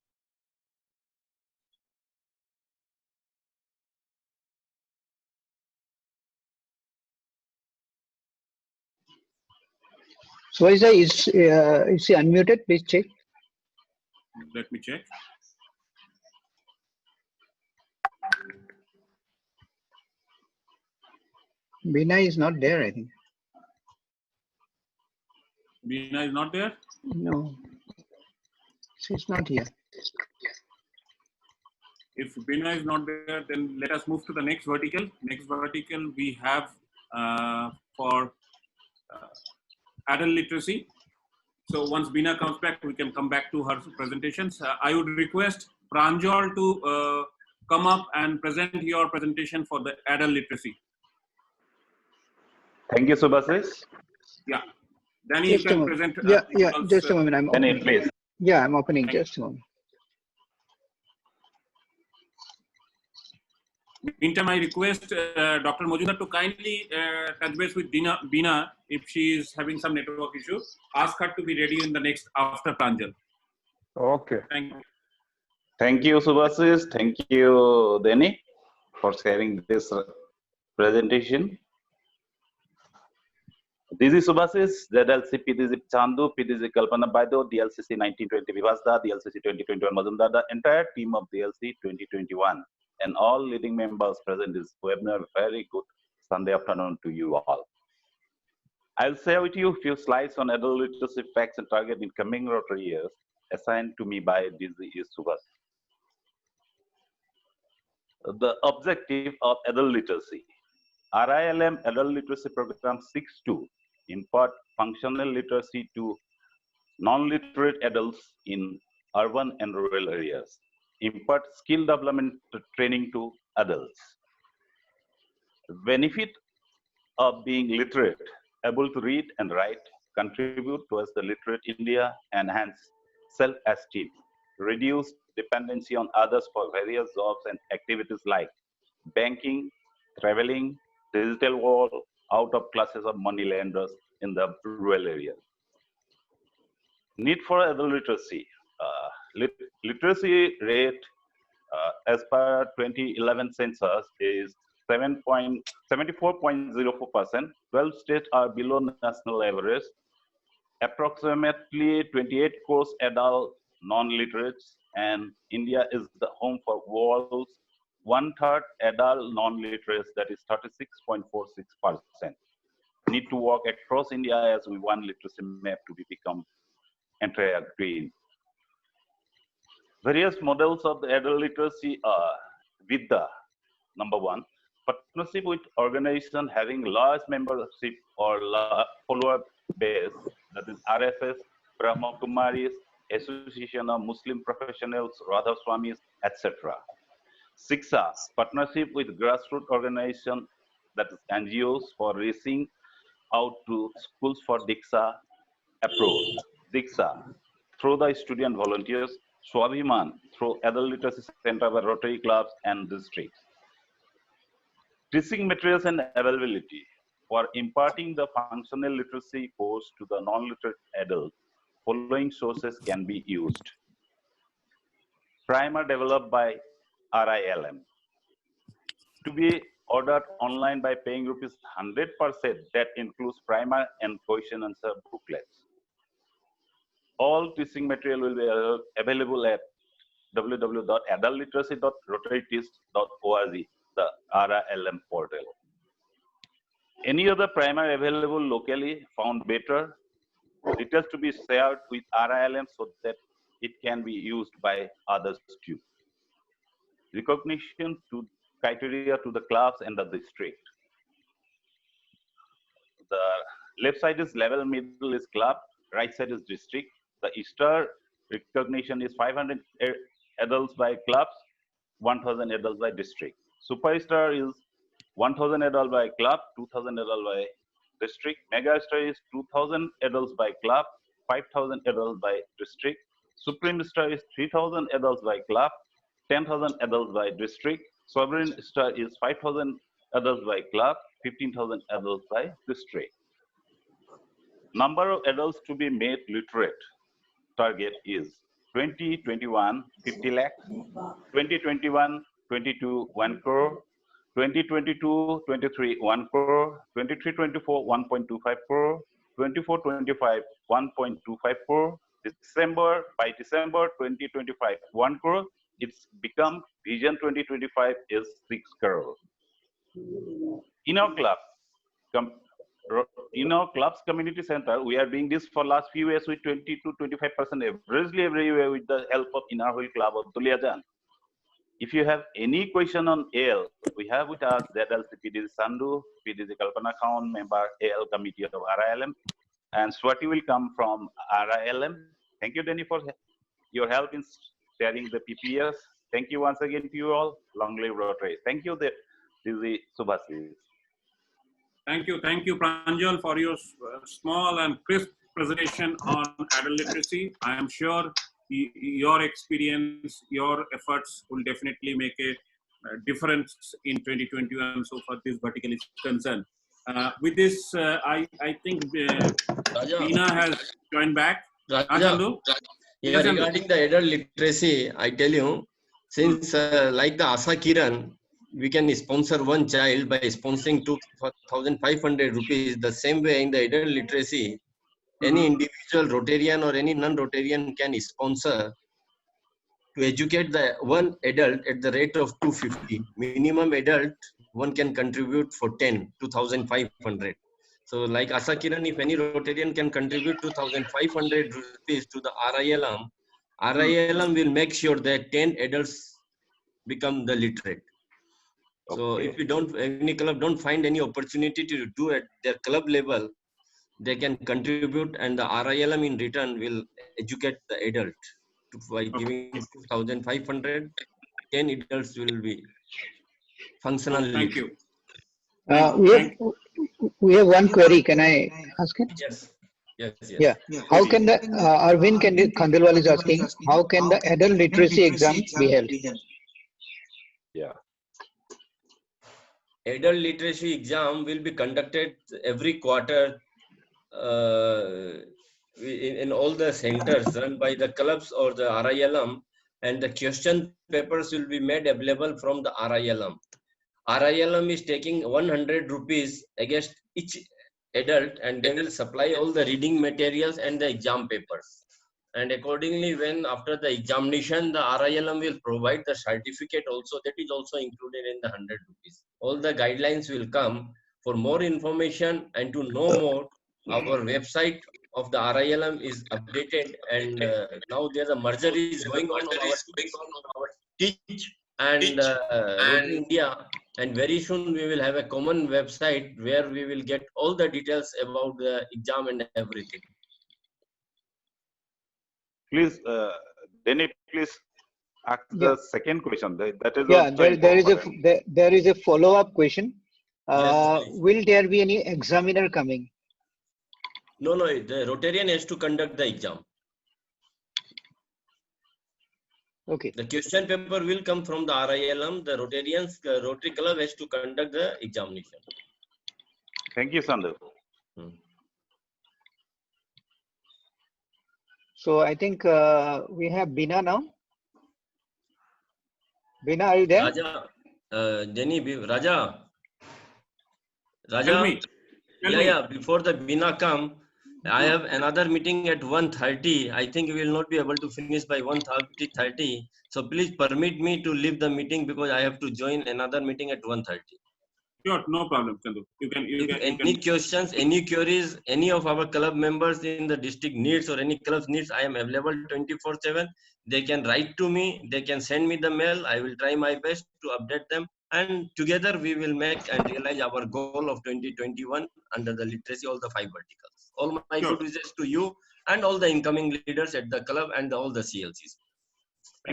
Speaker 6: So is he unmuted? Please check.
Speaker 9: Let me check.
Speaker 6: Beena is not there, I think.
Speaker 9: Beena is not there?
Speaker 6: No, she's not here.
Speaker 9: If Beena is not there, then let us move to the next vertical. Next vertical we have for adult literacy. So once Beena comes back, we can come back to her presentations. I would request Pranjal to come up and present your presentation for the adult literacy.
Speaker 16: Thank you, Subhasish.
Speaker 9: Yeah. Danny, you can present.
Speaker 6: Yeah, just a moment. I'm
Speaker 16: Danny,
Speaker 6: opening.
Speaker 16: please.
Speaker 6: Yeah, I'm opening. Just a moment.
Speaker 9: Meantime, I request Dr. Mojumdar to kindly touch base with Bina if she is having some network issue. Ask her to be ready in the next after Pranjal.
Speaker 3: Okay.
Speaker 9: Thank you.
Speaker 16: Thank you, Subhasis. Thank you, Denny, for sharing this presentation. DG Subhasis, ZLC PDG Chandu, PDG Kalpana Baido, DLCC 1920 Vivasda, DLCC 2021 Mazumdar, the entire team of DLC 2021, and all leading members present in this webinar. Very good Sunday afternoon to you all. I'll share with you a few slides on adult literacy facts and target in coming Rotary years assigned to me by DG Subhasis. The objective of adult literacy. RILM Adult Literacy Program 6.2 impart functional literacy to non-literate adults in urban and rural areas. Impart skill development training to adults. Benefit of being literate, able to read and write, contribute towards the literate India, enhance self-esteem, reduce dependency on others for various jobs and activities like banking, traveling, digital world, out of classes of money lenders in the rural areas. Need for adult literacy. Literacy rate as per 2011 census is 74.04%. 12 states are below national average. Approximately 28 crores adult non-literates, and India is the home for world's 1/3 adult non-literates, that is 36.46%. Need to work across India as we want literacy map to become entire green. Various models of the adult literacy are Vidya, number one, partnership with organization having large membership or follower base, that is RFS, Brahma Kumaris, Association of Muslim Professionals, Radha Swamis, etc. Shiksha, partnership with grassroots organization, that is NGOs, for reaching out to schools for Diksha approach. Diksha, through the student volunteers. Swabhiman, through adult literacy center by Rotary clubs and districts. Teaching materials and availability. For imparting the functional literacy course to the non-literate adults, following sources can be used. Primer developed by RILM. To be ordered online by paying rupees 100%, that includes primer and question answer booklets. All teaching material will be available at www.adultliteracy.rotaryteach.org, the RILM portal. Any other primer available locally found better. Details to be shared with RILM so that it can be used by others too. Recognition to criteria to the clubs and the district. The left side is level, middle is club, right side is district. The star recognition is 500 adults by clubs, 1,000 adults by district. Superstar is 1,000 adults by club, 2,000 adults by district. Mega star is 2,000 adults by club, 5,000 adults by district. Supreme star is 3,000 adults by club, 10,000 adults by district. Sovereign star is 5,000 adults by club, 15,000 adults by district. Number of adults to be made literate. Target is 2021, 50 lakhs, 2021, 22, 1 crore, 2022, 23, 1 crore, 23, 24, 1.25 crore, 24, 25, 1.25 crore, by December 2025, 1 crore. It's become Vision 2025 is 6 crore. In our club, in our club's community center, we are doing this for last few years with 20 to 25% averagely every year with the help of Inarhul Club of Duliajan. If you have any question on AL, we have with us ZLC PDG Sandhu, PDG Kalpana Khan, member AL committee of RILM, and Swati will come from RILM. Thank you, Denny, for your help in sharing the PPS. Thank you once again to you all. Long live Rotary. Thank you, DG Subhasis.
Speaker 9: Thank you, Pranjal, for your small and crisp presentation on adult literacy. I am sure your experience, your efforts will definitely make a difference in 2021 so far this vertical is concerned. With this, I think Veena has joined back.
Speaker 4: Raja, yeah, regarding the adult literacy, I tell you, since like the Asa Kiran, we can sponsor one child by sponsoring 2,500 rupees. The same way in the adult literacy, any individual Rotarian or any non-Rotarian can sponsor to educate the one adult at the rate of 250. Minimum adult, one can contribute for 2,500. So like Asa Kiran, if any Rotarian can contribute 2,500 rupees to the RILM, RILM will make sure that 10 adults become the literate. So if you don't, any club don't find any opportunity to do at their club level, they can contribute and the RILM in return will educate the adult by giving 2,500. 10 adults will be functional.
Speaker 9: Thank you.
Speaker 6: We have one query. Can I ask it?
Speaker 4: Yes. Yes.
Speaker 6: Yeah. How can the Arvind Khandelwal is asking, how can the adult literacy exam be held?
Speaker 16: Yeah.
Speaker 4: Adult literacy exam will be conducted every quarter in all the centers run by the clubs or the RILM, and the question papers will be made available from the RILM. RILM is taking 100 rupees against each adult, and they will supply all the reading materials and the exam papers. And accordingly, when after the examination, the RILM will provide the certificate also, that is also included in the 100 rupees. All the guidelines will come. For more information and to know more, our website of the RILM is updated, and now there's a merger is going on our Teach and Rotary India, and very soon we will have a common website where we will get all the details about the exam and everything.
Speaker 16: Please, Denny, please ask the second question. That is
Speaker 6: there is a follow-up question.
Speaker 4: Yes,
Speaker 6: will there be any examiner coming?
Speaker 4: No, the Rotarian has to conduct the exam.
Speaker 6: Okay.
Speaker 4: The question paper will come from the RILM. The Rotary Club has to conduct the examination.
Speaker 16: Thank you, Sandhu.
Speaker 6: So I think we have Veena now. Veena, are you there?
Speaker 4: Raja, Denny, Raja.
Speaker 9: Tell me.
Speaker 4: Yeah. Before the Veena come, I have another meeting at 1:30. I think we will not be able to finish by 1:30. So please permit me to leave the meeting because I have to join another meeting at 1:30.
Speaker 9: Sure, no problem, Chandu.
Speaker 4: Any questions, any queries, any of our club members in the district needs or any club's needs, I am available 24/7. They can write to me, they can send me the mail. I will try my best to update them. And together we will make and realize our goal of 2021 under the literacy, all the 5 verticals. All my good wishes to you and all the incoming leaders at the club and all the CLCs.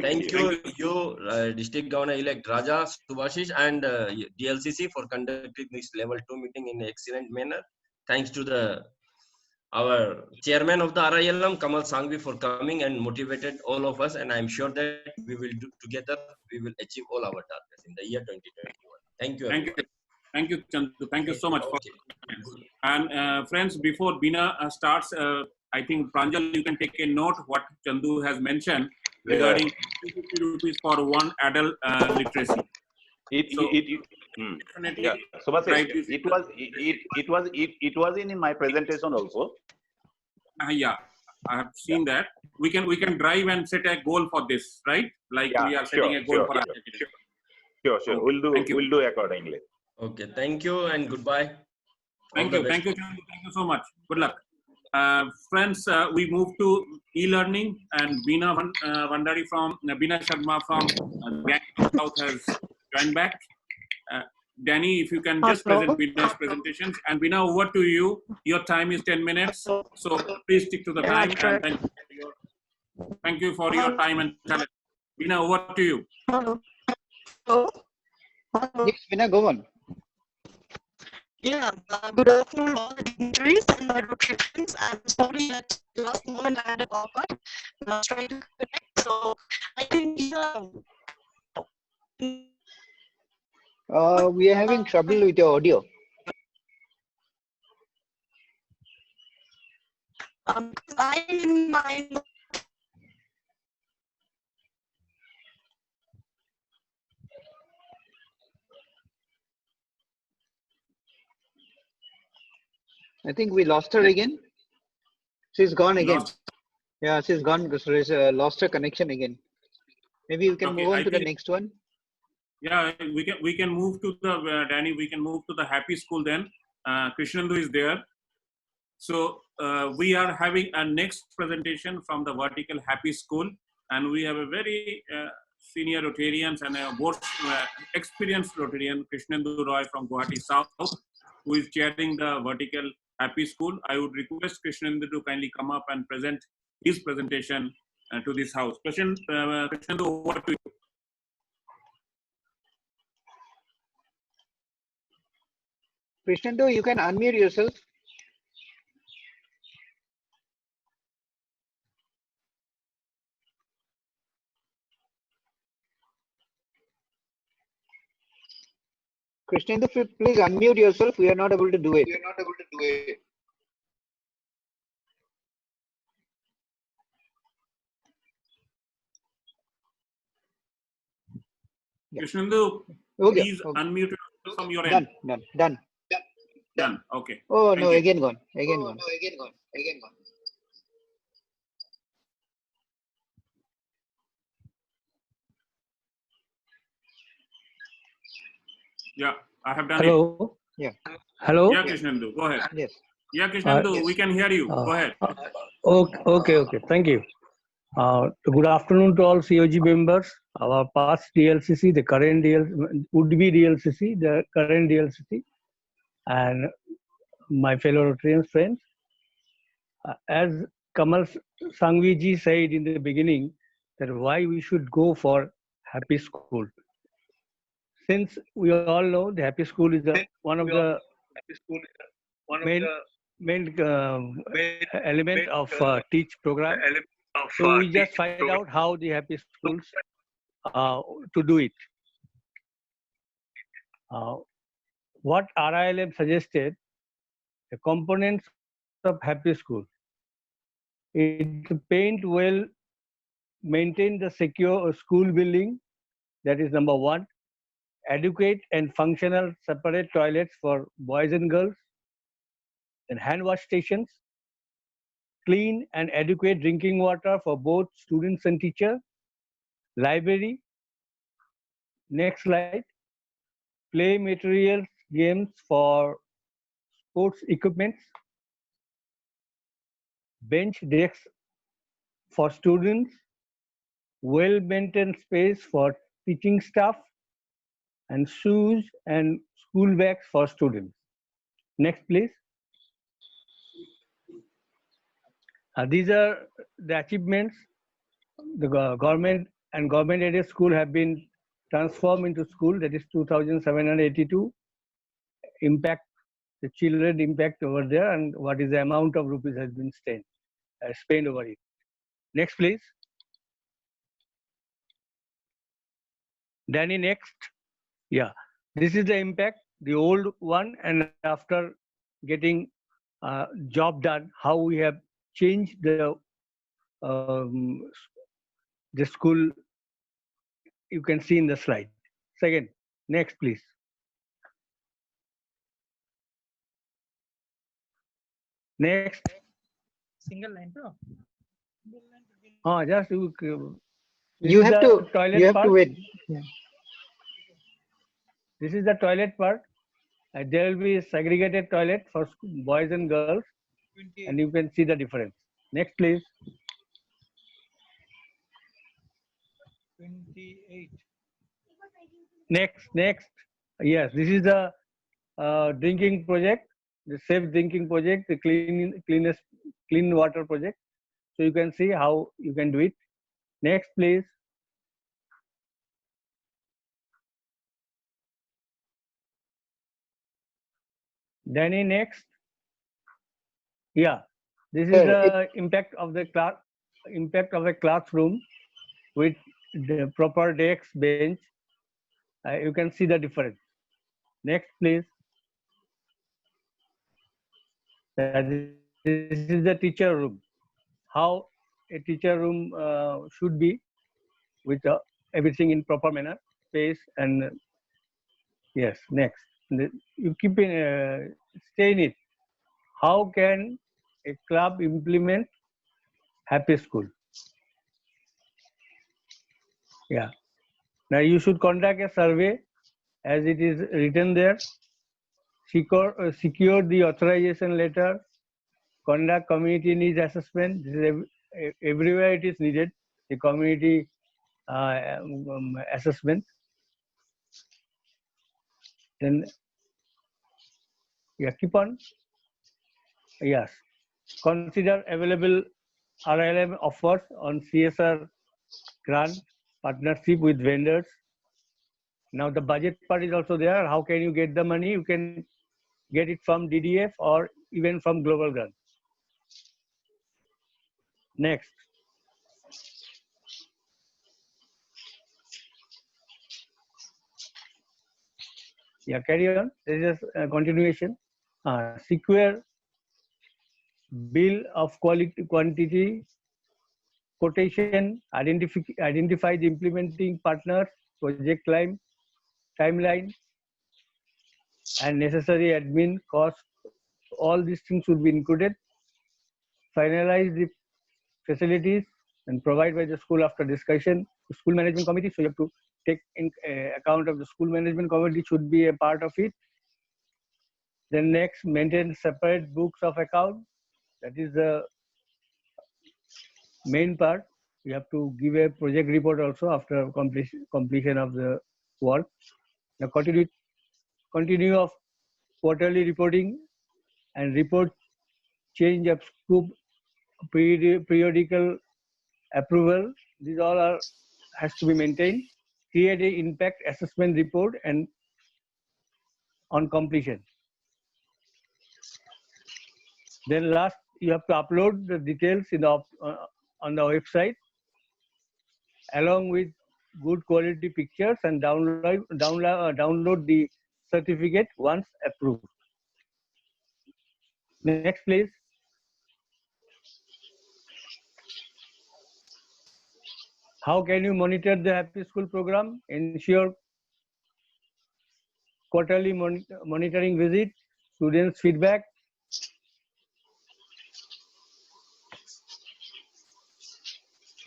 Speaker 4: Thank you, District Governor-elect Raja, Subhashish and DLCC for conducting this level 2 meeting in an excellent manner. Thanks to our chairman of the RILM, Kamal Sanghvi, for coming and motivated all of us. And I'm sure that we will do together, we will achieve all our targets in the year 2021. Thank you.
Speaker 9: Thank you, Chandu. Thank you so much. And friends, before Veena starts, I think Pranjal, you can take a note what Chandu has mentioned regarding 250 rupees for one adult literacy.
Speaker 16: It was in my presentation also.
Speaker 9: Yeah, I have seen that. We can drive and set a goal for this, right? Like we are setting a goal for our activity.
Speaker 16: Sure. We'll do accordingly.
Speaker 4: Okay, thank you and goodbye.
Speaker 9: Thank you, Chandu. Thank you so much. Good luck. Friends, we move to e-learning, and Veena Vandari from Veena Sharma from Gang South has joined back. Danny, if you can just present Veena's presentations. And Veena, over to you. Your time is 10 minutes, so please stick to the time. And thank you for your time and talent. Veena, over to you.
Speaker 17: Hello.
Speaker 6: Yes, Veena, go on.
Speaker 17: Yeah, good afternoon, all the dignitaries and my Rotary friends. I'm sorry that last moment I had a power cut. I was trying to connect, so I think
Speaker 6: We are having trouble with your audio. I think we lost her again. She's gone again. Yeah, she's gone because she's lost her connection again. Maybe we can move on to the next one.
Speaker 9: Yeah, we can move to the Danny. We can move to the Happy School then. Krishnendu is there. So we are having a next presentation from the vertical Happy School, and we have a very senior Rotarians and a more experienced Rotarian, Krishnendu Roy from Guwahati South, who is chairing the vertical Happy School. I would request Krishnendu to kindly come up and present his presentation to this house. Krishnendu, over to you.
Speaker 6: Krishnendu, you can unmute yourself. Krishnendu, please unmute yourself. We are not able to do it.
Speaker 9: Krishnendu, please unmute yourself from your end. Done. Okay.
Speaker 6: Oh,
Speaker 9: Thank
Speaker 6: no,
Speaker 9: you.
Speaker 6: again gone.
Speaker 9: Yeah, I have done
Speaker 10: Hello.
Speaker 6: Yeah.
Speaker 10: Hello.
Speaker 9: it. Yeah, Krishnendu, go ahead.
Speaker 6: Yes.
Speaker 9: Yeah, Krishnendu, we can hear you. Go ahead.
Speaker 10: Okay. Thank you. Good afternoon to all COG members, our past DLCC, the current would-be DLCC, the current DLCC, and my fellow Rotarian friends. As Kamal Sanghvi ji said in the beginning, that why we should go for Happy School. Since we all know the Happy School is one of the main element of teach program. So we just find out how the Happy Schools to do it. What RILM suggested, the components of Happy School. It paint well, maintain the secure school building, that is number one. Adequate and functional separate toilets for boys and girls, and hand wash stations, clean and adequate drinking water for both students and teachers, library, next slide, play materials, games for sports equipments, bench desks for students, well-maintained space for teaching staff, and shoes and school bags for students. Next, please. These are the achievements. The government and government-aided school have been transformed into school. That is 2,782. Impact, the children impact over there, and what is the amount of rupees has been spent over it. Next, please. Danny, next. Yeah, this is the impact, the old one, and after getting job done, how we have changed the school. You can see in the slide. Second, next, please. Next.
Speaker 18: Single line, bro.
Speaker 10: Just
Speaker 6: you have to wait. Yeah.
Speaker 10: This is the toilet part. There will be segregated toilet for boys and girls, and you can see the difference. Next, please.
Speaker 18: 28.
Speaker 10: Next. Yes, this is the drinking project, the safe drinking project, the clean water project. So you can see how you can do it. Next, please. Danny, next. Yeah, this is the impact of the classroom with the proper desk, bench. You can see the difference. Next, please. This is the teacher room. How a teacher room should be, with everything in proper manner, space and yes. Next, you keep in stay in it. How can a club implement happy school? Yeah. Now you should conduct a survey as it is written there. Secure the authorization letter. Conduct community needs assessment. This is everywhere it is needed. The community assessment. Then, yeah, keep on. Yes. Consider available RILM offers on CSR grant, partnership with vendors. Now the budget part is also there. How can you get the money? You can get it from DDF or even from Global Grant. Next. Yeah, carry on. There is a continuation. Secure bill of quantity, quotation, identify the implementing partners, project timeline, and necessary admin costs. All these things should be included. Finalize the facilities and provide by the school after discussion. The school management committee, so you have to take in account of the school management committee should be a part of it. Then next, maintain separate books of account. That is the main part. You have to give a project report also after completion of the work. Now continue of quarterly reporting and report change of scope, periodical approval. These all has to be maintained. Create a impact assessment report and on completion. Then last, you have to upload the details in the on the website along with good quality pictures and download the certificate once approved. Next, please. How can you monitor the Happy School program? Ensure quarterly monitoring visit, students' feedback.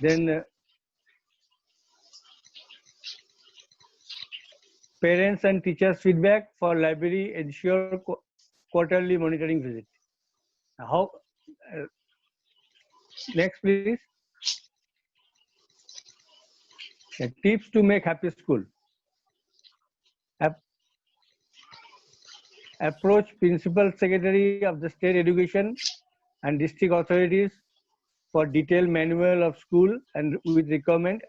Speaker 10: Then parents and teachers' feedback for library, ensure quarterly monitoring visit. How? Next, please. Tips to make happy school. Approach principal secretary of the state education and district authorities for detailed manual of school and with requirement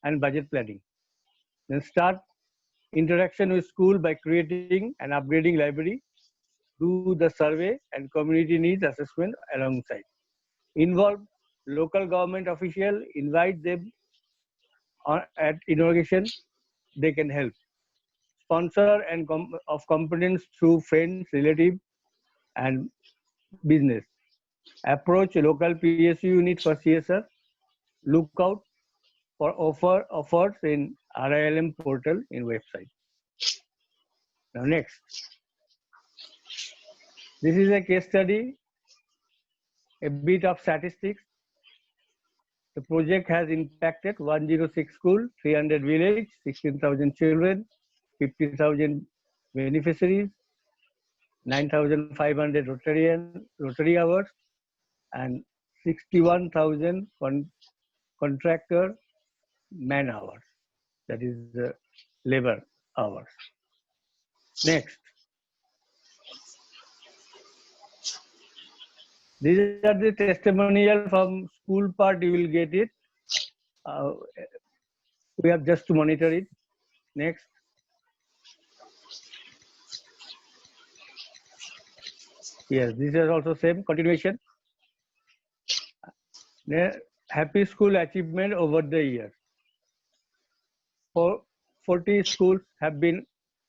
Speaker 10: and budget planning. Then start interaction with school by creating and upgrading library. Do the survey and community needs assessment alongside. Involve local government official, invite them at inauguration, they can help. Sponsor and of components through friends, relatives, and business. Approach local PSU unit for CSR. Look out for offers in RILM portal in website. Now next. This is a case study, a bit of statistics. The project has impacted 106 schools, 300 villages, 16,000 children, 50,000 beneficiaries, 9,500 Rotary hours, and 61,000 contractor man hours. That is the labor hours. Next. These are the testimonial from school part, you will get it. We have just to monitor it. Next. Yes, this is also same continuation. Happy school achievement over the years. 40 schools have been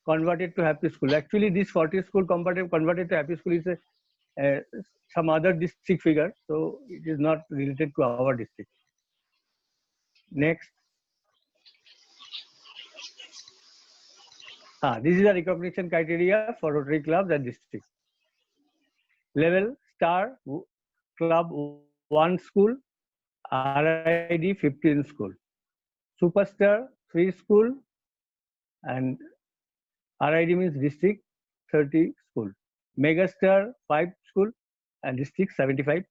Speaker 10: converted to Happy School. Actually, this 40 school converted to Happy School is some other district figure, so it is not related to our district. Next. This is the recognition criteria for Rotary clubs and district. Level star club 1 school, RID 15 school. Superstar 3 school, and RID means district 30 school. Megastar 5 school and district 75.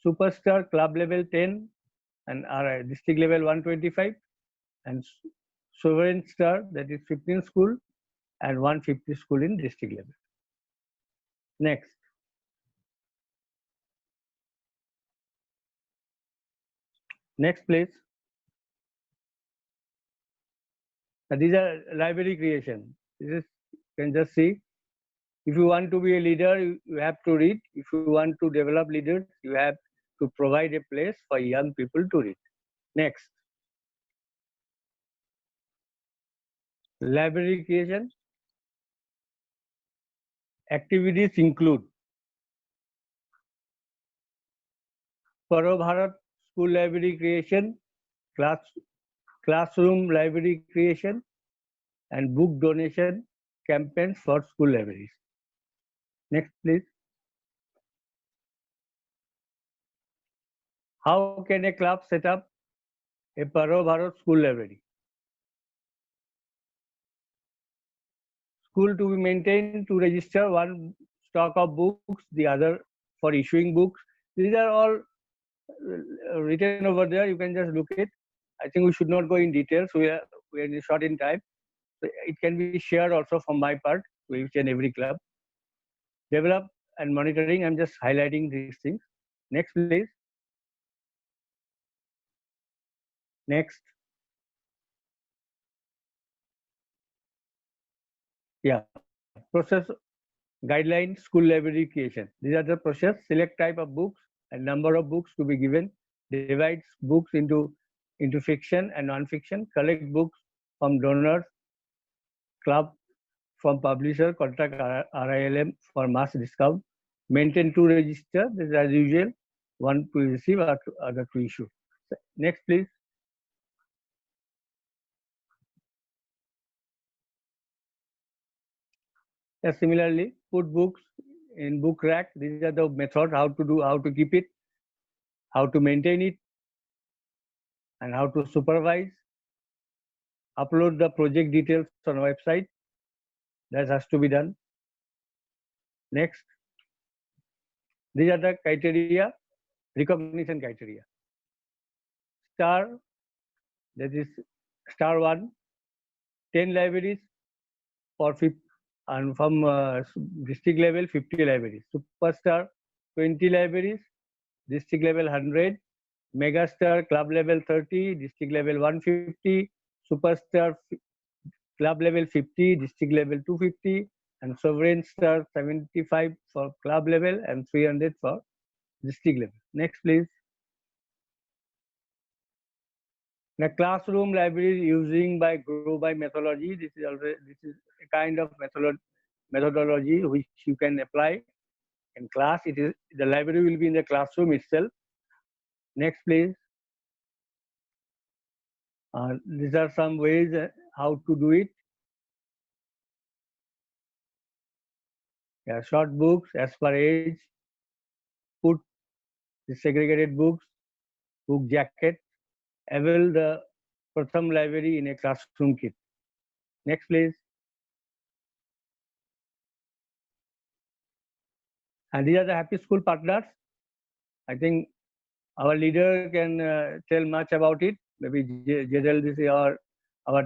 Speaker 10: Superstar club level 10 and RID district level 125, and Sovereign Star, that is 15 school and 150 school in district level. Next. Next, please. These are library creation. This is, you can just see. If you want to be a leader, you have to read. If you want to develop leaders, you have to provide a place for young people to read. Next. Library creation. Activities include Paro Bharat School Library creation, classroom library creation, and book donation campaigns for school libraries. Next, please. How can a club set up a Paro Bharat School Library? School to be maintained to register one stock of books, the other for issuing books. These are all written over there. You can just look at it. I think we should not go in details. We are short in time. So it can be shared also from my part to each and every club. Develop and monitoring. I'm just highlighting these things. Next, please. Next. Yeah. Process guidelines, school library creation. These are the process. Select type of books and number of books to be given. Divides books into fiction and non-fiction. Collect books from donors. Club from publisher. Contact RILM for mass discount. Maintain to register. This is as usual. One to receive, other to issue. Next, please. Similarly, put books in book rack. These are the methods how to keep it, how to maintain it, and how to supervise. Upload the project details on website. That has to be done. Next. These are the criteria, recognition criteria. Star, that is star 1, 10 libraries for 50. And from district level, 50 libraries. Superstar, 20 libraries. District level, 100. Megastar, club level, 30. District level, 150. Superstar, club level, 50. District level, 250. And Sovereign Star, 75 for club level and 300 for district level. Next, please. Now, classroom library using by grow by methodology. This is a kind of methodology which you can apply in class. It is the library will be in the classroom itself. Next, please. These are some ways how to do it. Yeah, short books as per age. Put the segregated books, book jacket. Avail the Pratham library in a classroom kit. Next, please. And these are the Happy School partners. I think our leader can tell much about it. Maybe Jadal, this is our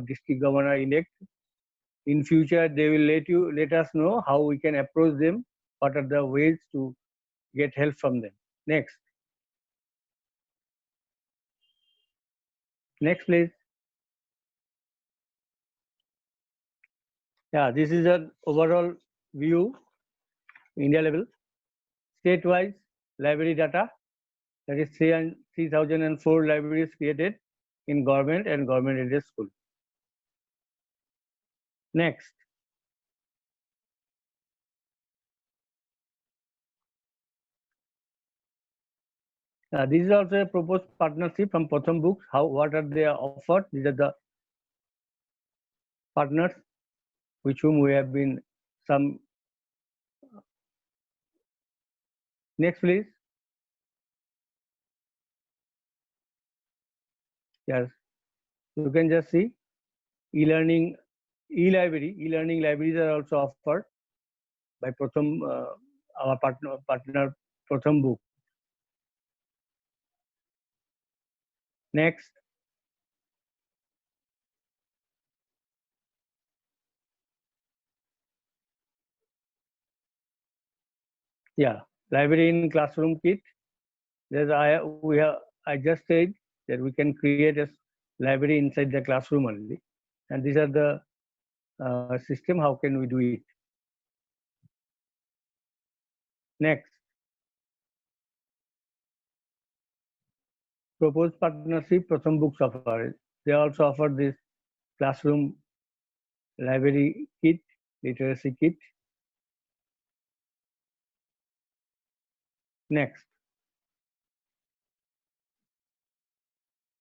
Speaker 10: district governor-elect. In future, they will let us know how we can approach them. What are the ways to get help from them. Next. Next, please. Yeah, this is an overall view, India level. State-wise library data. That is 3,004 libraries created in government and government-aided school. Next, This is also a proposed partnership from Pratham Books. What are they offered? These are the partners with whom we have been some. Next, please. Yes, you can just see e-learning, e-learning libraries are also offered by Pratham, our partner Pratham Book. Next. Yeah, library in classroom kit. I just said that we can create a library inside the classroom only, and these are the system. How can we do it? Next, proposed partnership. Pratham Books offer. They also offer this classroom library kit, literacy kit. Next.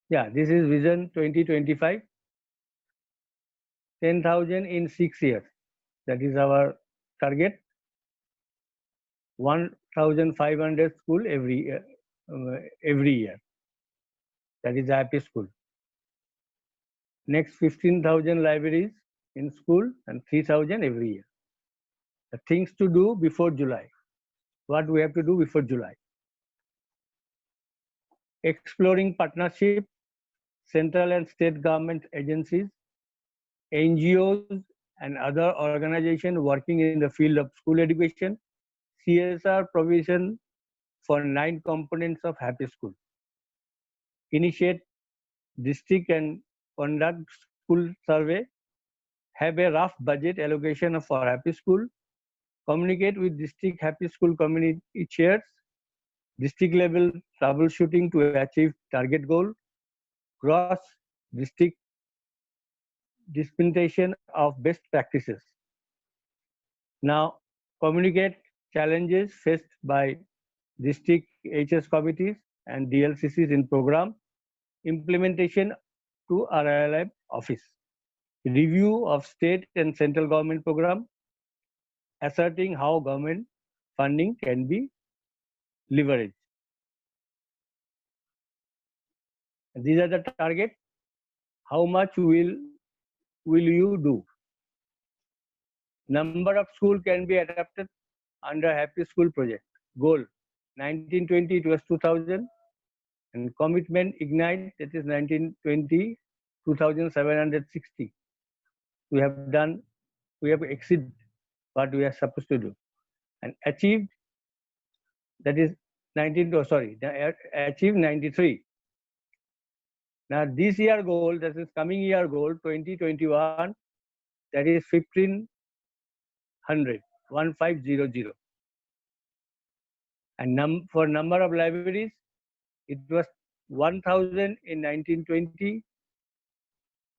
Speaker 10: Yeah, this is Vision 2025. 10,000 in 6 years. That is our target. 1,500 school every year. That is happy school. Next, 15,000 libraries in school and 3,000 every year. The things to do before July. What we have to do before July. Exploring partnership, central and state government agencies, NGOs and other organizations working in the field of school education, CSR provision for 9 components of Happy School. Initiate district and conduct school survey, have a rough budget allocation for Happy School, communicate with district Happy School community chairs, district level troubleshooting to achieve target goal, cross district dispensation of best practices. Now, communicate challenges faced by district HS committees and DLCCs in program, implementation to RILM office, review of state and central government program, asserting how government funding can be leveraged. These are the target. How much will you do? Number of school can be adapted under Happy School project. Goal 1920 it was 2000, and commitment Ignite, that is 1920 2760. We have exceeded what we are supposed to do, and achieved, that is achieved 93. Now this year goal, that is coming year goal 2021, that is 1500. And for number of libraries, it was 1000 in 1920.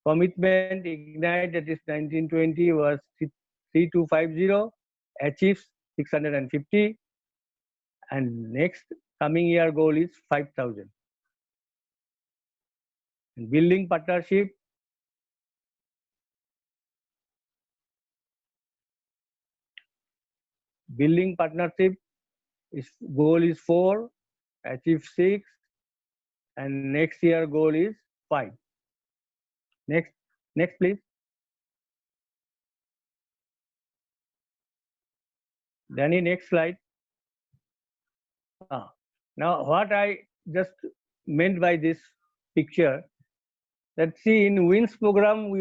Speaker 10: Commitment Ignite, that is 1920, was 3250, achieves 650, and next coming year goal is 5000. And building partnership, goal is 4, achieve 6, and next year goal is 5. Next please. Danny, next slide. Now what I just meant by this picture, that see in WINS program we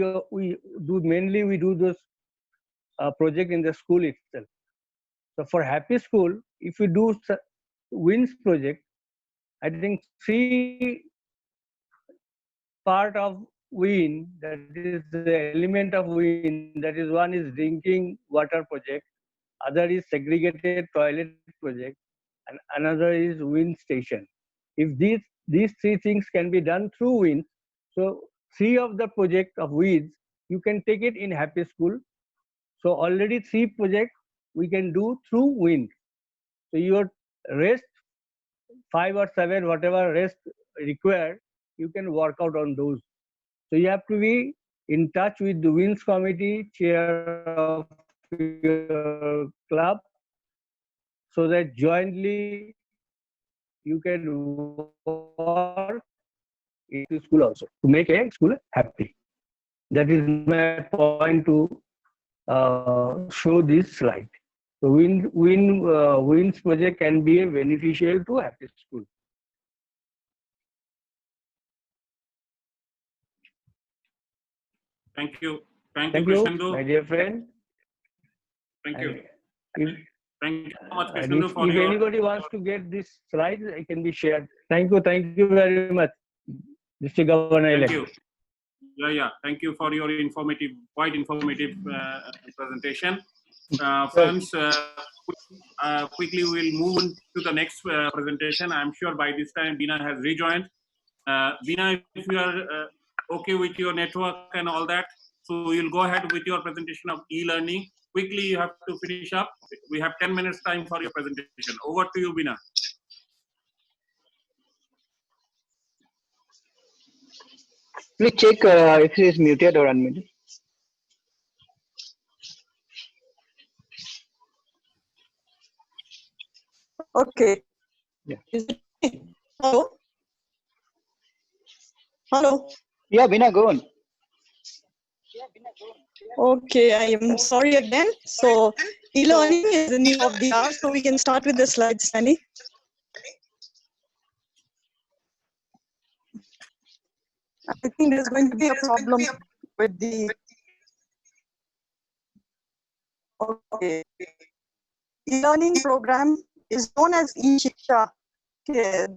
Speaker 10: do those project in the school itself. So for Happy School, if we do WINS project, I think 3 part of WIN, that is the element of WIN, that is, one is drinking water project, other is segregated toilet project, and another is WIN station. If these 3 things can be done through WIN, so 3 of the project of WINS, you can take it in Happy School. So already 3 projects we can do through WIN. So your rest 5 or 7, whatever rest required, you can work out on those. So you have to be in touch with the WINS committee, chair of your club, so that jointly you can work in the school also to make a school happy. That is my point to show this slide. So WINS project can be beneficial to happy school.
Speaker 9: Thank you.
Speaker 10: Thank you, my dear friend.
Speaker 9: Thank you.
Speaker 10: Thank
Speaker 9: you so much,
Speaker 10: And
Speaker 9: Krishnendu,
Speaker 10: if
Speaker 9: for your.
Speaker 10: anybody wants to get this slide, it can be shared. Thank you very much, District Governor
Speaker 9: Thank
Speaker 10: elect.
Speaker 9: you. Yeah. Thank you for your quite informative presentation. Friends, quickly we'll move on to the next presentation. I'm sure by this time Bina has rejoined. Bina, if you are okay with your network and all that, so we'll go ahead with your presentation of e-learning. Quickly, you have to finish up. We have 10 minutes time for your presentation. Over to you, Bina.
Speaker 6: Please check if he is muted or unmuted.
Speaker 17: Okay.
Speaker 6: Yeah.
Speaker 17: Is it me? Hello? Hello?
Speaker 6: Yeah, Bina, go on.
Speaker 17: Okay, I am sorry again. So, e-learning is the need of the hour, so we can start with the slides, Sandy. I think there's going to be a problem with the. Okay. E-learning program is known as eShiksha. Okay.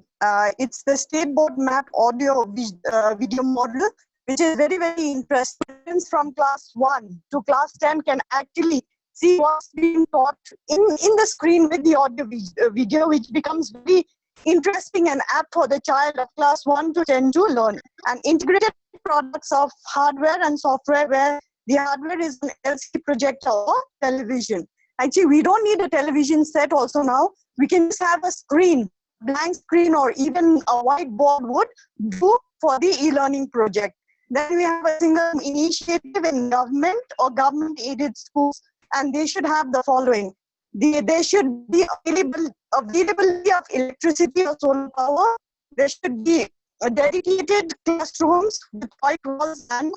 Speaker 17: It's the state board map audio video model, which is very, very interesting. Students from class 1 to class 10 can actually see what's being taught in the screen with the audio video, which becomes very interesting and apt for the child of class 1 to 10 to learn. And integrated products of hardware and software, where the hardware is an LCD projector or television. Actually, we don't need a television set also now. We can just have a screen, blank screen, or even a whiteboard would do for the e-learning project. Then we have a single initiative in government or government-aided schools, and they should have the following. There should be availability of electricity or solar power. There should be dedicated classrooms with white walls and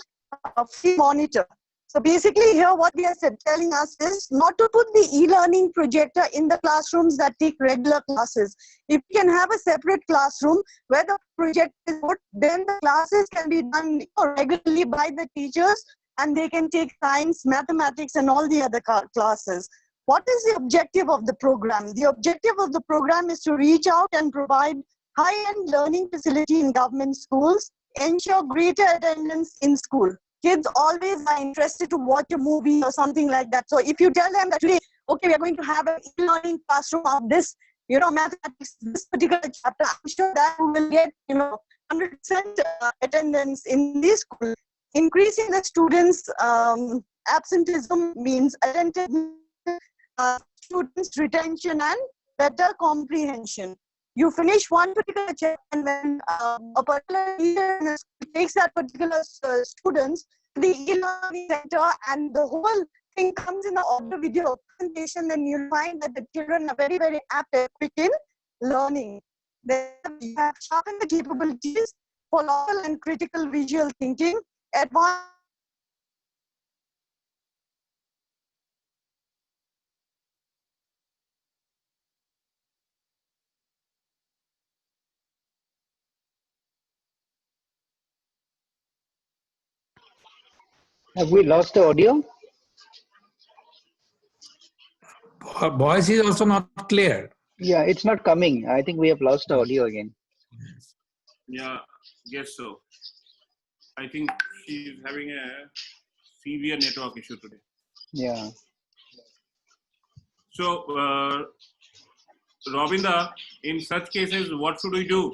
Speaker 17: a free monitor. So basically here what they are telling us is not to put the e-learning projector in the classrooms that take regular classes. If you can have a separate classroom where the projector is put, then the classes can be done regularly by the teachers, and they can take science, mathematics, and all the other classes. What is the objective of the program? The objective of the program is to reach out and provide high-end learning facility in government schools, ensure greater attendance in school. Kids always are interested to watch a movie or something like that. So if you tell them that today, okay, we are going to have an e-learning classroom of this, mathematics, this particular chapter, I'm sure that we will get, 100% attendance in this school. Increasing the students' absenteeism means attentiveness, students' retention, and better comprehension. You finish one particular chapter, and when a particular teacher takes that particular students to the e-learning center, and the whole thing comes in the audio video presentation, then you'll find that the children are very, very apt and quick in learning. They have sharpened the capabilities for local and critical visual thinking, advanced
Speaker 6: Have we lost the audio?
Speaker 19: Voice is also not clear.
Speaker 6: Yeah, it's not coming. I think we have lost the audio again.
Speaker 9: Yeah, guess so. I think she's having a severe network issue today.
Speaker 6: Yeah.
Speaker 9: So, Robinda, in such cases, what should we do?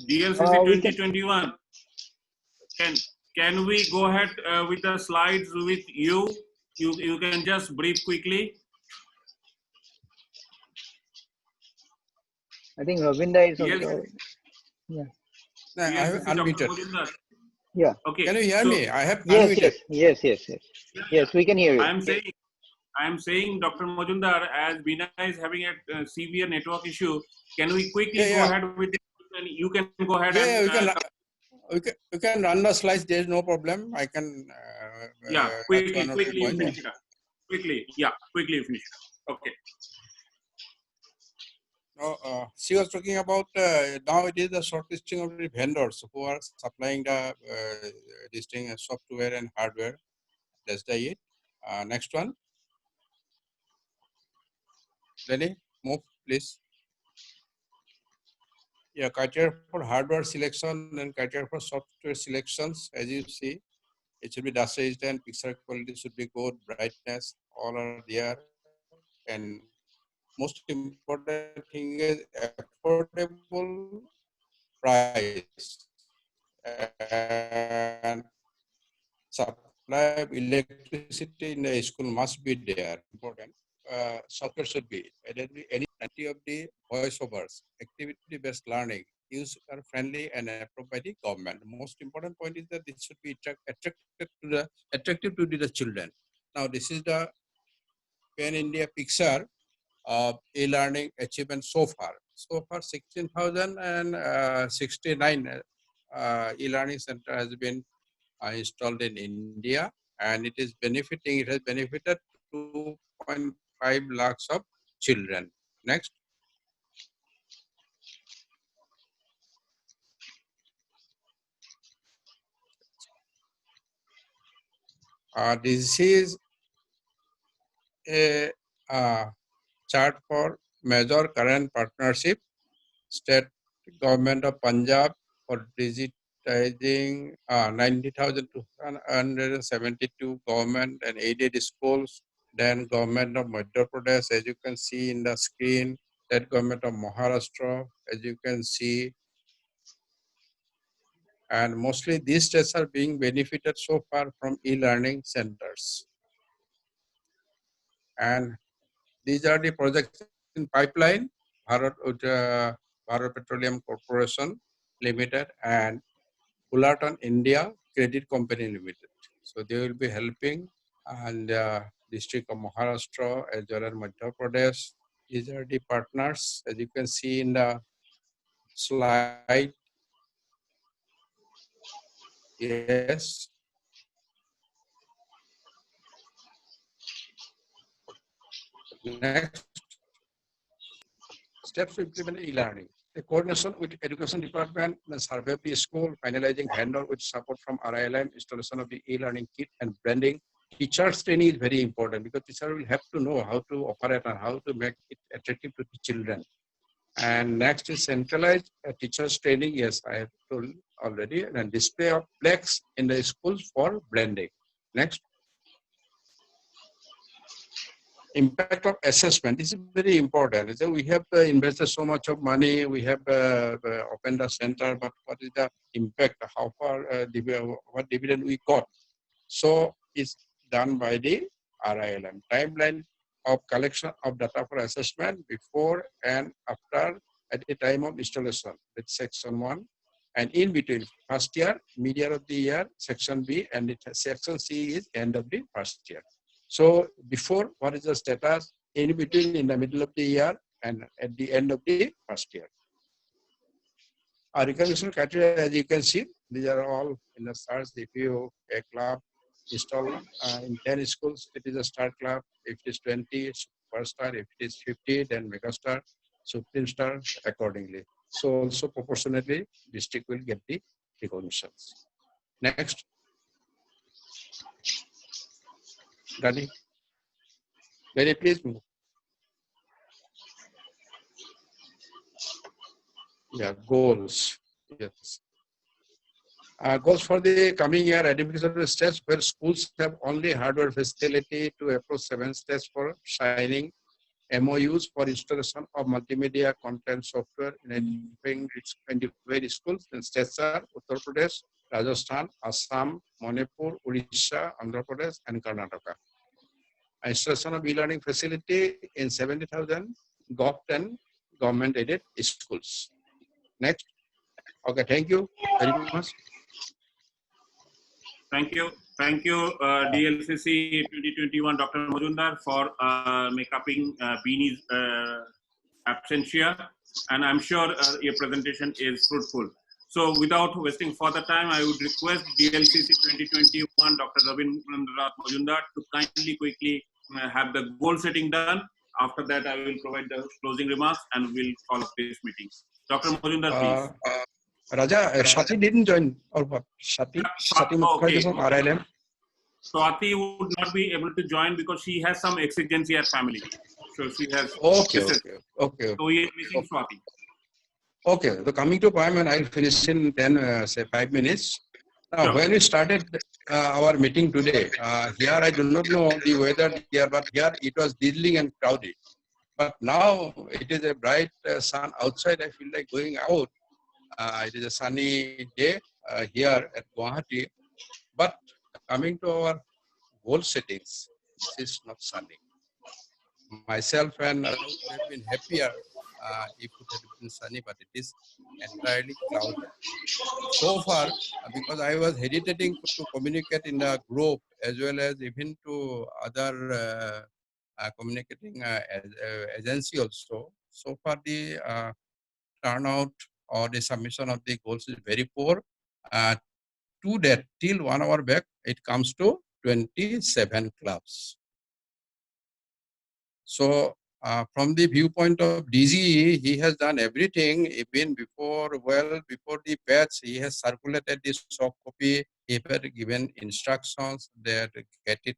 Speaker 9: DLCC 2021. can we go ahead with the slides with you? You can just brief quickly.
Speaker 6: I think Ravinda is
Speaker 9: Yes.
Speaker 6: also. Yeah.
Speaker 19: No, I
Speaker 9: Yes,
Speaker 19: have
Speaker 9: this is Dr.
Speaker 19: unmuted.
Speaker 9: Majumdar.
Speaker 6: Yeah.
Speaker 9: Okay.
Speaker 19: Can you hear
Speaker 9: so,
Speaker 19: me? I have
Speaker 6: Yes,
Speaker 19: unmuted.
Speaker 6: yes, we can hear you.
Speaker 9: I am saying, Dr. Majumdar, as Bina is having a severe network issue, can we quickly go ahead with it? And you can go ahead
Speaker 19: Yeah,
Speaker 9: and
Speaker 19: we can run the slides. There is no problem. I can
Speaker 9: yeah,
Speaker 19: touch
Speaker 9: quickly
Speaker 19: one or two
Speaker 9: you
Speaker 19: points.
Speaker 9: finish it up. Quickly you finish it up. Okay.
Speaker 19: No, she was talking about now it is the shortlisting of the vendors who are supplying the this thing, software and hardware. That's the it. Next one. Lenny, move please. Yeah, criteria for hardware selection and criteria for software selections. As you see, it should be dust resistant, picture quality should be good, brightness, all are there. And most important thing is affordable price and supply of electricity in the school must be there. Important. Software should be. There will be any of the voiceovers, activity-based learning, user-friendly and approved by the government. The most important point is that this should be attractive to the children. Now, this is the Pan India picture of e-learning achievement so far. So far, 16,069 e-learning center has been installed in India, and it is benefiting. It has benefited 2.5 lakhs of children. Next. This is a chart for major current partnership. State government of Punjab for digitizing 90,272 government and aided schools. Then government of Madhya Pradesh, as you can see in the screen. That government of Maharashtra, as you can see. And mostly these states are being benefited so far from e-learning centers. And these are the projects in pipeline, Bharat Petroleum Corporation Limited and Fullerton India Credit Company Limited. So they will be helping, and District of Maharashtra as well as Madhya Pradesh. These are the partners, as you can see in the slide. Yes. Next. Steps to implement e-learning. The coordination with Education Department, the survey of the school, finalizing vendor with support from RILM, installation of the e-learning kit and branding. Teachers training is very important because teacher will have to know how to operate and how to make it attractive to the children. And next is centralized teachers training. Yes, I have told already. And display of flex in the schools for blending. Next. Impact of assessment. This is very important. So we have invested so much of money. We have opened a center, but what is the impact? How far, what dividend we got? So it's done by the RILM. Timeline of collection of data for assessment before and after at the time of installation. That's section 1. And in between, first year, mid-year of the year, section B, and section C is end of the first year. So before, what is the status? In between, in the middle of the year, and at the end of the first year. Our recognition criteria, as you can see, these are all in the stars. If you a club install in 10 schools, it is a star club. If it is 20, it's superstar. If it is 50, then megastar, supreme star, accordingly. So also proportionately, district will get the recognitions. Next. Danny, please move. Yeah, goals. Yes. Goals for the coming year: identification of the steps where schools have only hardware facility to approach 7 steps for signing MOUs for installation of multimedia content software in identifying schools. And states are Uttar Pradesh, Rajasthan, Assam, Manipur, Odisha, Andhra Pradesh, and Karnataka. Installation of e-learning facility in 70,000 GOV-10 government-aided schools. Next. Okay, thank you very much.
Speaker 9: Thank you. Thank you, DLCC 2021, Dr. Majumdar, for making Beanie's absentia. And I'm sure your presentation is fruitful. So without wasting further time, I would request DLCC 2021, Dr. Rabindranath Majumdar, to kindly quickly have the goal setting done. After that, I will provide the closing remarks and we'll call up this meeting. Dr. Majumdar, please.
Speaker 19: Raja, Shati didn't join, or what? Shati Mukherjee from RILM.
Speaker 9: Swati would not be able to join because she has some exigency at family. So she has.
Speaker 19: Okay.
Speaker 9: So we are missing Swati.
Speaker 19: Okay, so coming to point, and I'll finish in 10, say 5 minutes. Now,
Speaker 9: Sure.
Speaker 19: when we started our meeting today, here I do not know the weather here, but here it was drizzling and cloudy. But now it is a bright sun outside. I feel like going out. It is a sunny day here at Guwahati. But coming to our goal settings, this is not sunny. Myself and Raul would have been happier if it had been sunny, but it is entirely cloudy. So far, because I was hesitating to communicate in the group as well as even to other communicating agency also. So far, the turnout or the submission of the goals is very poor. To that, till 1 hour back, it comes to 27 clubs. So from the viewpoint of DG, he has done everything even before the patch. He has circulated this soft copy. He had given instructions that get it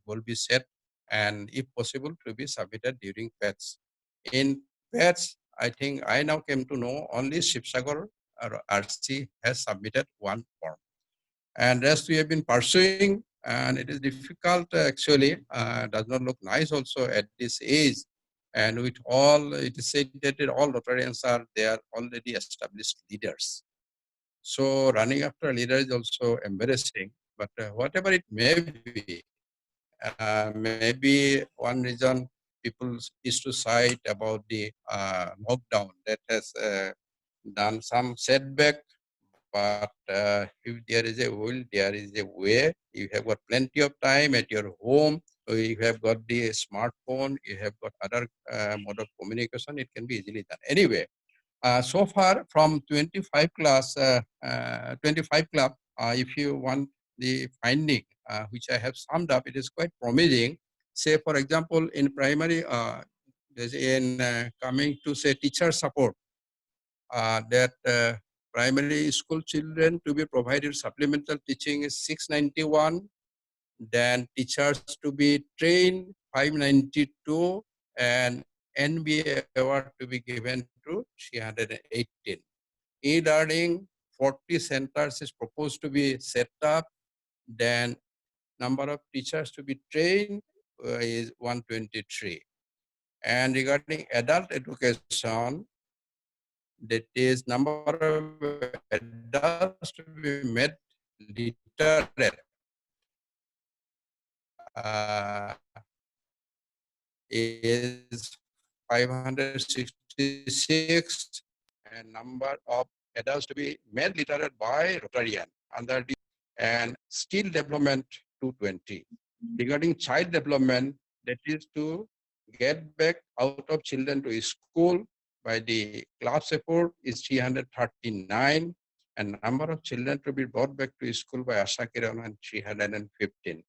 Speaker 19: will be set and if possible to be submitted during patch. In patch, I think I now came to know only Shivsagar RC has submitted one form. And rest we have been pursuing, and it is difficult actually, does not look nice also at this age. And with all, it is said that all Rotarians are, they are already established leaders. So running after a leader is also embarrassing, but whatever it may be, maybe one reason people is to cite about the lockdown that has done some setback. But if there is a will, there is a way. You have got plenty of time at your home. You have got the smartphone. You have got other mode of communication. It can be easily done. Anyway, so far from 25 class, 25 club, if you want the finding, which I have summed up, it is quite promising. Say, for example, in primary, coming to say teacher support, that primary school children to be provided supplemental teaching is 691, then teachers to be trained 592, and NBA award to be given to 318. E-learning 40 centers is proposed to be set up, then number of teachers to be trained is 123. And regarding adult education, that is number of adults to be made literate is 566, and number of adults to be made literate by Rotarian under the, and skill development 220. Regarding child development, that is to get back out of children to school by the club support is 339, and number of children to be brought back to school by Asha Kiran and 315.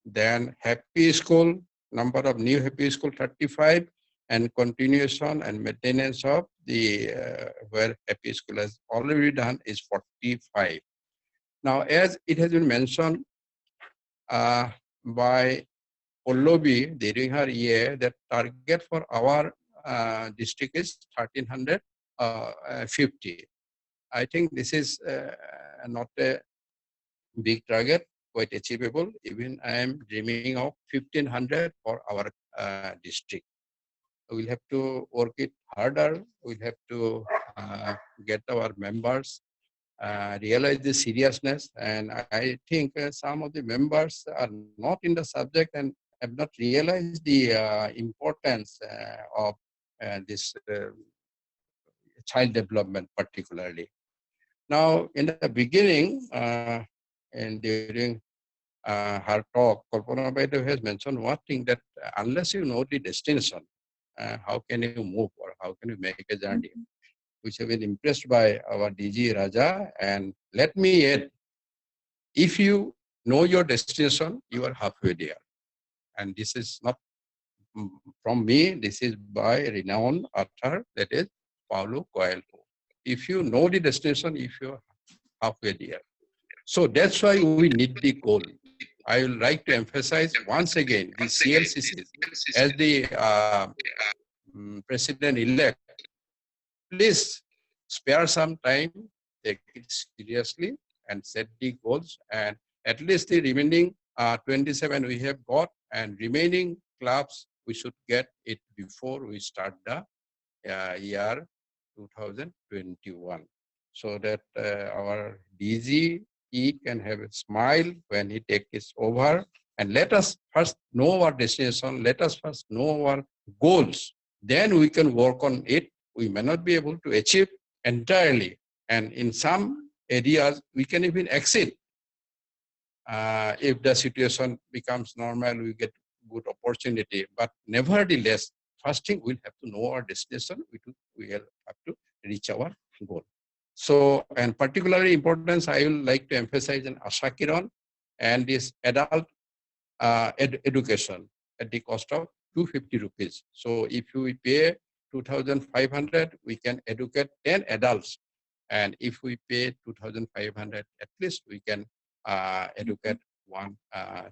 Speaker 19: Then happy school, number of new happy school 35, and continuation and maintenance of the where happy school has already done is 45. Now, as it has been mentioned by Pallavi during her year, that target for our district is 1350. I think this is not a big target, quite achievable. Even I am dreaming of 1500 for our district. We'll have to work it harder. We'll have to get our members realize the seriousness. And I think some of the members are not in the subject and have not realized the importance of this child development particularly. Now, in the beginning, and during her talk, Kalpana Baidu has mentioned one thing, that unless you know the destination, how can you move or how can you make a journey? Which have been impressed by our DG Raja. And let me add, if you know your destination, you are halfway there. And this is not from me, this is by renowned author, that is Paulo Coelho. If you know the destination, if you're halfway there. So that's why we need the goal. I would like to emphasize once again, the CLCC, as the president-elect, please spare some time, take it seriously, and set the goals. And at least the remaining 27 we have got, and remaining clubs we should get it before we start the year 2021, so that our DG can have a smile when he takes over. And let us first know our destination, let us first know our goals, then we can work on it. We may not be able to achieve entirely, and in some areas we can even exceed. If the situation becomes normal, we get good opportunity. But nevertheless, first thing, we'll have to know our destination. We will have to reach our goal. So, and particularly importance, I will like to emphasize in Asha Kiran and this adult education at the cost of 250 rupees. So if we pay 2,500, we can educate 10 adults. And if we pay 2,500, at least we can educate one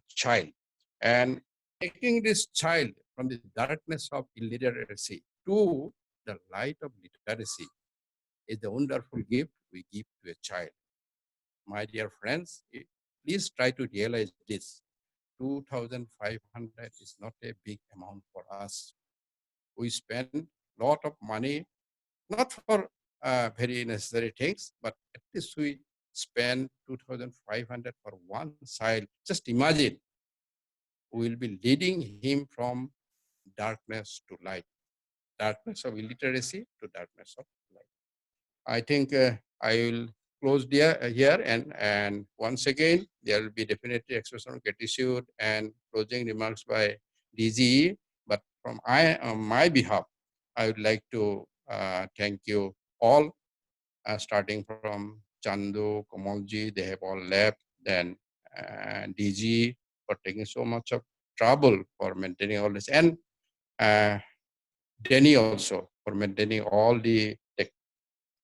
Speaker 19: child. And taking this child from the darkness of illiteracy to the light of literacy is the wonderful gift we give to a child. My dear friends, please try to realize this. 2,500 is not a big amount for us. We spend a lot of money, not for very necessary things, but at least we spend 2,500 for one child. Just imagine, we will be leading him from darkness to light, darkness of illiteracy to darkness of light. I think I will close here, and once again, there will be definitely expression of gratitude and closing remarks by DGE. But from my behalf, I would like to thank you all, starting from Chandu, Kamalji, they have all left, then DG for taking so much of trouble for maintaining all this, and Denny also for maintaining all the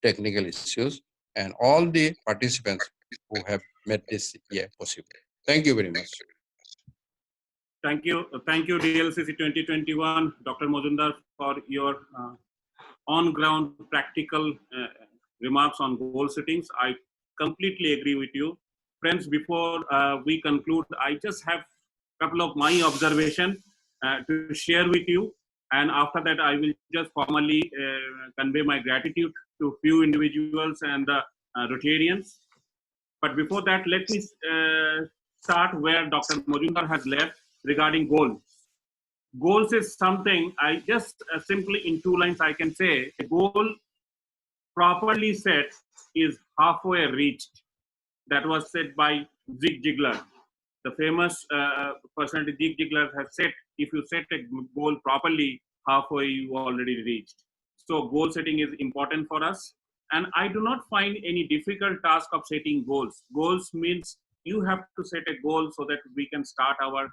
Speaker 19: technical issues, and all the participants who have made this year possible. Thank you very much.
Speaker 9: Thank you, DLCC 2021, Dr. Majumdar, for your on-ground practical remarks on goal settings. I completely agree with you. Friends, before we conclude, I just have a couple of my observations to share with you. And after that, I will just formally convey my gratitude to few individuals and the Rotarians. But before that, let me start where Dr. Majumdar has left regarding goals. Goals is something I just simply in 2 lines I can say, a goal properly set is halfway reached. That was said by Zig Ziglar. The famous personality Zig Ziglar has said, if you set a goal properly, halfway you already reached. So goal setting is important for us. And I do not find any difficult task of setting goals. Goals means you have to set a goal so that we can start our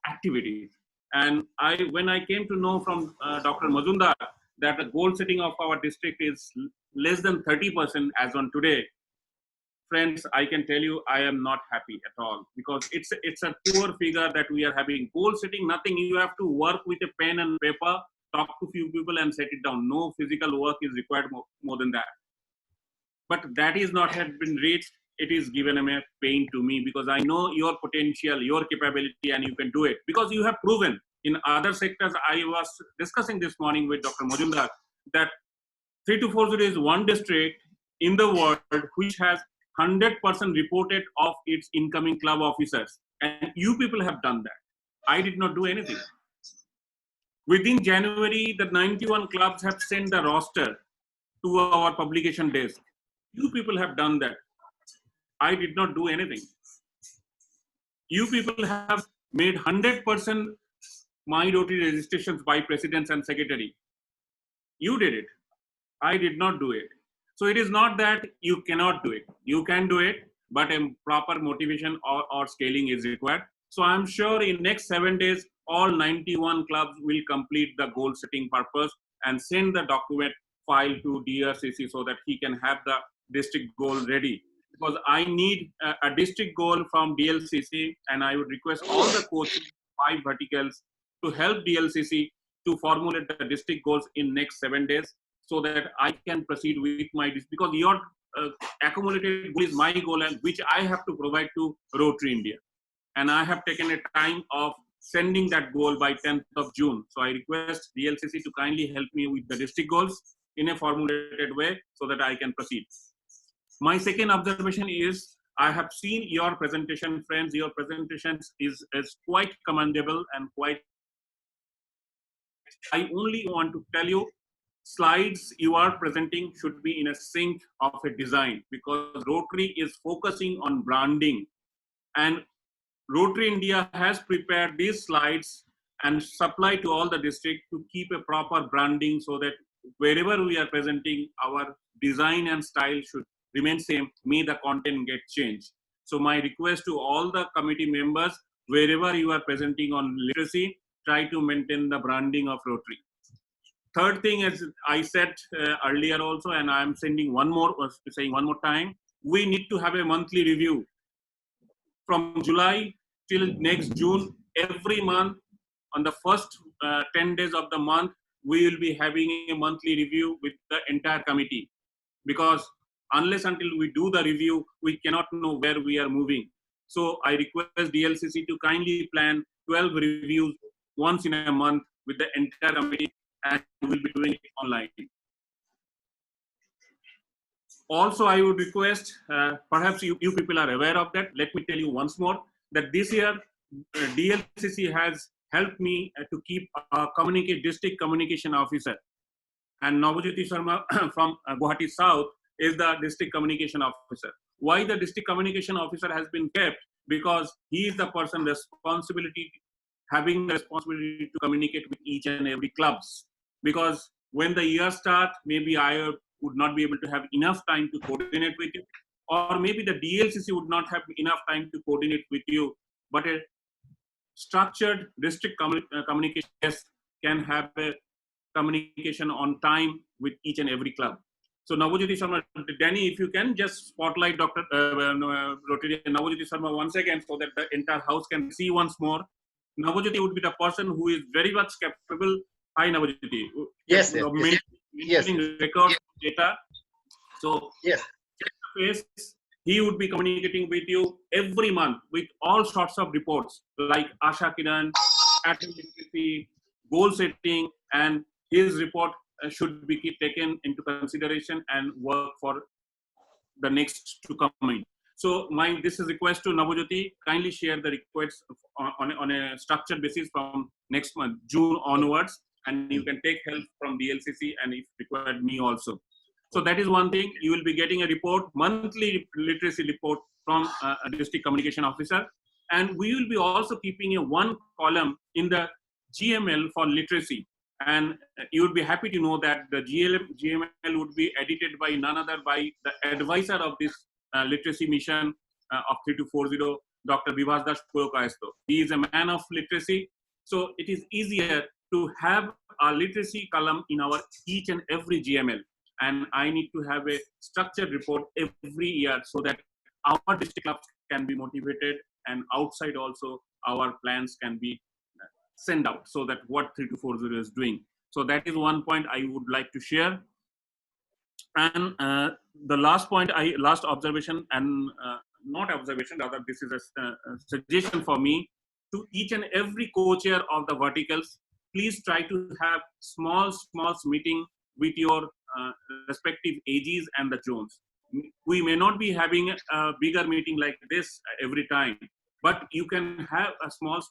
Speaker 9: activities. And when I came to know from Dr. Majumdar that the goal setting of our district is less than 30% as on today, friends, I can tell you I am not happy at all, because it's a poor figure that we are having. Goal setting, nothing. You have to work with a pen and paper, talk to few people and set it down. No physical work is required more than that. But that is not had been reached. It is given a pain to me, because I know your potential, your capability, and you can do it, because you have proven in other sectors. I was discussing this morning with Dr. Majumdar that 3240 is one district in the world which has 100% reported of its incoming club officers. And you people have done that. I did not do anything. Within January, the 91 clubs have sent the roster to our publication desk. You people have done that. I did not do anything. You people have made 100% My Rotary registrations by presidents and secretary. You did it. I did not do it. So it is not that you cannot do it. You can do it, but a proper motivation or scaling is required. So I'm sure in next 7 days, all 91 clubs will complete the goal setting purpose and send the document file to DRCC so that he can have the district goal ready. Because I need a district goal from DLCC, and I would request all the coaches, 5 verticals, to help DLCC to formulate the district goals in next 7 days so that I can proceed with my, because your accumulated goal is my goal, and which I have to provide to Rotary India. And I have taken a time of sending that goal by 10th of June. So I request DLCC to kindly help me with the district goals in a formulated way so that I can proceed. My second observation is, I have seen your presentation, friends. Your presentation is quite commendable and quite, I only want to tell you, slides you are presenting should be in a sync of a design, because Rotary is focusing on branding, and Rotary India has prepared these slides and supply to all the districts to keep a proper branding so that wherever we are presenting, our design and style should remain same, may the content get changed. So my request to all the committee members, wherever you are presenting on literacy, try to maintain the branding of Rotary. Third thing, as I said earlier also, and I'm saying one more time, we need to have a monthly review. From July till next June, every month, on the first 10 days of the month, we will be having a monthly review with the entire committee. Because unless until we do the review, we cannot know where we are moving. So I request DLCC to kindly plan 12 reviews once in a month with the entire committee, and we'll be doing it online. Also, I would request, perhaps you people are aware of that. Let me tell you once more that this year, DLCC has helped me to keep a district communication officer. And Navajyoti Sharma from Guwahati South is the district communication officer. Why the district communication officer has been kept? Because he is the person having the responsibility to communicate with each and every clubs. Because when the year starts, maybe I would not be able to have enough time to coordinate with you, or maybe the DLCC would not have enough time to coordinate with you, but a structured district communication can have a communication on time with each and every club. So Navajyoti Sharma, Danny, if you can just spotlight Dr. Rotary Navajyoti Sharma once again so that the entire house can see once more. Navajyoti would be the person who is very much capable. Hi Navajyoti.
Speaker 20: Yes,
Speaker 9: maintaining records, data. So
Speaker 20: yes,
Speaker 9: he would be communicating with you every month with all sorts of reports like Asha Kiran, literacy, goal setting, and his report should be taken into consideration and work for the next to come in. So this is a request to Navajyoti, kindly share the requests on a structured basis from next month, June onwards, and you can take help from DLCC and if required me also. So that is one thing. You will be getting a report, monthly literacy report from a district communication officer. And we will be also keeping a one column in the GML for literacy. And you would be happy to know that the GML would be edited by none other by the advisor of this literacy mission of 3240, Dr. Vibhas Das Purokayesto. He is a man of literacy. So it is easier to have a literacy column in our each and every GML. And I need to have a structured report every year so that our district clubs can be motivated, and outside also our plans can be sent out so that what 3240 is doing. So that is one point I would like to share. And the last point, last observation, and not observation, rather this is a suggestion for me to each and every co-chair of the verticals. Please try to have small meeting with your respective AGs and the zones. we may not be having a bigger meeting like this every time, but you can have a small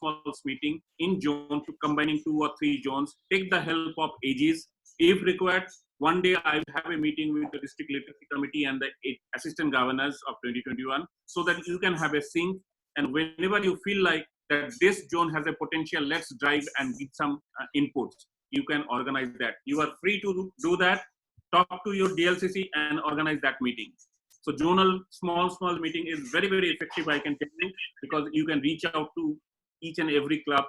Speaker 9: meeting in zone, combining 2 or 3 zones. Take the help of AGs if required. One day I will have a meeting with the district literacy committee and the assistant governors of 2021, so that you can have a sync. And whenever you feel like that this zone has a potential, let's drive and give some inputs. You can organize that. You are free to do that. Talk to your DLCC and organize that meeting. So zonal small meeting is very, very effective, I can tell you, because you can reach out to each and every club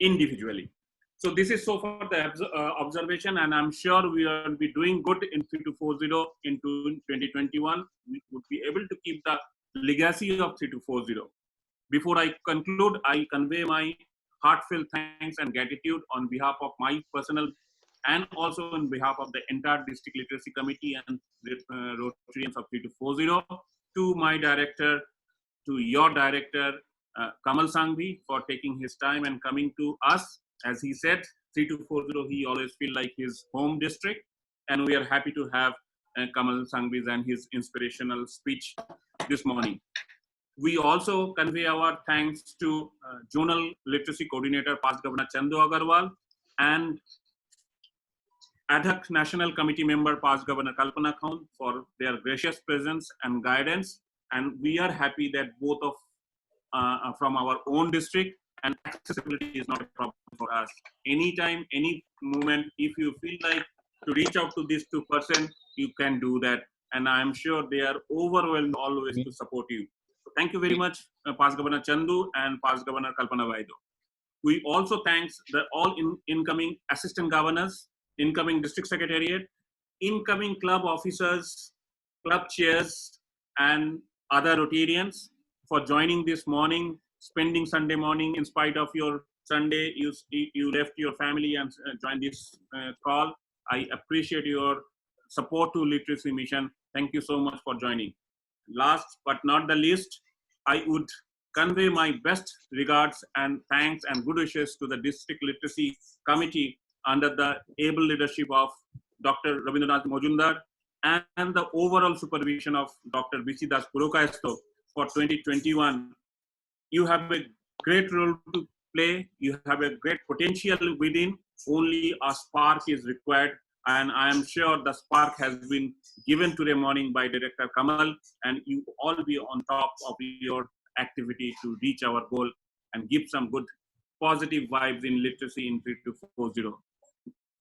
Speaker 9: individually. So this is so far the observation, and I'm sure we will be doing good in 3240 into 2021. We would be able to keep the legacy of 3240. Before I conclude, I convey my heartfelt thanks and gratitude on behalf of my personal and also on behalf of the entire District Literacy Committee and the Rotarians of 3240, to my director, to your director, Kamal Sanghvi, for taking his time and coming to us. As he said, 3240, he always feel like his home district, and we are happy to have Kamal Sanghvi and his inspirational speech this morning. We also convey our thanks to Zonal Literacy Coordinator, Past Governor Chandu Agarwal, and Ad hoc National Committee member, Past Governor Kalpana Khan, for their gracious presence and guidance. And we are happy that both of from our own district, and accessibility is not a problem for us. Anytime, any moment, if you feel like to reach out to these 2 persons, you can do that. And I'm sure they are overwhelmed always to support you. So thank you very much, Past Governor Chandu and Past Governor Kalpana Vaido. We also thanks the all incoming assistant governors, incoming district secretariat, incoming club officers, club chairs, and other Rotarians for joining this morning, spending Sunday morning. In spite of your Sunday, you left your family and joined this call. I appreciate your support to Literacy Mission. Thank you so much for joining. Last but not the least, I would convey my best regards and thanks and good wishes to the District Literacy Committee under the able leadership of Dr. Rabindranath Majumdar and the overall supervision of Dr. B.C. Das Purokayesto for 2021. You have a great role to play. You have a great potential within. Only a spark is required. And I am sure the spark has been given today morning by Director Kamal, and you all be on top of your activity to reach our goal and give some good positive vibes in literacy in 3240.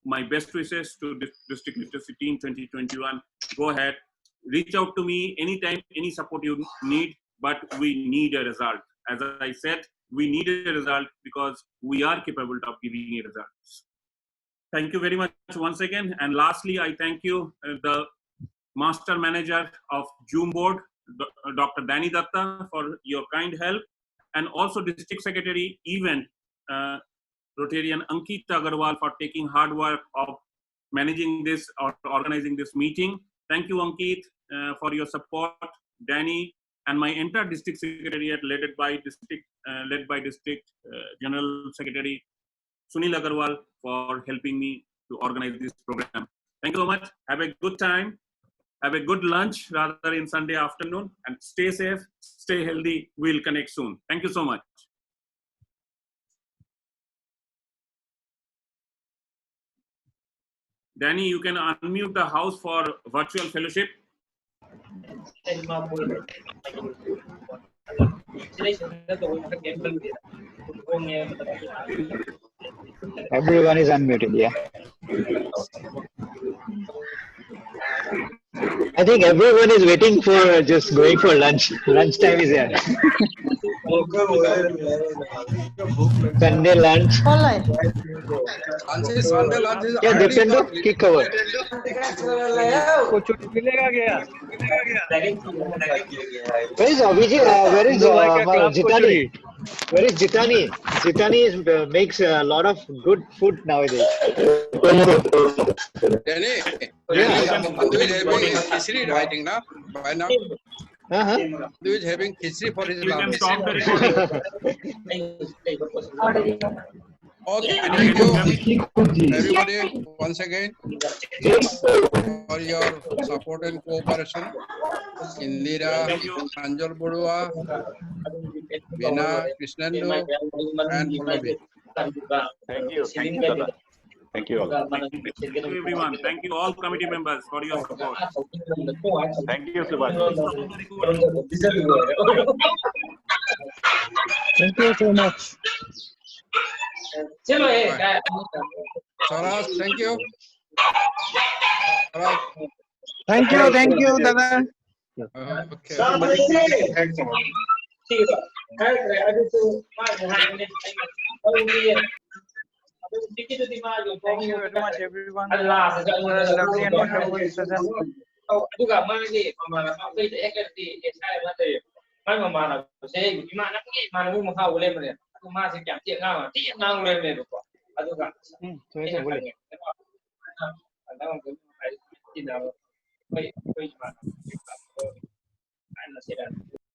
Speaker 9: My best wishes to District Literacy Team 2021. Go ahead, reach out to me anytime, any support you need, but we need a result. As I said, we need a result because we are capable of giving a result. Thank you very much once again. And lastly, I thank you, the Master Manager of Zoom Board, Dr. Danny Datta, for your kind help, and also District Secretary Event, Rotarian Ankit Agarwal, for taking hard work of managing this or organizing this meeting. Thank you, Ankit, for your support. Danny and my entire District Secretariat, led by District General Secretary Sunil Agarwal, for helping me to organize this program. Thank you so much. Have a good time. Have a good lunch rather in Sunday afternoon, and stay safe, stay healthy. We'll connect soon. Thank you so much. Danny, you can unmute the house for virtual fellowship.
Speaker 6: Everyone is unmuted, yeah. I think everyone is waiting for just going for lunch. Lunchtime is here. Sunday lunch.
Speaker 19: Sunday lunch is
Speaker 6: Yeah, Dipendo, kick cover. Where is Abhijit? Where is Jitani? Where is Jitani? Jitani makes a lot of good food nowadays.
Speaker 19: Danny,
Speaker 6: Yeah.
Speaker 19: Andu is having khichdi, I think, na? By now? Andu is having khichdi for his lunch. Okay, thank you everybody once again for your support and cooperation. Indira, Anjal Bodua, Veena, Krishnendu, and Pallavi.
Speaker 16: Thank you, Dada. Thank you all.
Speaker 9: Thank you everyone. Thank you all committee members for your support.
Speaker 16: Thank you, Subhash.
Speaker 10: Thank you so much.
Speaker 19: Saras, thank you. Saras.
Speaker 6: Thank you, Dada.
Speaker 19: Okay.
Speaker 18: Thank you very much, everyone. It was a lovely and wonderful session.